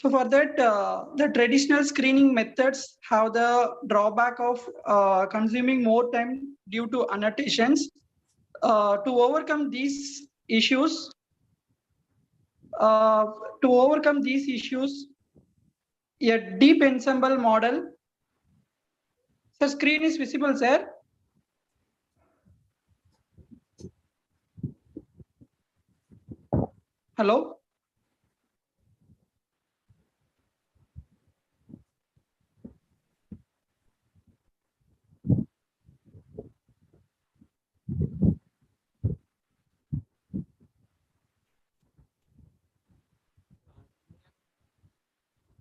So for that, the traditional screening methods have the drawback of consuming more time due to annotations. To overcome these issues, a deep ensemble model. The screen is visible, sir. Hello.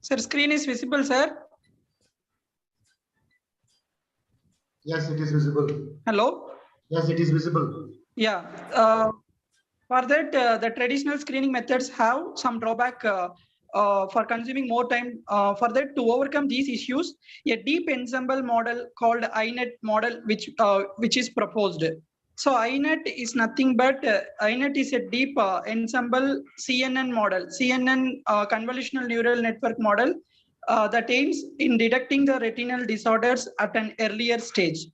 Sir, screen is visible, sir. Yes, it is visible. Hello. Yes, it is visible. Yeah. For that, the traditional screening methods have some drawback for consuming more time. For that, to overcome these issues, a deep ensemble model called INET model, which is proposed. So INET is nothing but INET is a deep ensemble CNN model, CNN convolutional neural network model that aims in detecting the retinal disorders at an earlier stage.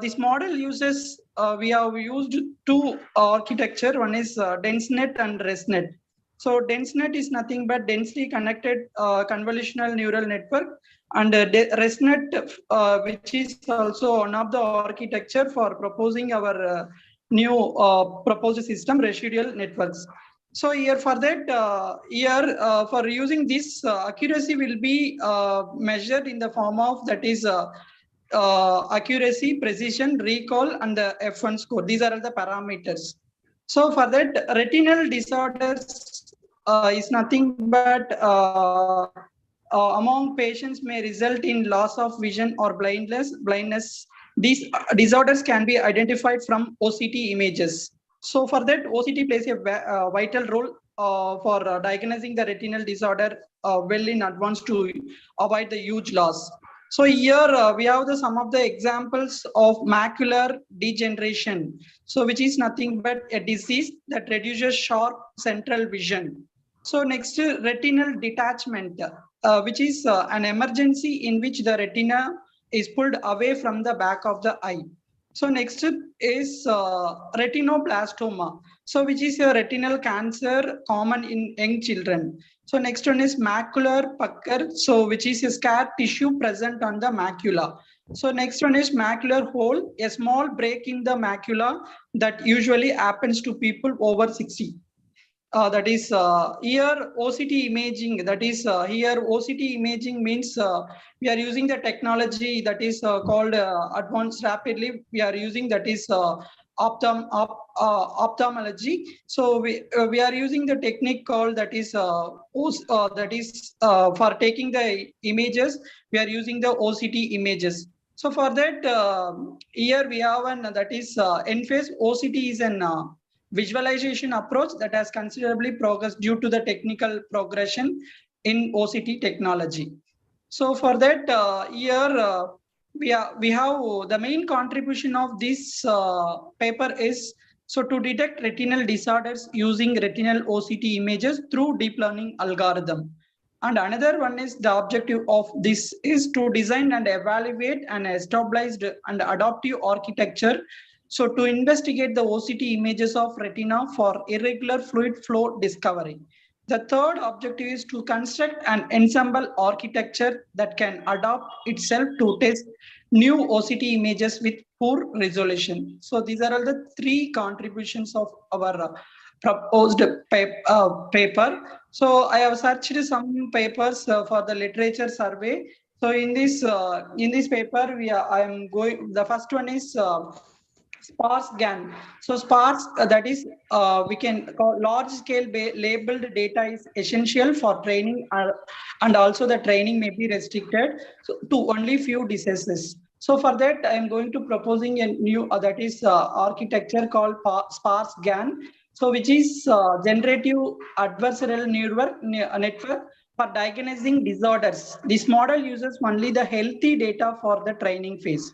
This model uses, we have used two architecture. One is DenseNet and ResNet. So DenseNet is nothing but densely connected convolutional neural network, and ResNet, which is also one of the architecture for proposing our new proposed system, residual networks. So here for that, for using this, accuracy will be measured in the form of that is accuracy, precision, recall, and the F1 score. These are all the parameters. So for that, retinal disorders is nothing but among patients may result in loss of vision or blindness. These disorders can be identified from OCT images. So for that, OCT plays a vital role for diagnosing the retinal disorder well in advance to avoid the huge loss. So here we have some of the examples of macular degeneration. So which is nothing but a disease that reduces sharp central vision. So next, retinal detachment, which is an emergency in which the retina is pulled away from the back of the eye. So next is retinoblastoma, so which is a retinal cancer common in young children. So next one is macular pucker, so which is a scar tissue present on the macula. So next one is macular hole, a small break in the macula that usually happens to people over 60. That is here OCT imaging, that is here OCT imaging means we are using the technology that is called advanced rapidly. We are using that is ophthalmology. So we are using the technique called that is for taking the images, we are using the OCT images. So for that, here we have an that is Enphase OCT is an visualization approach that has considerably progressed due to the technical progression in OCT technology. So for that, here we have the main contribution of this paper is so to detect retinal disorders using retinal OCT images through deep learning algorithm. And another one is the objective of this is to design and evaluate an established and adaptive architecture. So to investigate the OCT images of retina for irregular fluid flow discovery. The third objective is to construct an ensemble architecture that can adapt itself to test new OCT images with poor resolution. So these are all the three contributions of our proposed paper. So I have searched some papers for the literature survey. So in this paper, the first one is sparse GAN. So sparse, that is, we can call large scale labeled data is essential for training, and also the training may be restricted to only few diseases. So for that, I am going to proposing a new that is architecture called sparse GAN. So which is generative adversarial network for diagnosing disorders. This model uses only the healthy data for the training phase.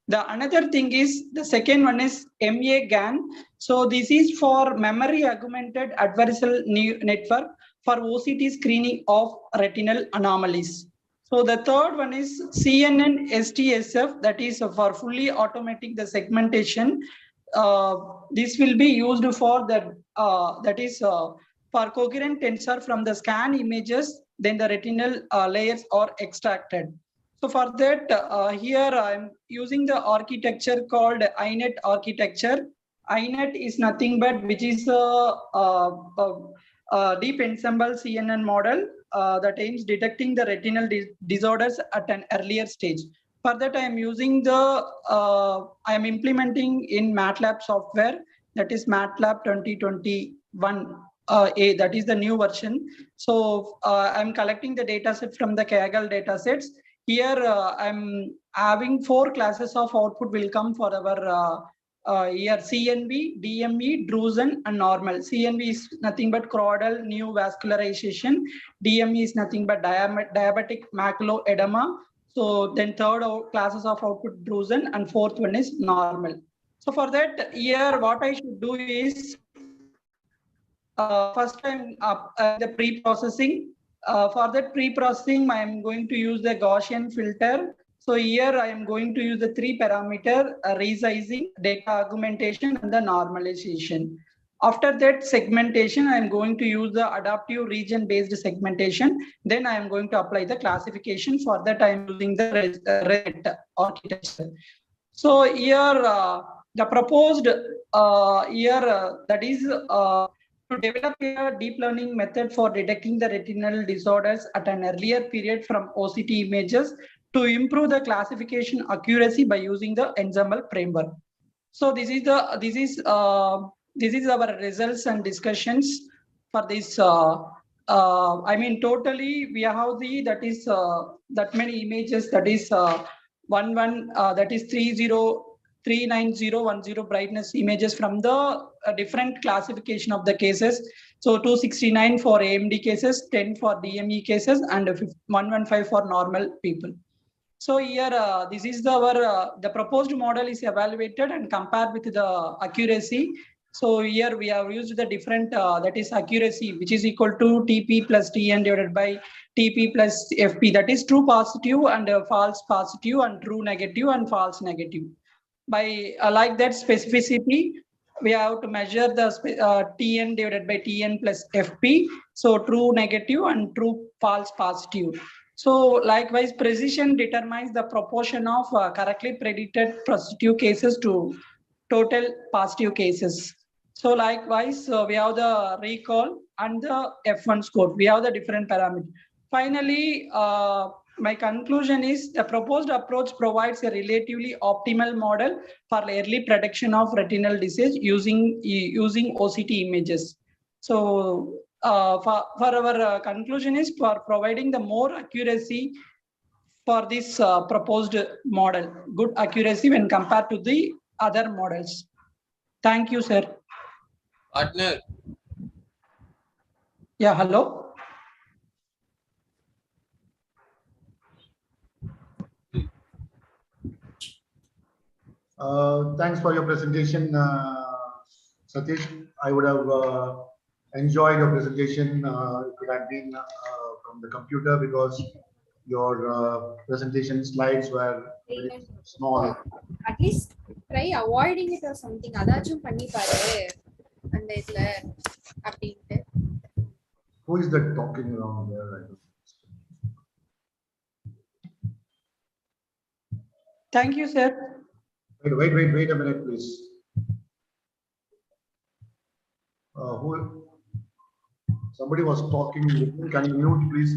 The another thing is the second one is MA GAN. So this is for memory augmented adversarial network for OCT screening of retinal anomalies. So the third one is CNN STSF, that is for fully automating the segmentation. This will be used for that is for coherent tensor from the scan images, then the retinal layers are extracted. So for that, here I'm using the architecture called INET architecture. INET is nothing but which is a deep ensemble CNN model that aims detecting the retinal disorders at an earlier stage. For that, I am using I am implementing in MATLAB software, that is MATLAB 2021. That is the new version. So I'm collecting the data set from the Kaggle data sets. Here I'm having 4 classes of output will come for our here CNV, DME, drusen, and normal. CNV is nothing but choroidal neovascularization. DME is nothing but diabetic macular edema. So then third classes of output drusen, and fourth one is normal. So for that, here what I should do is first I'm the pre-processing. For that pre-processing, I am going to use the Gaussian filter. So here I am going to use the 3 parameter resizing, data augmentation, and the normalization. After that segmentation, I am going to use the adaptive region-based segmentation. Then I am going to apply the classification. For that, I am using the RET architecture. So here the proposed that is to develop a deep learning method for detecting the retinal disorders at an earlier period from OCT images to improve the classification accuracy by using the ensemble framework. So this is our results and discussions for this. I mean, totally we have that many images, that is that is 39010 brightness images from the different classification of the cases. So 269 for AMD cases, 10 for DME cases, and 115 for normal people. So here, this is the proposed model is evaluated and compared with the accuracy. So here we have used the different, that is accuracy, which is equal to TP plus TN divided by TP plus FP. That is true positive and false positive, and true negative and false negative. By like that specificity, we have to measure the TN divided by TN plus FP. So true negative and true false positive. So likewise, precision determines the proportion of correctly predicted positive cases to total positive cases. So likewise, we have the recall and the F1 score. We have the different parameters. Finally, my conclusion is the proposed approach provides a relatively optimal model for early prediction of retinal disease using OCT images. So for our conclusion is for providing the more accuracy for this proposed model, good accuracy when compared to the other models. Thank you, sir. Partner. Yeah, hello. Thanks for your presentation, Satish. I would have enjoyed your presentation if it had been from the computer, because your presentation slides were very small. At least try avoiding it or something. Adachum panni paru. And update. Who is that talking around there? Thank you, sir. Wait a minute, please. Somebody was talking. Can you mute, please?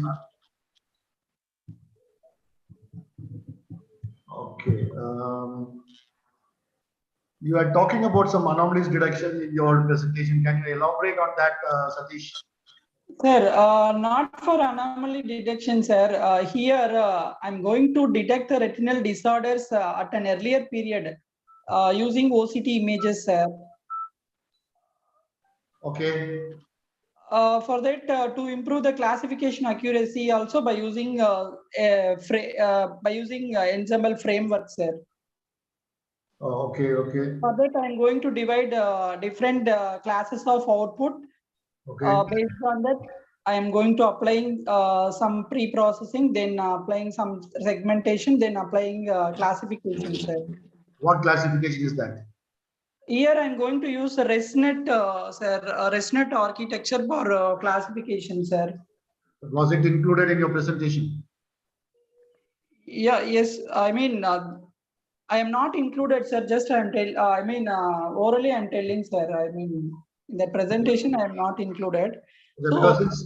Okay. You are talking about some anomalies detection in your presentation. Can you elaborate on that, Satish? Sir, not for anomaly detection, sir. Here, I'm going to detect the retinal disorders at an earlier period using OCT images, sir. Okay. For that, to improve the classification accuracy, also by using ensemble framework, sir. Oh, okay. For that, I'm going to divide different classes of output. Okay. Based on that, I am going to applying some pre-processing, then applying some segmentation, then applying classification, sir. What classification is that? Here I'm going to use ResNet, sir, ResNet architecture for classification, sir. Was it included in your presentation? Yeah, yes. I mean, I am not included, sir. Just orally I'm telling, sir. I mean, in the presentation I am not included. So, Because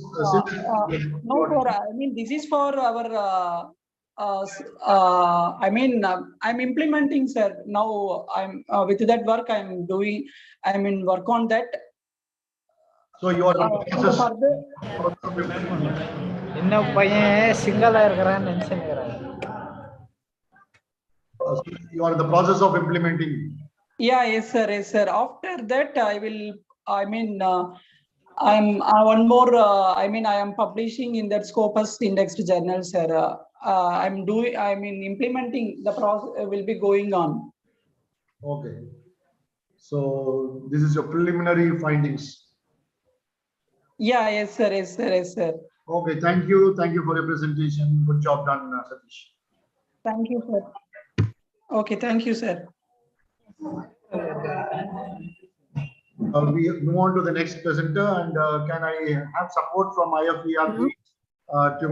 no, for I mean, this is for our. I'm implementing, sir. Now I'm with that work. I'm doing. I'm in work on that. So you are in the process. You are in the process of implementing. Yeah, yes, sir. Yes, sir. After that, I will. I mean, I'm one more. I am publishing in that Scopus indexed journal, sir. I'm doing. I mean, implementing the process will be going on. Okay. So this is your preliminary findings. Yeah. Yes, sir. Yes, sir. Yes, sir. Okay. Thank you. Thank you for your presentation. Good job done, Satish. Thank you, sir. Okay. Thank you, sir. We move on to the next presenter, and can I have support from IFERP to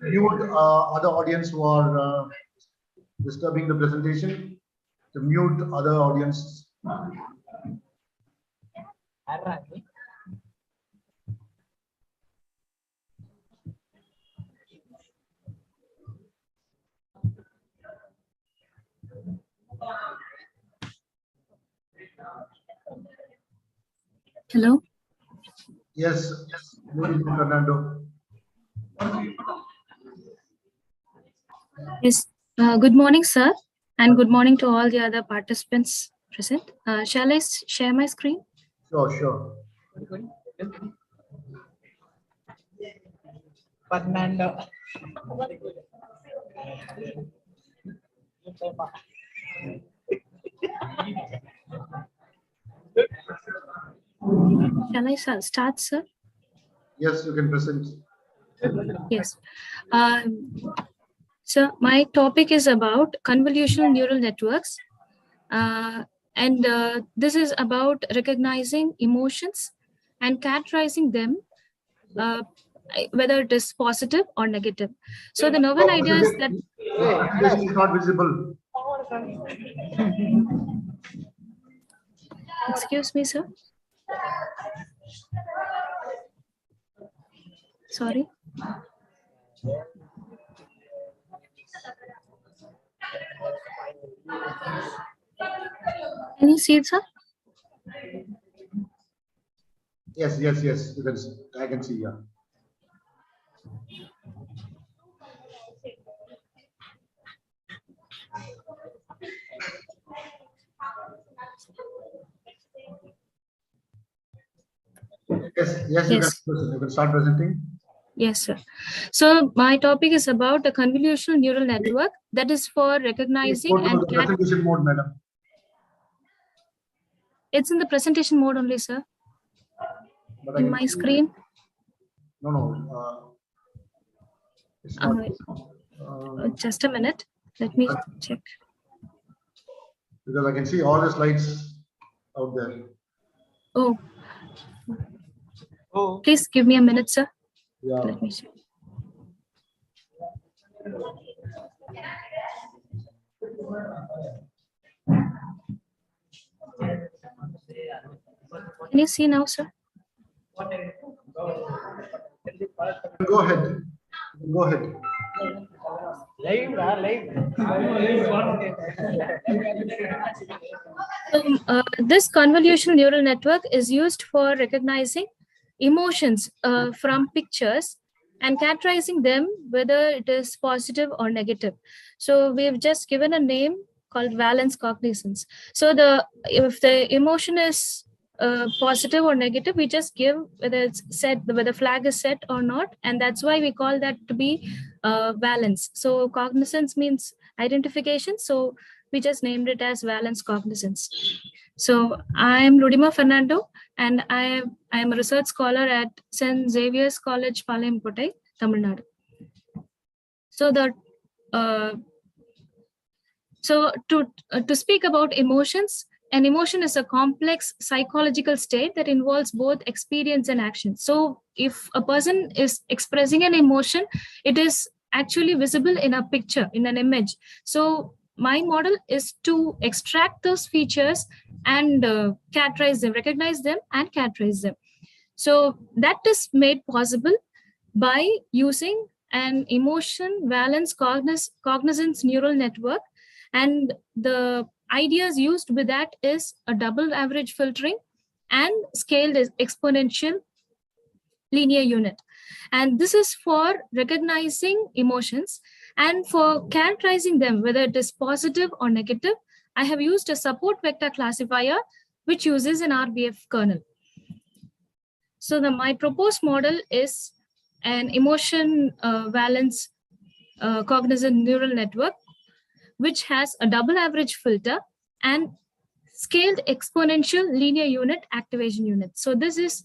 mute other audience who are disturbing the presentation, to mute other audience. Hello. Yes, Fernando. Yes. Good morning, sir, and good morning to all the other participants present. Shall I share my screen? Sure. Fernando. Shall I start, sir? Yes, you can present. Yes. So my topic is about convolutional neural networks. And this is about recognizing emotions and characterizing them, whether it is positive or negative. So the novel idea is that... This is not visible. Excuse me, sir. Sorry. Can you see it, sir? Yes. You can. I can see. Yeah. Yes. You can start presenting. Yes, sir. So my topic is about a convolutional neural network that is for recognizing and the presentation mode, madam. It's in the presentation mode only, sir. But in my screen. No. It's not. Just a minute. Let me check. Because I can see all the slides out there. Oh. Please give me a minute, sir. Yeah. Let me check. Can you see now, sir? Go ahead. This convolutional neural network is used for recognizing emotions from pictures and characterizing them, whether it is positive or negative. So we've just given a name called valence cognizance. So if the emotion is positive or negative, we just give whether it's set, whether flag is set or not, and that's why we call that to be valence. So cognizance means identification, so we just named it as valence cognizance. So I'm Rudima Fernando, and I am a research scholar at St. Xavier's College, Palayamkottai, Tamil Nadu. So to speak about emotions, an emotion is a complex psychological state that involves both experience and action. So if a person is expressing an emotion, it is actually visible in a picture, in an image. So my model is to extract those features and characterize them, recognize them and characterize them. So that is made possible by using an emotion valence cognizance neural network. And the ideas used with that is a double average filtering and scaled exponential linear unit. And this is for recognizing emotions, and for characterizing them, whether it is positive or negative, I have used a support vector classifier, which uses an RBF kernel. So my proposed model is an emotion valence cognizant neural network, which has a double average filter and scaled exponential linear unit activation unit. So this is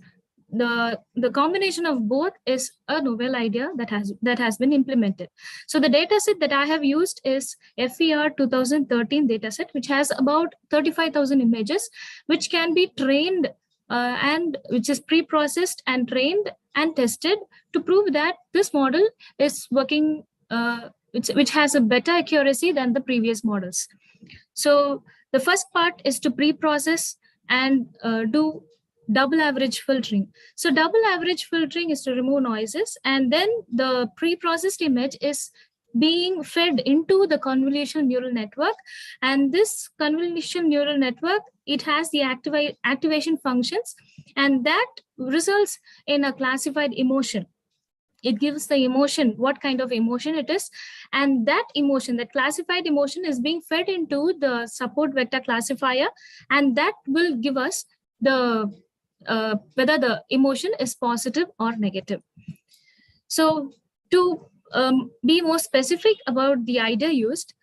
the combination of both is a novel idea that has been implemented. So the dataset that I have used is FER 2013 dataset, which has about 35,000 images, which can be trained and which is pre-processed and trained and tested to prove that this model is working, which has a better accuracy than the previous models. So the first part is to pre-process and do double average filtering. So double average filtering is to remove noises, and then the pre-processed image is being fed into the convolutional neural network. And this convolutional neural network, it has the activation functions, and that results in a classified emotion. It gives the emotion, what kind of emotion it is, and that emotion, that classified emotion, is being fed into the support vector classifier, and that will give us the whether the emotion is positive or negative. So to be more specific about the idea used,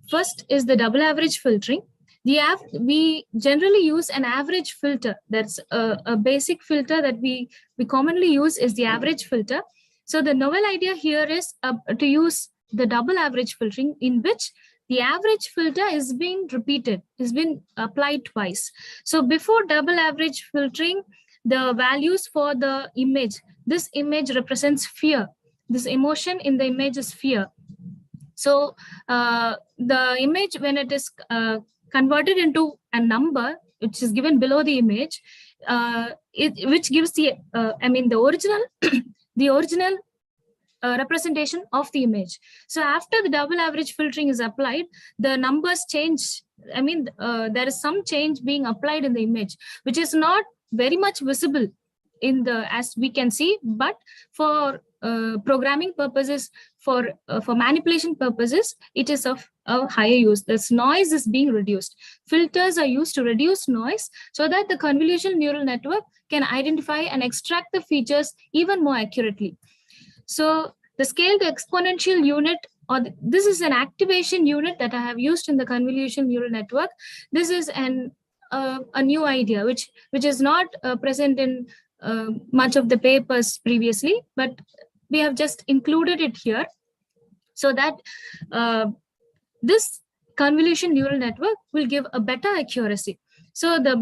first is the double average filtering. We generally use an average filter. That's a basic filter that we commonly use is the average filter. So the novel idea here is to use the double average filtering, in which the average filter is being repeated, is being applied twice. So before double average filtering, the values for the image, this image represents fear. This emotion in the image is fear. So the image, when it is converted into a number, which is given below the image, which gives the, the original representation of the image. So after the double average filtering is applied, the numbers change. There is some change being applied in the image, which is not very much visible in the, as we can see, but for programming purposes, for manipulation purposes, it is of a higher use. This noise is being reduced. Filters are used to reduce noise so that the convolutional neural network can identify and extract the features even more accurately. So the scaled exponential unit, or this is an activation unit that I have used in the convolutional neural network. This is a new idea which is not present in much of the papers previously, but we have just included it here so that this convolutional neural network will give a better accuracy. So the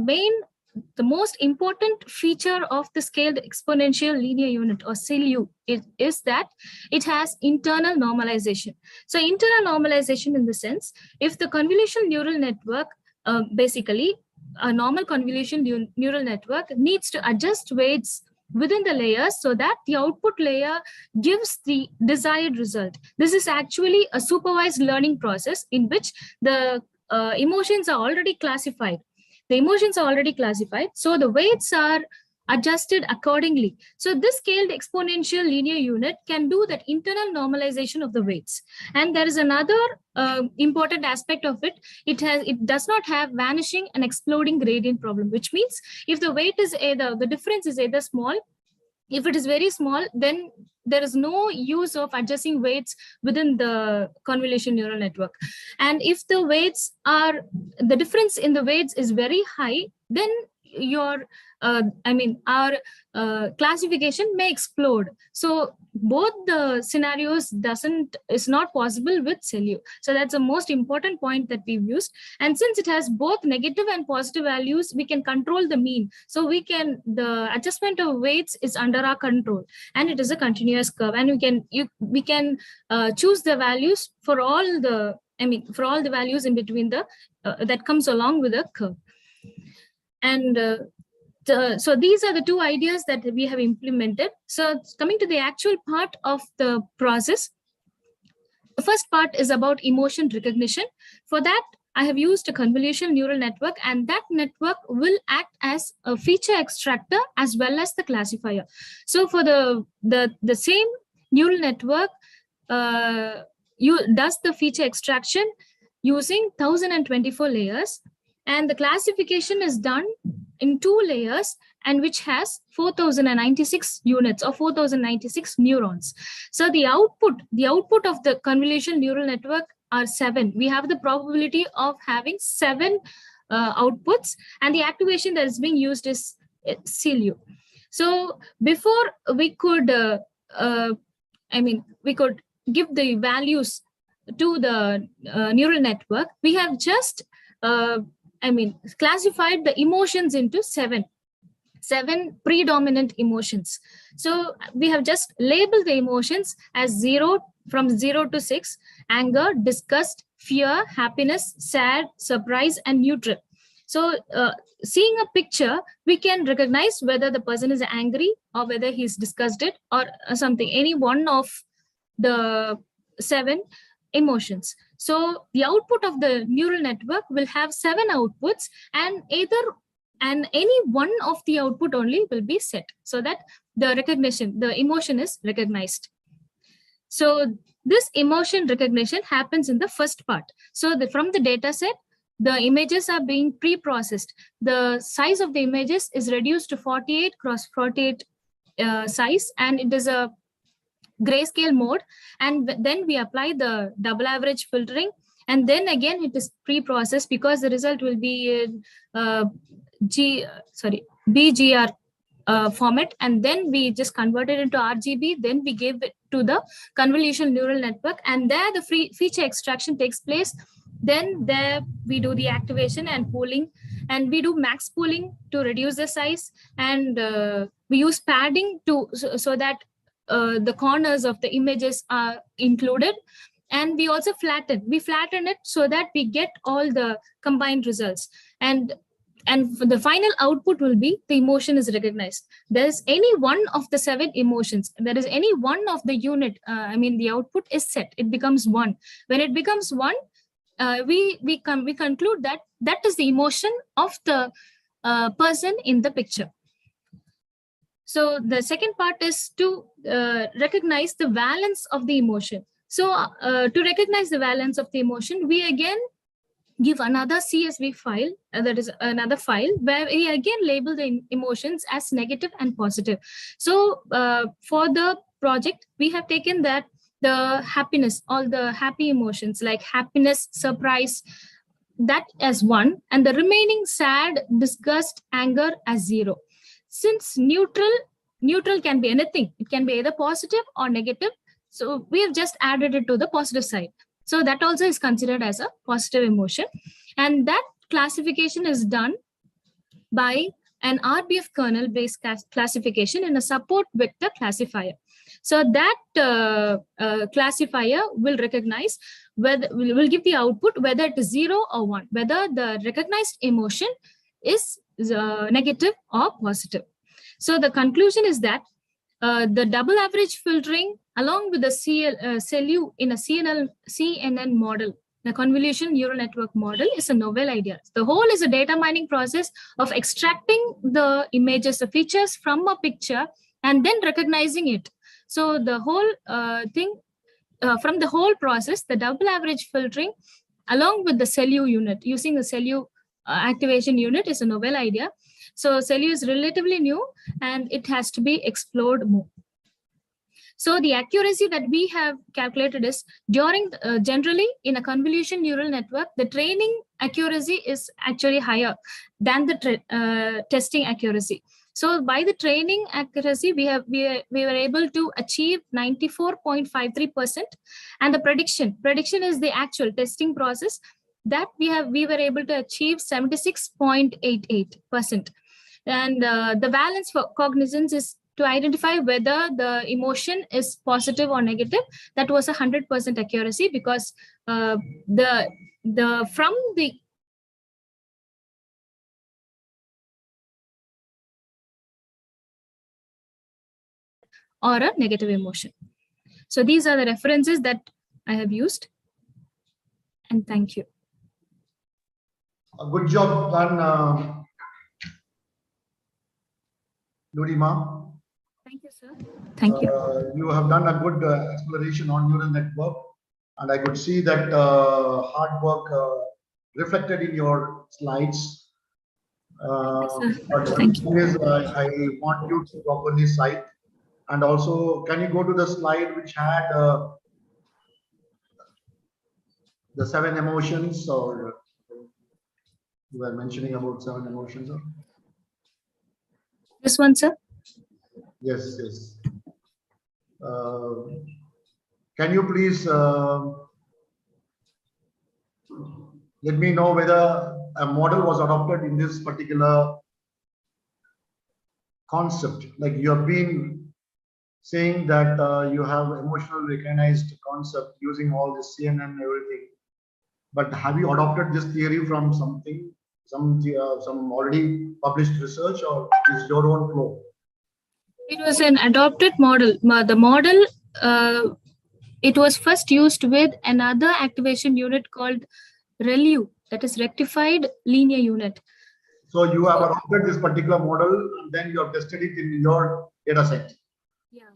most important feature of the scaled exponential linear unit, or CLU, is that it has internal normalization. So internal normalization in the sense, if the convolutional neural network, basically a normal convolutional neural network needs to adjust weights within the layers so that the output layer gives the desired result. This is actually a supervised learning process in which the emotions are already classified. The emotions are already classified, so the weights are adjusted accordingly. So this scaled exponential linear unit can do that internal normalization of the weights. And there is another important aspect of it. It does not have vanishing and exploding gradient problem, which means if the weight is the difference is either small, if it is very small, then there is no use of adjusting weights within the convolution neural network. And if the weights are, the difference in the weights is very high, then your our classification may explode. So both the scenarios is not possible with CELU. So that's the most important point that we've used. And since it has both negative and positive values, we can control the mean. So the adjustment of weights is under our control, and it is a continuous curve. And we can choose the values for all the values in between that comes along with the curve. And so these are the two ideas that we have implemented. So coming to the actual part of the process, the first part is about emotion recognition. For that, I have used a convolutional neural network, and that network will act as a feature extractor as well as the classifier. So for the same neural network does the feature extraction using 1024 layers, and the classification is done in 2 layers, and which has 4096 units or 4096 neurons. So the output of the convolutional neural network are 7. We have the probability of having 7 outputs, and the activation that is being used is CELU. So before we could we could give the values to the neural network, we have just classified the emotions into 7 predominant emotions. So we have just labeled the emotions as 0 from 0 to 6: anger, disgust, fear, happiness, sad, surprise, and neutral. So seeing a picture, we can recognize whether the person is angry or whether he's disgusted or something, any one of the 7 emotions. So the output of the neural network will have 7 outputs, and any one of the output only will be set, so that the emotion is recognized. So this emotion recognition happens in the first part. So from the data set, the images are being pre-processed. The size of the images is reduced to 48 cross 48 size, and it is a grayscale mode. And then we apply the double average filtering, and then again it is pre-processed because the result will be in BGR format, and then we just convert it into RGB. Then we give it to the convolutional neural network, and there the feature extraction takes place. Then there we do the activation and pooling, and we do max pooling to reduce the size, and we use padding so that the corners of the images are included. And we also flatten it so that we get all the combined results, and the final output will be the emotion is recognized. There's any one of the 7 emotions, there is any one of the unit, the output is set, it becomes 1. When it becomes 1, we conclude that is the emotion of the person in the picture. So the second part is to recognize the valence of the emotion. So to recognize the valence of the emotion, we again give another CSV file, that is another file where we again label the emotions as negative and positive. So for the project, we have taken that the happiness, all the happy emotions like happiness, surprise, that as 1, and the remaining sad, disgust, anger as 0. Since neutral can be anything, it can be either positive or negative. So we have just added it to the positive side. So that also is considered as a positive emotion. And that classification is done by an RBF kernel based classification in a support vector classifier. So that classifier will recognize whether will give the output whether it is 0 or 1, whether the recognized emotion is negative or positive. So the conclusion is that the double average filtering along with the CELU in a CNN model, the convolution neural network model, is a novel idea. The whole is a data mining process of extracting the images, the features from a picture, and then recognizing it. So the whole from the whole process, the double average filtering along with the CELU unit, using the CELU activation unit, is a novel idea. So CELU is relatively new and it has to be explored more. So the accuracy that we have calculated is during generally in a convolution neural network, the training accuracy is actually higher than the testing accuracy. So by the training accuracy, we were able to achieve 94.53%, and the prediction is the actual testing process that we were able to achieve 76.88%. And the valence for cognizance is to identify whether the emotion is positive or negative. That was 100% accuracy, because from the or a negative emotion. So these are the references that I have used. And thank you. A good job done, Ludima. Thank you, sir. Thank you. You have done a good exploration on neural network, and I could see that hard work reflected in your slides. Thank you. I want you to properly cite, and also, can you go to the slide which had the 7 emotions, or you were mentioning about 7 emotions? Or? This one, sir? Yes, yes. Can you please let me know whether a model was adopted in this particular concept? Like you have been saying that you have emotional recognized concept using all this CNN and everything. But have you adopted this theory from something, some already published research, or is your own flow? It was an adopted model. The model, it was first used with another activation unit called ReLU, that is rectified linear unit. So you have adopted this particular model, and then you have tested it in your data set. Yeah,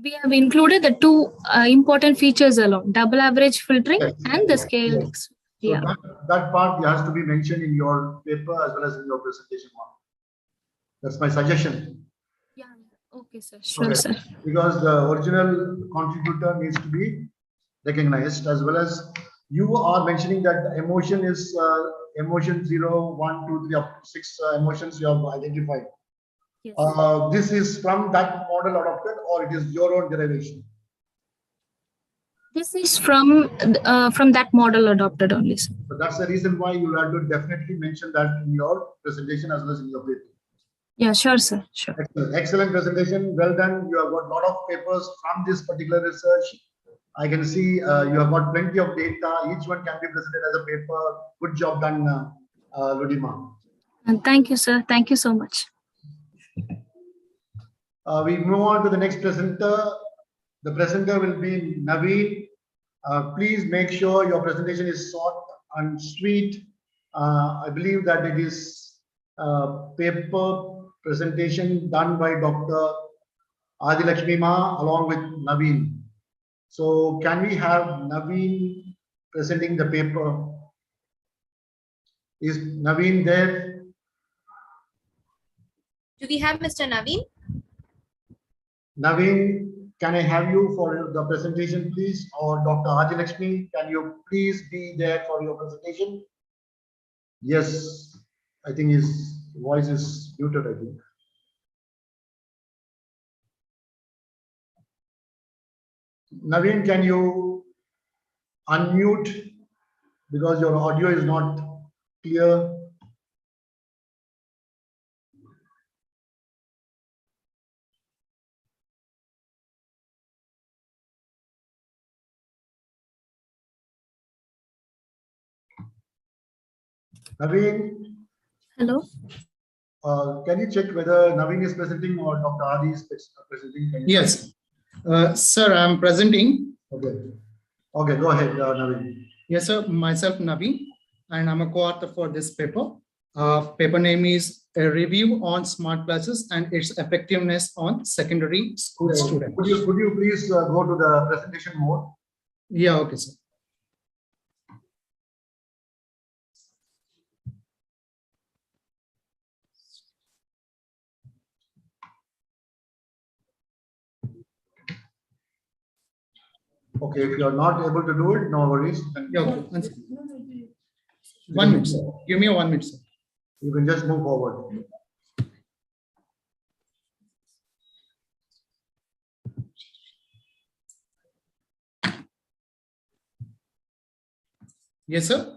we have included the 2 important features along: double average filtering and the scale. Yes. So yeah, that part has to be mentioned in your paper as well as in your presentation one. That's my suggestion. Yeah. Okay, sir. Sure, sir. Because the original contributor needs to be recognized, as well as you are mentioning that the emotion is emotion 0, 1, 2, 3, up to 6 emotions you have identified. Yes. This is from that model adopted, or it is your own derivation? This is from that model adopted only, sir. So that's the reason why you have to definitely mention that in your presentation as well as in your paper. Yeah, sure, sir. Sure. Excellent, excellent presentation. Well done. You have got a lot of papers from this particular research. I can see you have got plenty of data. Each one can be presented as a paper. Good job done, Ludima. And thank you, sir. Thank you so much. We move on to the next presenter. The presenter will be Naveen. Please make sure your presentation is short and sweet. I believe that it is paper presentation done by Dr. Adilakshmi Ma along with Naveen. So can we have Naveen presenting the paper? Is Naveen there? Do we have Mr. Naveen? Naveen, can I have you for the presentation, please? Or Dr. Adilakshmi, can you please be there for your presentation? Yes, I think his voice is muted, I think. Naveen, can you unmute because your audio is not clear? Naveen? Hello? Can you check whether Naveen is presenting or Dr. Adi is presenting? Yes, sir, I'm presenting. Okay. Okay, go ahead, Naveen. Yes, sir, myself, Naveen, and I'm a co-author for this paper. Paper name is A Review on Smart Classes and its Effectiveness on Secondary School Students. Could you please go to the presentation mode? Yeah, okay, sir. Okay, if you're not able to do it, no worries. Yeah, okay. 1 minute, sir. Give me a 1 minute, sir. You can just move forward. Yes, sir.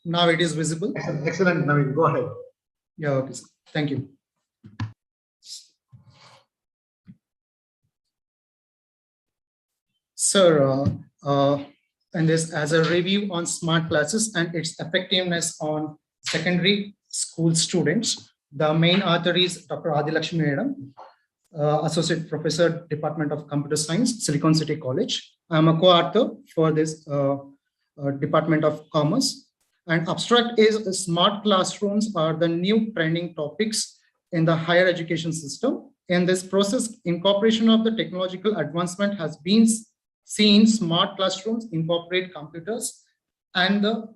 Now it is visible. Excellent, Naveen. Go ahead. Yeah, okay, sir. Thank you. Sir, and this as a review on smart classes and its effectiveness on secondary school students. The main author is Dr. Adilakshmi Madam, Associate Professor, Department of Computer Science, Silicon City College. I'm a co-author for this Department of Commerce. And abstract is smart classrooms are the new trending topics in the higher education system. In this process, incorporation of the technological advancement has been seen. Smart classrooms incorporate computers and the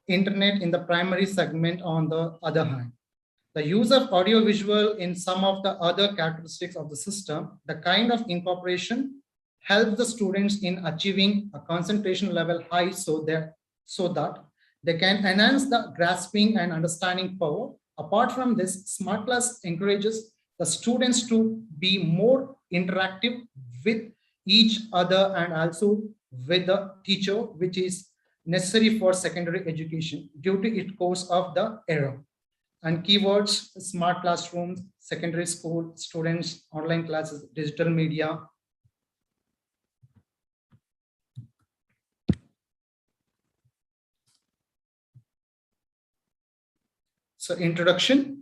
internet in the primary segment on the other hand. The use of audiovisual in some of the other characteristics of the system, the kind of incorporation helps the students in achieving a concentration level high so that they can enhance the grasping and understanding power. Apart from this, smart class encourages the students to be more interactive with each other and also with the teacher, which is necessary for secondary education due to its course of the era. And keywords: smart classrooms, secondary school students, online classes, digital media. So introduction.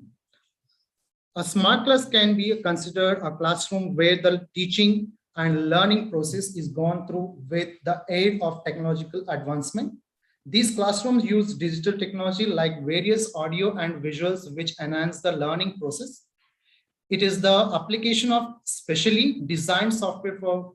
A smart class can be considered a classroom where the teaching and learning process is gone through with the aid of technological advancement. These classrooms use digital technology like various audio and visuals which enhance the learning process. It is the application of specially designed software for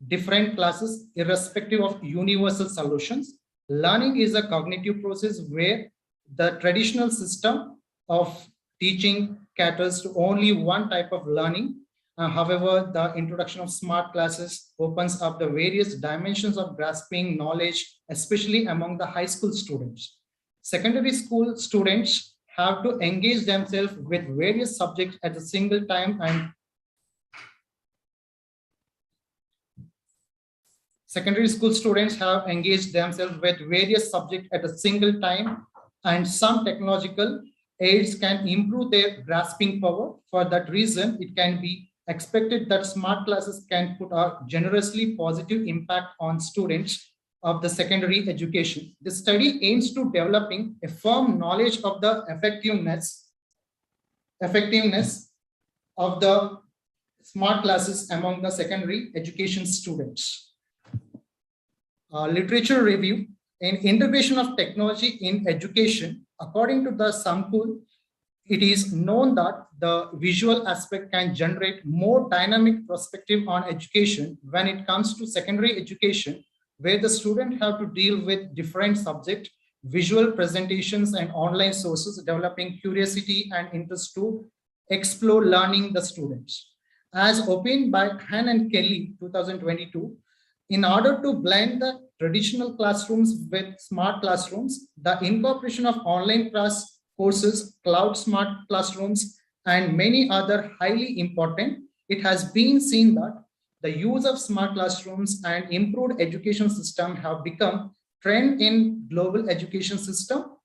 different classes irrespective of universal solutions. Learning is a cognitive process where the traditional system of teaching caters to only one type of learning. However, the introduction of smart classes opens up the various dimensions of grasping knowledge, especially among the high school students. Secondary school students have to engage themselves with various subjects at a single time, and secondary school students have engaged themselves with various subjects at a single time, and some technological aids can improve their grasping power. For that reason, it can be expected that smart classes can put a generously positive impact on students of the secondary education. The study aims to developing a firm knowledge of the effectiveness of the smart classes among the secondary education students. Literature review. In integration of technology in education, according to the Samkul, it is known that the visual aspect can generate more dynamic perspective on education when it comes to secondary education, where the student have to deal with different subjects, visual presentations and online sources, developing curiosity and interest to explore learning the students. As opined by Han and Kelly 2022, in order to blend the traditional classrooms with smart classrooms, the incorporation of online class courses, cloud smart classrooms, and many other highly important. It has been seen that the use of smart classrooms and improved education system have become trend in global education system.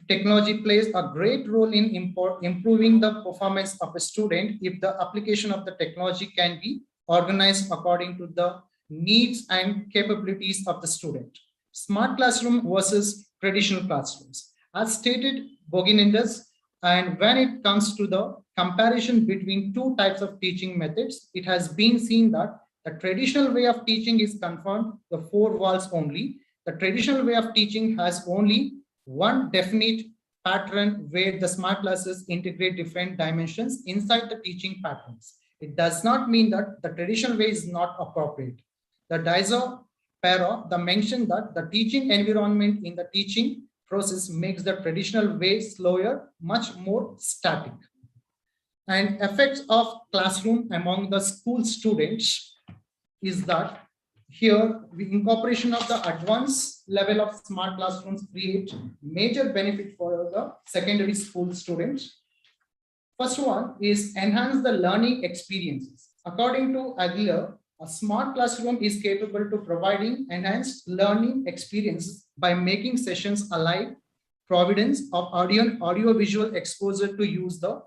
Technology plays a great role in improving the performance of a student if the application of the technology can be organized according to the needs and capabilities of the student. Smart classroom versus traditional classrooms. As stated, Boginindus, and when it comes to the comparison between two types of teaching methods, it has been seen that the traditional way of teaching is confined to the four walls only. The traditional way of teaching has only one definite pattern where the smart classes integrate different dimensions inside the teaching patterns. It does not mean that the traditional way is not appropriate. The Dizo para, the mention that the teaching environment in the teaching process makes the traditional way slower, much more static. And effects of classroom among the school students is that here, the incorporation of the advanced level of smart classrooms create major benefit for the secondary school students. First one is enhance the learning experiences. According to Aguilar, a smart classroom is capable to providing enhanced learning experiences by making sessions alive, providence of audio-visual exposure to use the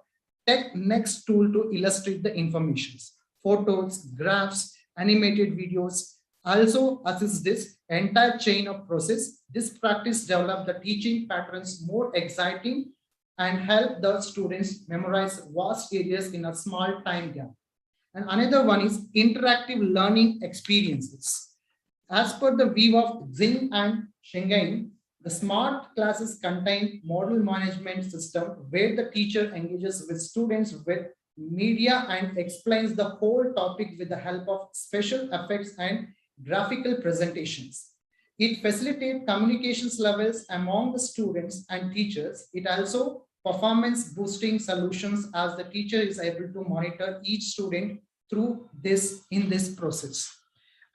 tech next tool to illustrate the informations, photos, graphs, animated videos, also assist this entire chain of process. This practice develop the teaching patterns more exciting and help the students memorize vast areas in a small time gap. And another one is interactive learning experiences. As per the view of Xing and Shengeng, the smart classes contain model management system where the teacher engages with students with media and explains the whole topic with the help of special effects and graphical presentations. It facilitates communications levels among the students and teachers. It also performance boosting solutions as the teacher is able to monitor each student through this in this process.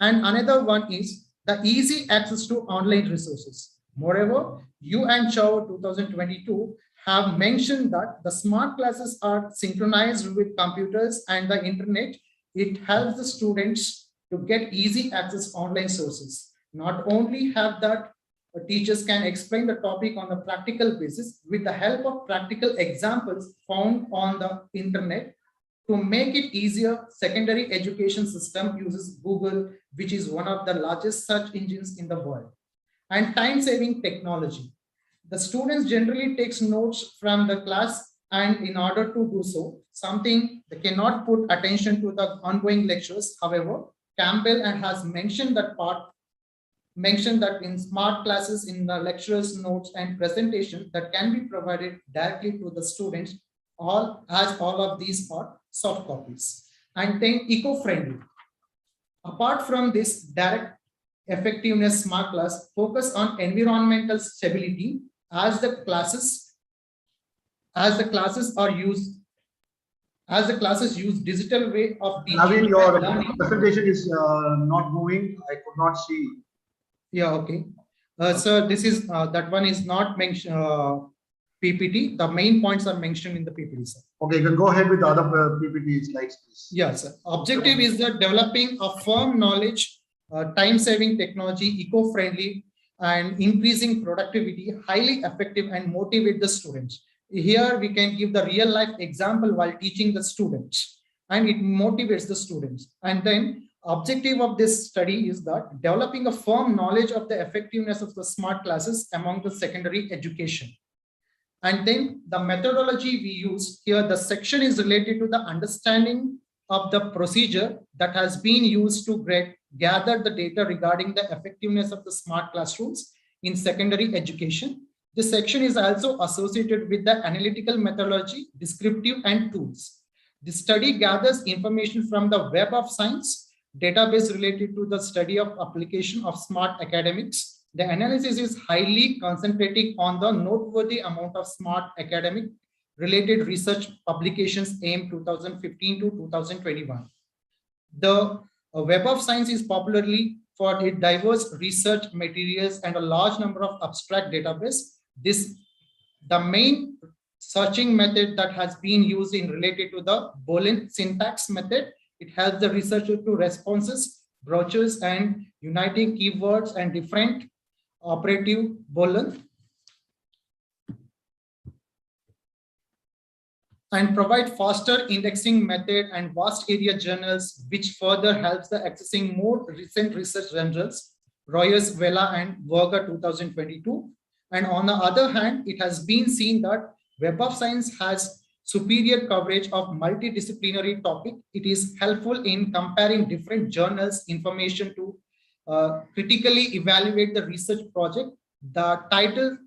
And another one is the easy access to online resources. Moreover, you and Chow 2022 have mentioned that the smart classes are synchronized with computers and the internet. It helps the students to get easy access online sources. Not only have that teachers can explain the topic on a practical basis with the help of practical examples found on the internet. To make it easier, secondary education system uses Google, which is one of the largest search engines in the world. And time-saving technology. The students generally takes notes from the class, and in order to do so, something they cannot put attention to the ongoing lectures. However, Campbell has mentioned that in smart classes in the lecturers' notes and presentation that can be provided directly to the students, all of these are soft copies. And then eco-friendly. Apart from this direct effectiveness, smart class focus on environmental stability as the classes use digital way of teaching. Naveen, your presentation is not moving. I could not see. Yeah, okay. So this is that one is not mentioned PPT. The main points are mentioned in the PPT, sir. Okay, you can go ahead with the other PPT slides, please. Yes, sir. Objective is that developing a firm knowledge, time-saving technology, eco-friendly, and increasing productivity, highly effective, and motivate the students. Here we can give the real-life example while teaching the students, and it motivates the students. And then objective of this study is that developing a firm knowledge of the effectiveness of the smart classes among the secondary education. And then the methodology we use here, the section is related to the understanding of the procedure that has been used to gather the data regarding the effectiveness of the smart classrooms in secondary education. This section is also associated with the analytical methodology, descriptive, and tools. The study gathers information from the Web of Science database related to the study of application of smart academics. The analysis is highly concentrating on the noteworthy amount of smart academic related research publications aimed 2015 to 2021. The Web of Science is popularly for its diverse research materials and a large number of abstract database. The main searching method that has been used in related to the Boolean syntax method. It helps the researcher to responses, brochures, and uniting keywords and different operative Boolean, and provide faster indexing method and vast area journals, which further helps the accessing more recent research journals, Royers, Vela, and Verga 2022. And on the other hand, it has been seen that Web of Science has superior coverage of multidisciplinary topic. It is helpful in comparing different journals information to critically evaluate the research project. The title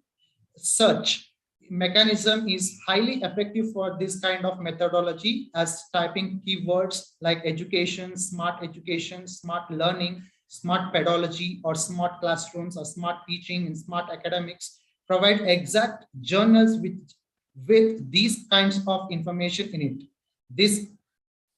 search mechanism is highly effective for this kind of methodology, as typing keywords like education, smart learning, smart pedagogy, or smart classrooms, or smart teaching, and smart academics provide exact journals with these kinds of information in it. This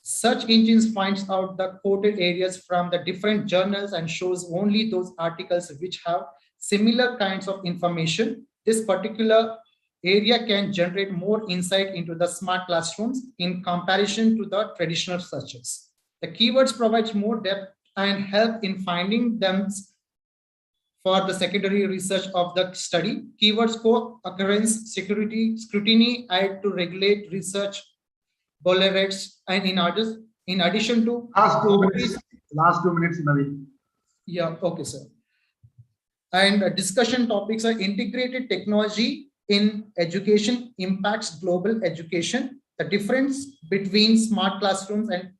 Such engines finds out the quoted areas from the different journals and shows only those articles which have similar kinds of information. This particular area can generate more insight into the smart classrooms in comparison to the traditional searches. The keywords provides more depth and help in finding them for the secondary research of the study. Keywords co-occurrence, security, scrutiny, add to regulate research, rates, and in addition to last 2 minutes, Naveen. Yeah, okay, sir. And discussion topics are integrated technology in education impacts global education, the difference between smart classrooms and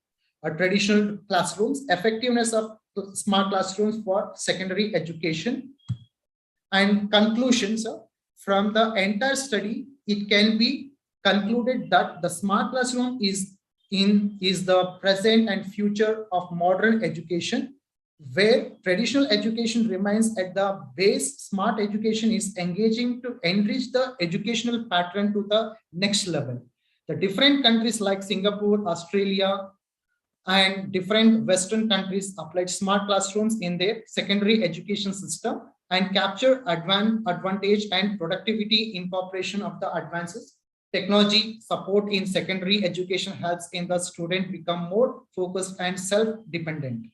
traditional classrooms, effectiveness of smart classrooms for secondary education, and conclusions. From the entire study, it can be concluded that the smart classroom is the present and future of modern education. Where traditional education remains at the base, smart education is engaging to enrich the educational pattern to the next level. The different countries like Singapore, Australia, and different Western countries applied smart classrooms in their secondary education system and capture advantage and productivity incorporation of the advances. Technology support in secondary education helps in the student become more focused and self-dependent.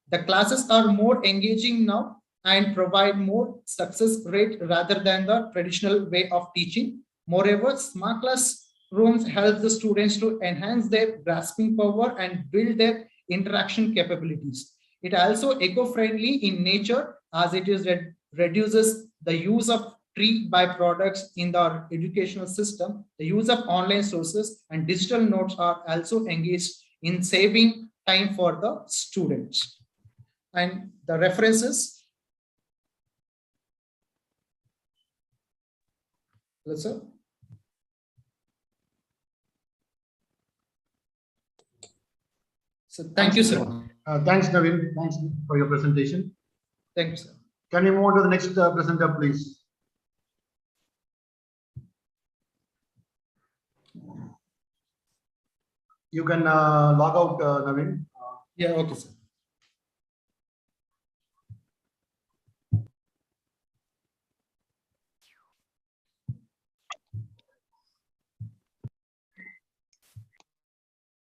The classes are more engaging now and provide more success rate rather than the traditional way of teaching. Moreover, smart classrooms help the students to enhance their grasping power and build their interaction capabilities. It also eco-friendly in nature as it is reduces the use of tree byproducts in the educational system. The use of online sources and digital notes are also engaged in saving time for the students. And the references. Yes, sir. So thank you, sir. Thanks, Naveen. Thanks for your presentation. Thank you, sir. Can we move on to the next presenter, please? You can log out, Naveen. Yeah, okay, sir.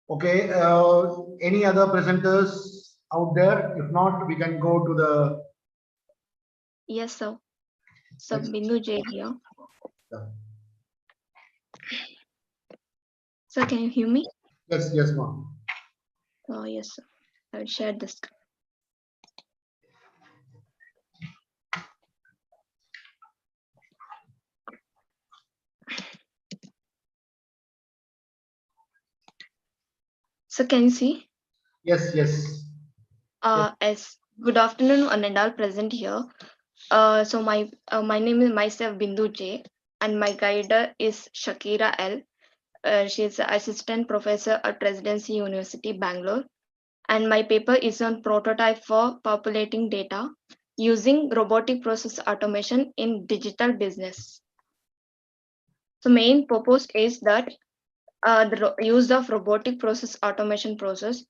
Okay, any other presenters out there? If not, we can go to the. Yes, sir. So Bindu J here. Yeah. Sir, can you hear me? Yes, yes, ma'am. Oh, yes, sir. I will share this. So can you see? Yes, yes. Yes. Good afternoon, one and all present here. So my name is myself Bindu J, and my guide is Shakira L. She is assistant professor at Residency University, Bangalore, and my paper is on prototype for populating data using robotic process automation in digital business. The main purpose is that the use of robotic process automation process.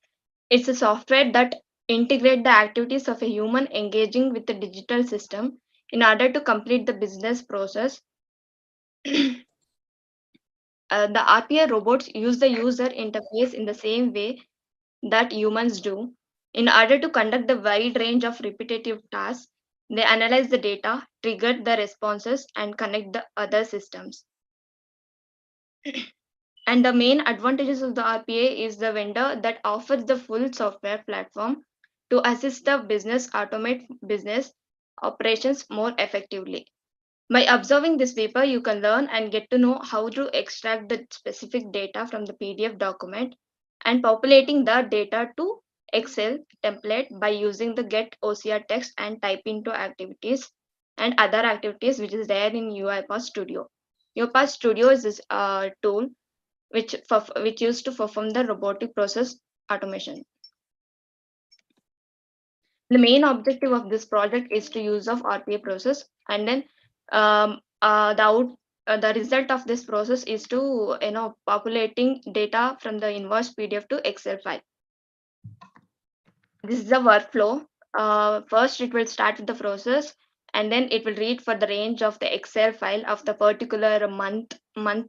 It's a software that integrate the activities of a human engaging with the digital system in order to complete the business process. The RPA robots use the user interface in the same way that humans do. In order to conduct the wide range of repetitive tasks, they analyze the data, trigger the responses, and connect the other systems. And the main advantages of the RPA is the vendor that offers the full software platform to assist the business automate business operations more effectively. By observing this paper, you can learn and get to know how to extract the specific data from the PDF document and populating the data to Excel template by using the get OCR text and type into activities and other activities which is there in UiPath Studio. UiPath Studio is this tool which used to perform the robotic process automation. The main objective of this project is to use of RPA process, and then the result of this process is to populating data from the invoice PDF to Excel file. This is the workflow. First, it will start with the process, and then it will read for the range of the Excel file of the particular month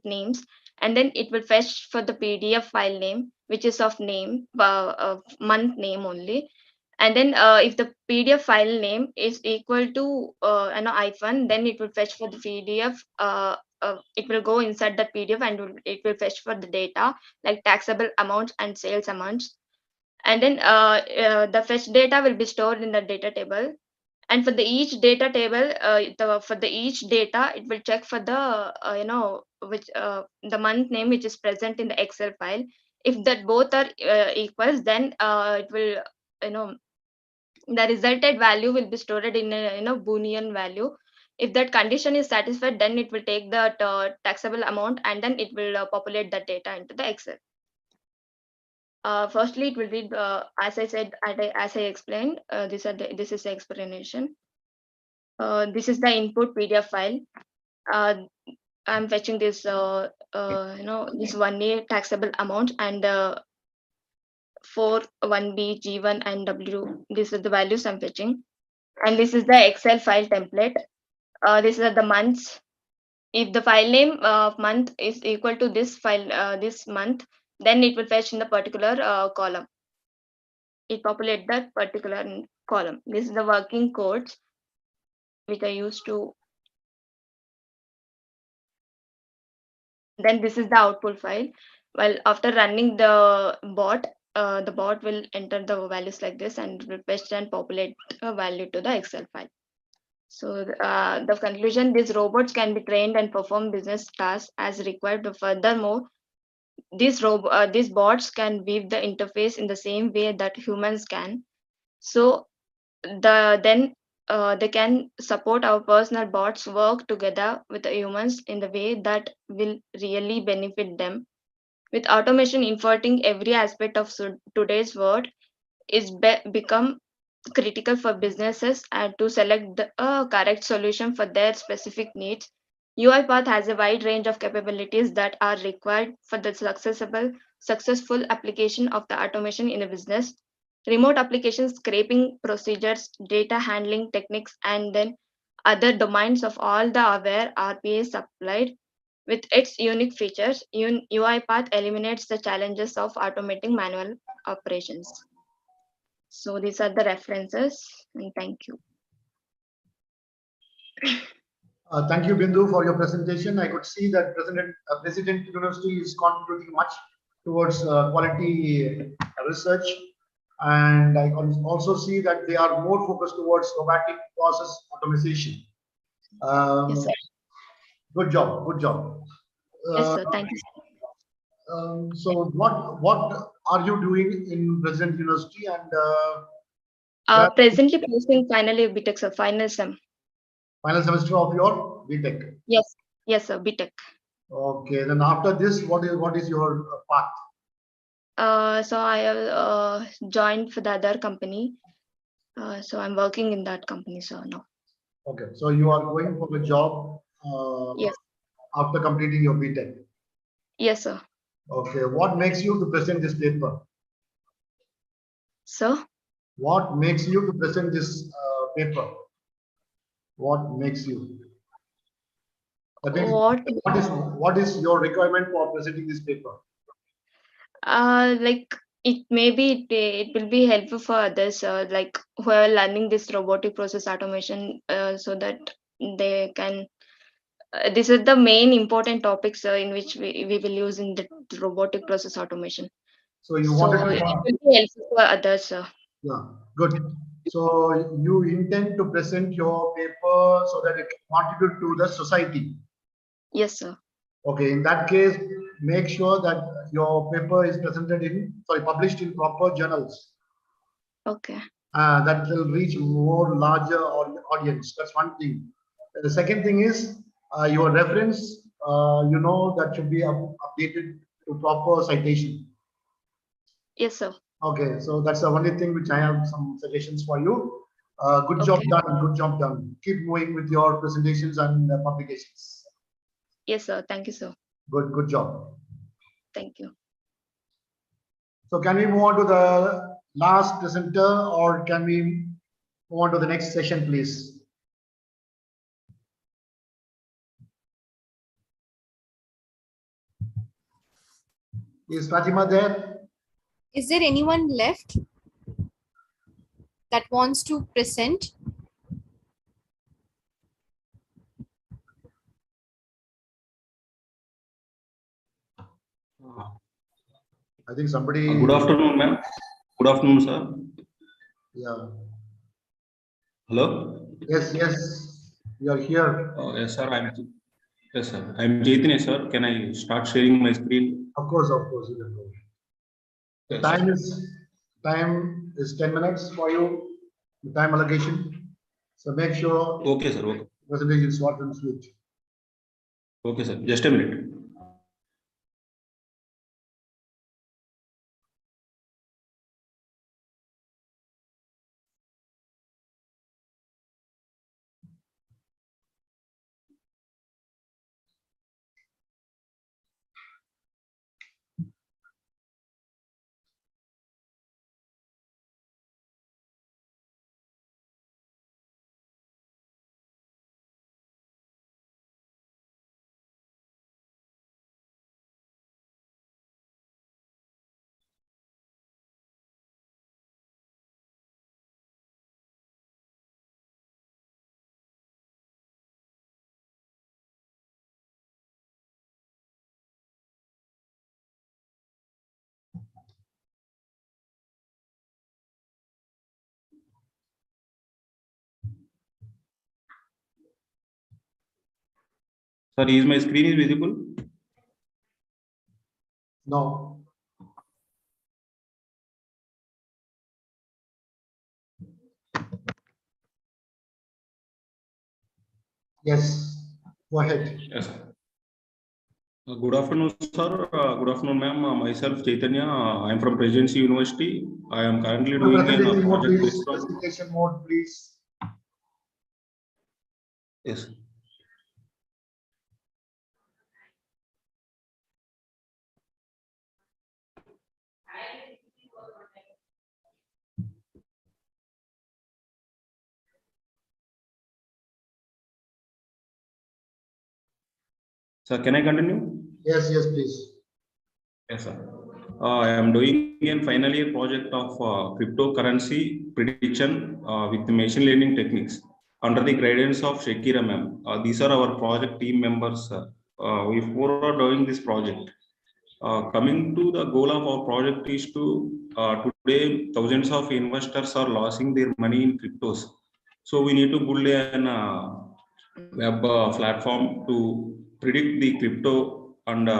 names, and then it will fetch for the PDF file name, which is of month name only. And then if the PDF file name is equal to hyphen, then it will fetch for the PDF. It will go inside that PDF and it will fetch for the data like taxable amounts and sales amounts. And then the fetch data will be stored in the data table. And for the each data table, for the each data, it will check for the the month name which is present in the Excel file. If that both are equals, then it will the resulted value will be stored in a Boolean value. If that condition is satisfied, then it will take the taxable amount and then it will populate that data into the Excel. Firstly, it will read, as I said, as I explained, this is the explanation. This is the input PDF file. I'm fetching this, this 1A taxable amount and 4, 1B, G1 and W. These are the values I'm fetching. And this is the Excel file template. These are the months. If the file name of month is equal to this file, this month, then it will fetch in the particular column. It populate that particular column. This is the working codes which I used to. Then this is the output file. Well, after running the bot will enter the values like this and will fetch and populate a value to the Excel file. So the conclusion: these robots can be trained and perform business tasks as required. But furthermore, these bots can weave the interface in the same way that humans can. So they can support our personal bots work together with the humans in the way that will really benefit them. With automation infiltrating every aspect of today's world, is become critical for businesses and to select the correct solution for their specific needs. UiPath has a wide range of capabilities that are required for the successful application of the automation in a business. Remote applications, scraping procedures, data handling techniques, and then other domains of all the aware RPA supplied. With its unique features, UiPath eliminates the challenges of automating manual operations. So these are the references, and thank you. Thank you, Bindu, for your presentation. I could see that President University is contributing much towards quality research, and I can also see that they are more focused towards robotic process automation. Yes, sir. Good job, good job. Yes, sir. Thank you. So what are you doing in President University and presently pursuing final year BTech, sir, final sem. Final semester of your BTech? Yes, sir, BTech. Okay, then after this, what is your path? So I have joined for the other company. So I'm working in that company, sir, now. Okay, so you are going for a job yes. After completing your BTech? Yes, sir. Okay, what makes you to present this paper? Sir? What makes you to present this paper? What makes you? What is your requirement for presenting this paper? Like it will be helpful for others, like who are learning this robotic process automation, so that they can. This is the main important topics in which we will use in the robotic process automation. So you wanted to. It will be helpful for others, sir. Yeah, good. So you intend to present your paper so that it can contribute to the society? Yes, sir. Okay, in that case, make sure that your paper is published in proper journals. Okay. That will reach more larger audience. That's one thing. The second thing is your reference. That should be updated to proper citation. Yes, sir. Okay, so that's the only thing which I have some suggestions for you. Good job done. Good job done. Keep moving with your presentations and publications. Yes, sir. Thank you, sir. Good job. Thank you. So can we move on to the last presenter, or can we move on to the next session, please? Is Fatima there? Is there anyone left that wants to present? I think somebody. Good afternoon, ma'am. Good afternoon, sir. Yeah. Hello. Yes, we are here. Yes, sir. I'm Chaitanya, sir. Can I start sharing my screen? Of course, you can go. The Yes, time is 10 minutes for you. The time allocation. So make sure. Okay, sir. Okay. Presentation is short and sweet. Okay, sir. Just a minute. Sir, is my screen is visible? No. Yes, go ahead. Yes. Good afternoon, sir. Good afternoon, ma'am. Myself, Chaitanya. I am from Presidency University. I am currently doing a project based on. Presentation mode, please. Yes. Sir, can I continue? Yes, please. Yes, sir. I am doing a final year project of cryptocurrency prediction with machine learning techniques under the guidance of Shakira ma'am. These are our project team members. We four are doing this project. Coming to the goal of our project is to today thousands of investors are losing their money in cryptos. So we need to build an web platform to predict the crypto and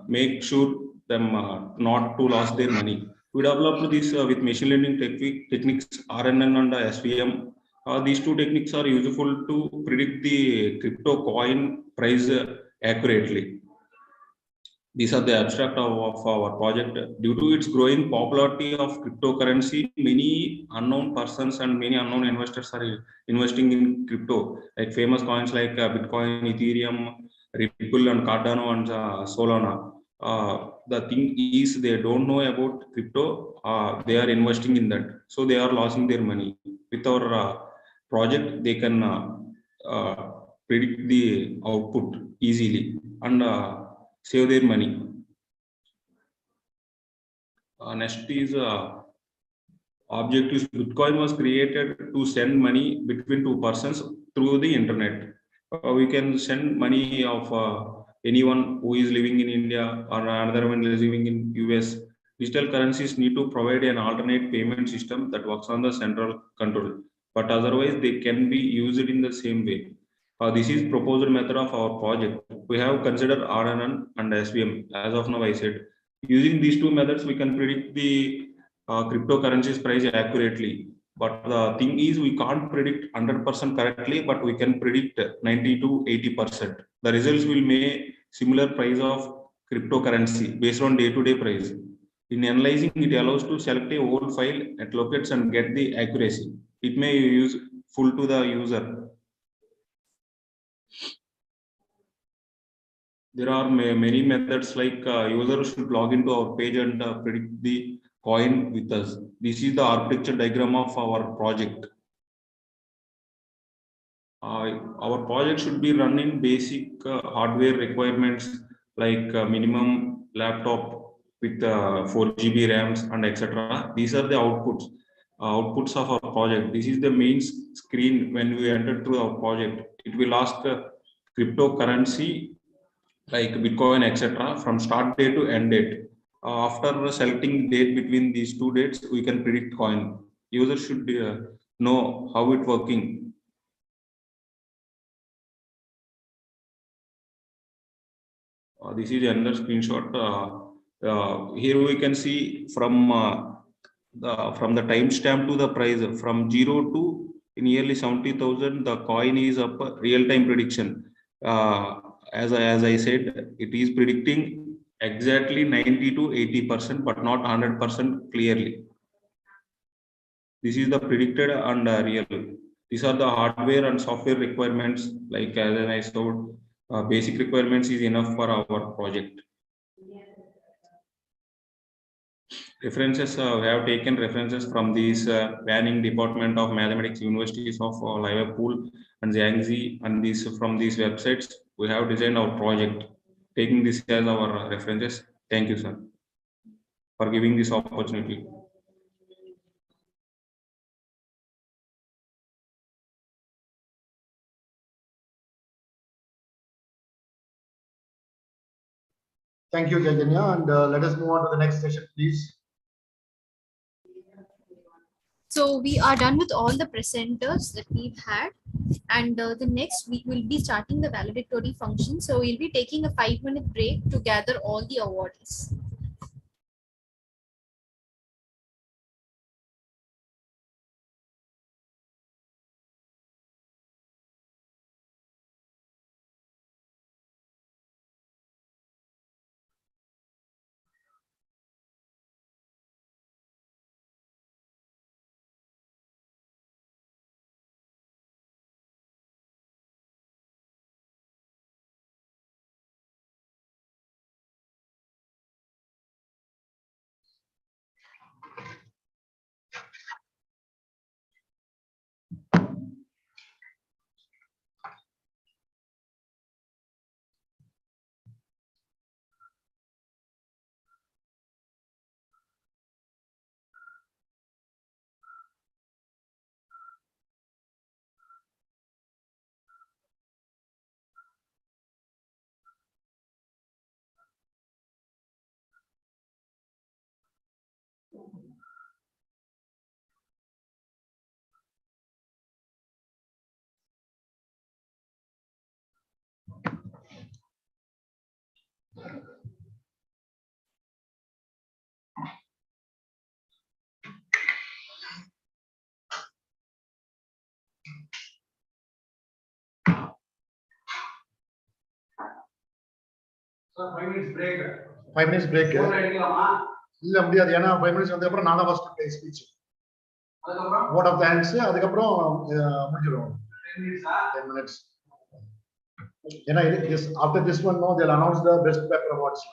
make sure them not to lose their money. We developed this with machine learning techniques RNN and SVM. These two techniques are useful to predict the crypto coin price accurately. These are the abstract of our project. Due to its growing popularity of cryptocurrency, many unknown persons and many unknown investors are investing in crypto, like famous coins like Bitcoin, Ethereum, Ripple, and Cardano and Solana. The thing is, they don't know about crypto. They are investing in that, so they are losing their money. With our project, they can predict the output easily and save their money. Next is objectives. Bitcoin was created to send money between two persons through the internet. We can send money of anyone who is living in India or another one is living in US. Digital currencies need to provide an alternate payment system that works on the central control, but otherwise they can be used in the same way. This is proposed method of our project. We have considered RNN and SVM. As of now, I said, using these two methods, we can predict the cryptocurrencies price accurately. But the thing is, we can't predict 100% correctly, but we can predict 90 to 80%. The results will make similar price of cryptocurrency based on day-to-day price. In analyzing, it allows to select a whole file at locates and get the accuracy. It may use full to the user. There are many methods like user should log into our page and predict the coin with us. This is the architecture diagram of our project. Our project should be running basic hardware requirements like minimum laptop with 4 GB RAMs and etc. These are the outputs of our project. This is the main screen when we enter through our project. It will ask cryptocurrency like Bitcoin, etc. from start date to end date. After selecting date between these two dates, we can predict coin. User should know how it working. This is another screenshot. Here we can see from the timestamp to the price from 0 to nearly 70,000. The coin is up real-time prediction. As I said, it is predicting exactly 90 to 80%, but not 100% clearly. This is the predicted and real. These are the hardware and software requirements. Like as I showed, basic requirements is enough for our project. References, we have taken references from these Banning Department of Mathematics Universities of Liverpool and Zhangzi, and these from these websites. We have designed our project, taking this as our references. Thank you, sir, for giving this opportunity. Thank you, Chaitanya. And let us move on to the next session, please. So we are done with all the presenters that we've had, and the next week we'll be starting the valedictory function. So we'll be taking a 5-minute break to gather all the awardees. Sir, 5 minutes break. 5 minutes break. இல்ல முடியாது ஏன்னா 5 minutes வந்த அப்புறம் நான் தான் first speech vote of thanks அதுக்கு அப்புறம் முடிஞ்சிரும் 10 minutes ஏன்னா after this one no they'll announce the best paper awards.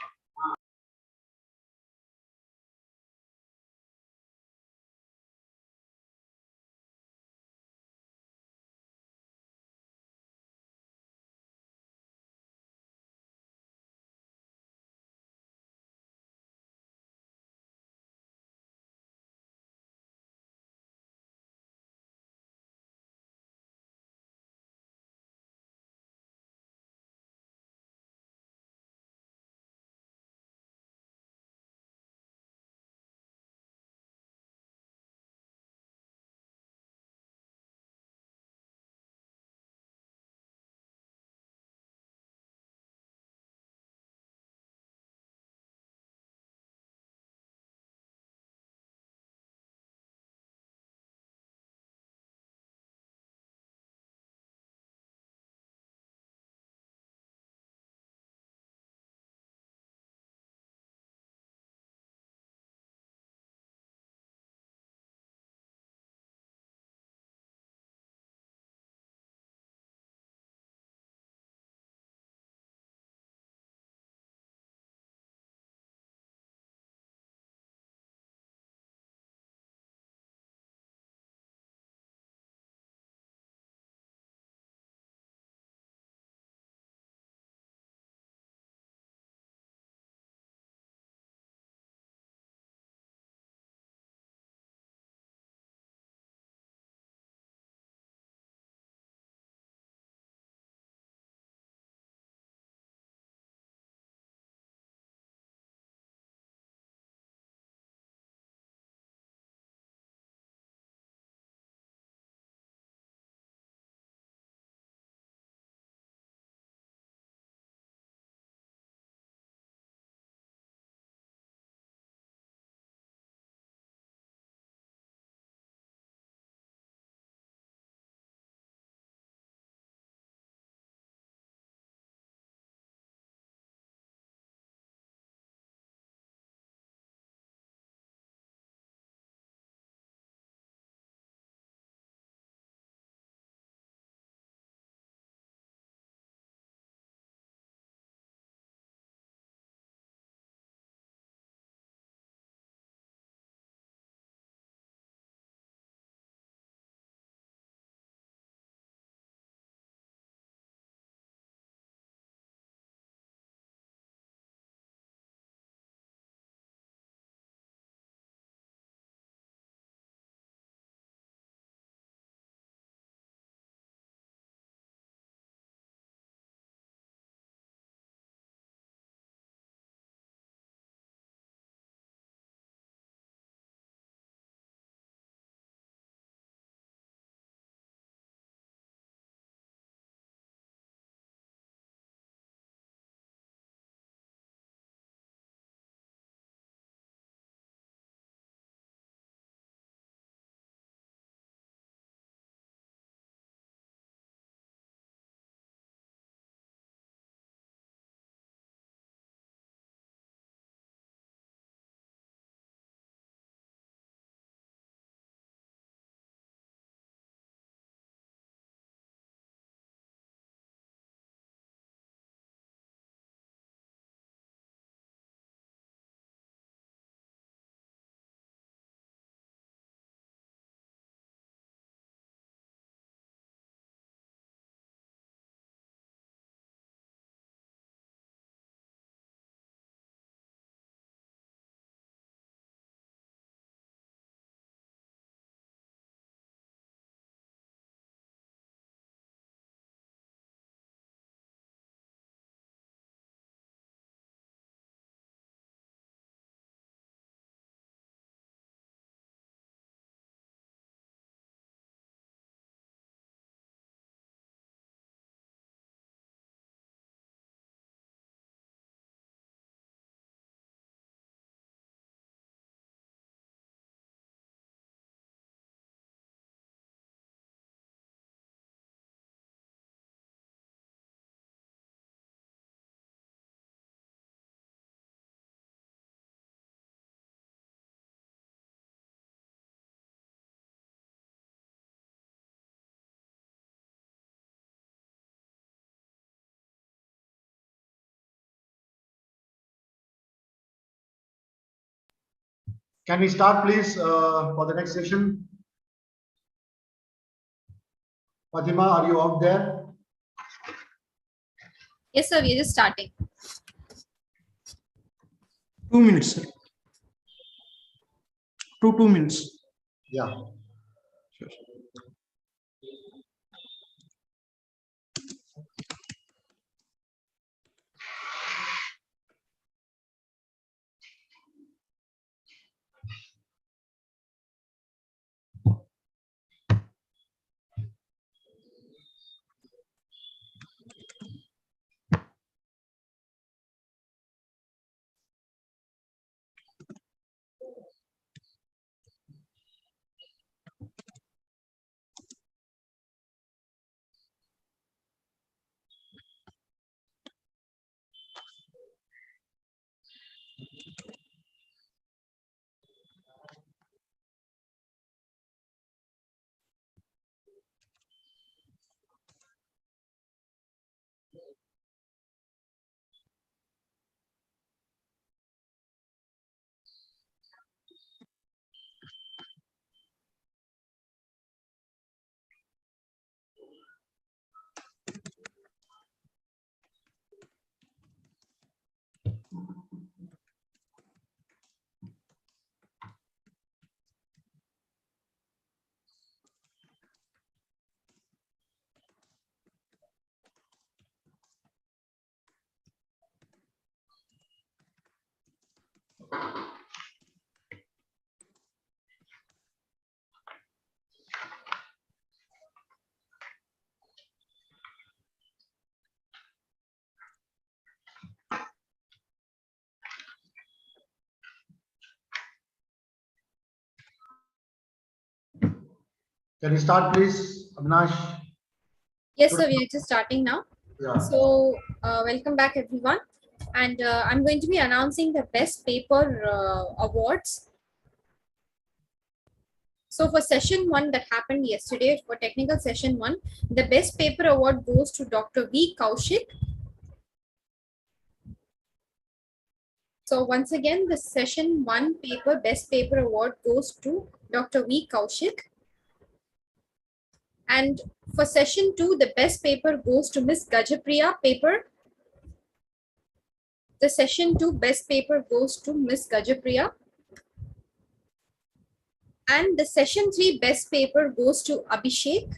Can we start, please, for the next session? Fatima, are you out there? Yes, sir. We are just starting. 2 minutes, sir. 2 minutes. Yeah. Sure. Can we start, please, Avinash? Yes, sir. We are just starting now. Yeah. So, welcome back, everyone. And I'm going to be announcing the best paper awards. So for session 1 that happened yesterday, for technical session 1, the best paper award goes to Dr. V. Kaushik. So once again, the session 1 paper, best paper award goes to Dr. V. Kaushik. And for session 2, the best paper goes to Miss Gajapriya paper. The session 2 best paper goes to Miss Gajapriya. And the session 3 best paper goes to Abhishek.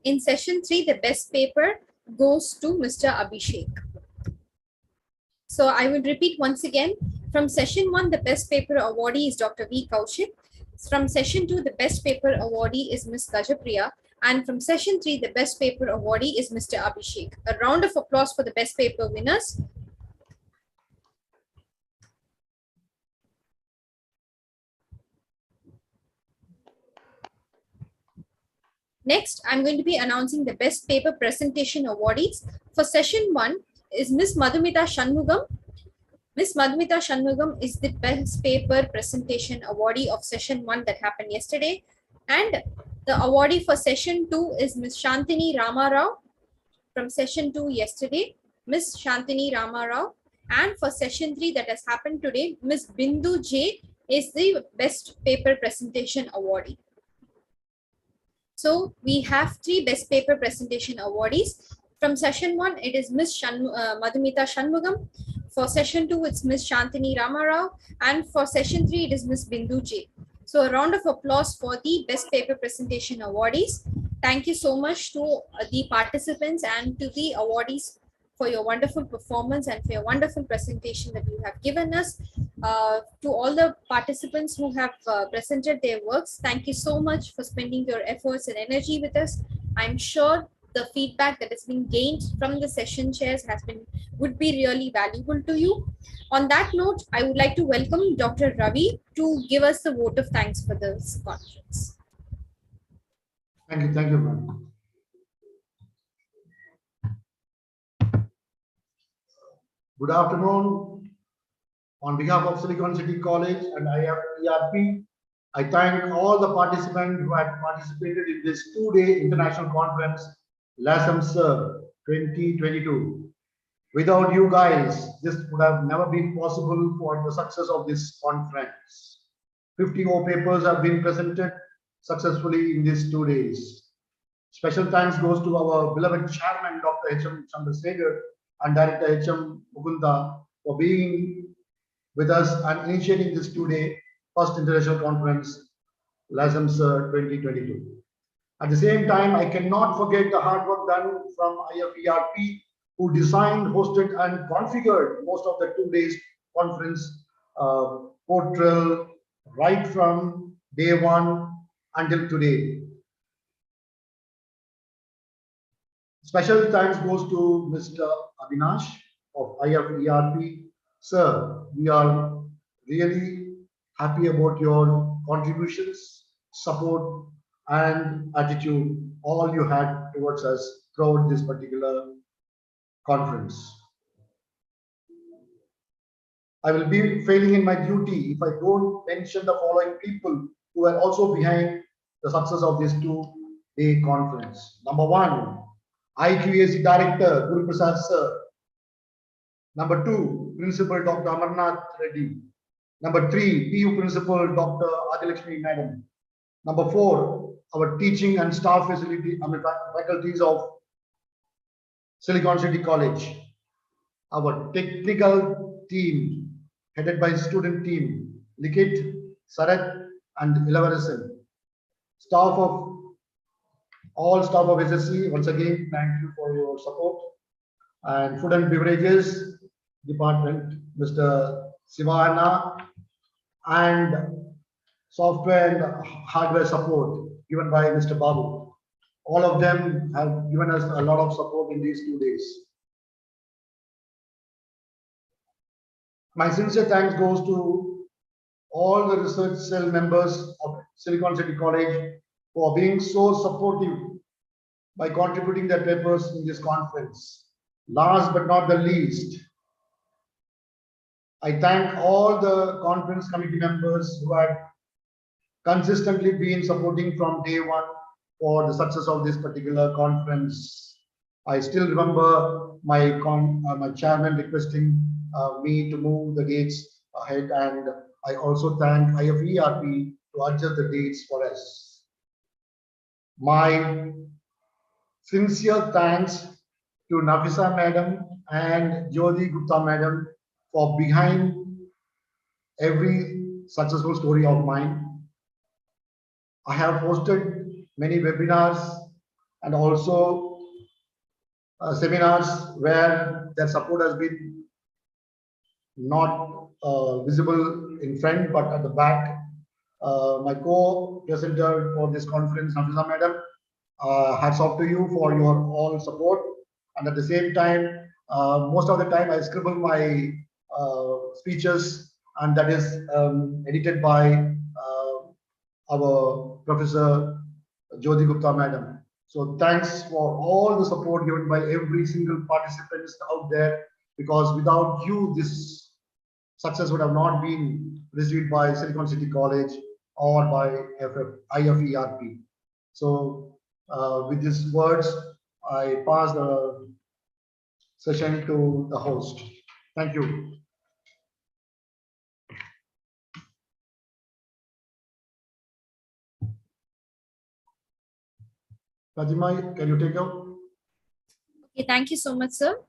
In session 3, the best paper goes to Mr. Abhishek. So I will repeat once again. From session 1, the best paper awardee is Dr. V. Kaushik. From session 2, the best paper awardee is Ms. Gajapriya. And from session 3, the best paper awardee is Mr. Abhishek. A round of applause for the best paper winners. Next, I'm going to be announcing the best paper presentation awardees. For session 1 is Ms. Madhumita Shanmugam. Ms. Madhumita Shanmugam is the best paper presentation awardee of session 1 that happened yesterday. And the awardee for session 2 is Ms. Shantini Ramarao from session 2 yesterday, Ms. Shantini Ramarao. And for session 3 that has happened today, Ms. Bindu J is the best paper presentation awardee. So we have 3 best paper presentation awardees. From session 1, it is Ms. Madhumita Shanmugam. For session 2, it's Ms. Shantini Ramarao. And for session 3, it is Ms. Bindu J. So a round of applause for the best paper presentation awardees. Thank you so much to the participants and to the awardees for your wonderful performance and for your wonderful presentation that you have given us. To all the participants who have presented their works, thank you so much for spending your efforts and energy with us. I'm sure the feedback that has been gained from the session chairs would be really valuable to you. On that note, I would like to welcome Dr. Ravi to give us the vote of thanks for this conference. Thank you, ma'am. Good afternoon. On behalf of Silicon City College and IFERP, I thank all the participants who had participated in this 2-day international conference, Lasmcer 2022. Without you guys, this would have never been possible for the success of this conference. 50 more papers have been presented successfully in these 2 days. Special thanks goes to our beloved chairman, Dr. H.M. Chandrasekhar, and Director H.M. Mukunda for being with us and initiating this 2-day first international conference, Lasmcer 2022. At the same time, I cannot forget the hard work done from IFERP, who designed, hosted, and configured most of the 2 days conference portal right from day one until today. Special thanks goes to Mr. Avinash of IFERP. Sir, we are really happy about your contributions, support, and attitude, all you had towards us throughout this particular conference. I will be failing in my duty if I don't mention the following people who are also behind the success of this 2-day conference. Number 1, IQAC Director, Guru Prasad Sir. Number 2, Principal Dr. Amarnath Reddy. Number 3, PU Principal Dr. Adilakshmi Madam. Number 4, our teaching and staff faculties of Silicon City College. Our technical team, headed by student team, Likit, Sarat, and Ilavaresan. All staff of SSC, once again, thank you for your support. And Food and Beverages Department, Mr. Sivana, and software and hardware support given by Mr. Babu. All of them have given us a lot of support in these 2 days. My sincere thanks goes to all the research cell members of Silicon City College for being so supportive by contributing their papers in this conference. Last but not the least, I thank all the conference committee members who have consistently been supporting from day one for the success of this particular conference. I still remember my chairman requesting me to move the dates ahead, and I also thank IFERP to adjust the dates for us. My sincere thanks to Nafisa Madam and Jyoti Gupta Madam for behind every successful story of mine. I have hosted many webinars and also seminars where their support has been not visible in front but at the back. My co-presenter for this conference, Nafisa Madam, hats off to you for your all support. And at the same time, most of the time I scribble my speeches, and that is edited by our Professor Jyoti Gupta Madam. So thanks for all the support given by every single participant out there, because without you, this success would have not been received by Silicon City College or by IFERP. So with these words, I pass the session to the host. Thank you. Rajima, can you take out? Okay, thank you so much, sir.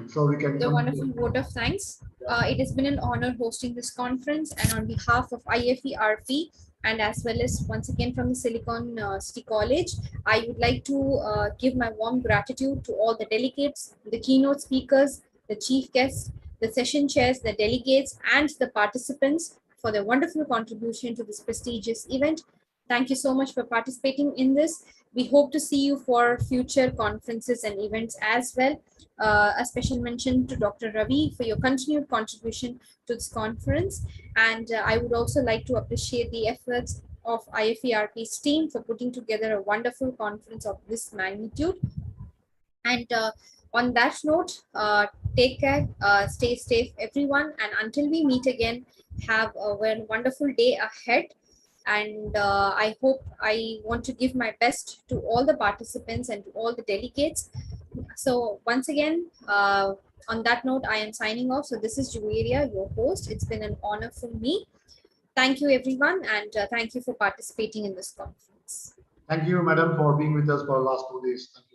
So we can. The wonderful vote of thanks. It has been an honor hosting this conference, and on behalf of IFERP and as well as once again from the Silicon City College, I would like to give my warm gratitude to all the delegates, the keynote speakers, the chief guests, the session chairs, the delegates, and the participants for their wonderful contribution to this prestigious event. Thank you so much for participating in this. We hope to see you for future conferences and events as well. A special mention to Dr. Ravi for your continued contribution to this conference. And I would also like to appreciate the efforts of IFERP's team for putting together a wonderful conference of this magnitude. And on that note, take care, stay safe, everyone. And until we meet again, have a wonderful day ahead. And I want to give my best to all the participants and to all the delegates. So once again, On that note, I am signing off. So this is Juveria, your host. It's been an honor for me. Thank you, everyone, and thank you for participating in this conference. Thank you, madam, for being with us for the last 2 days. Thank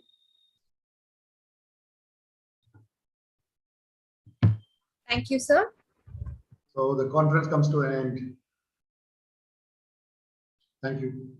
you. Thank you, sir. So the conference comes to an end. Thank you.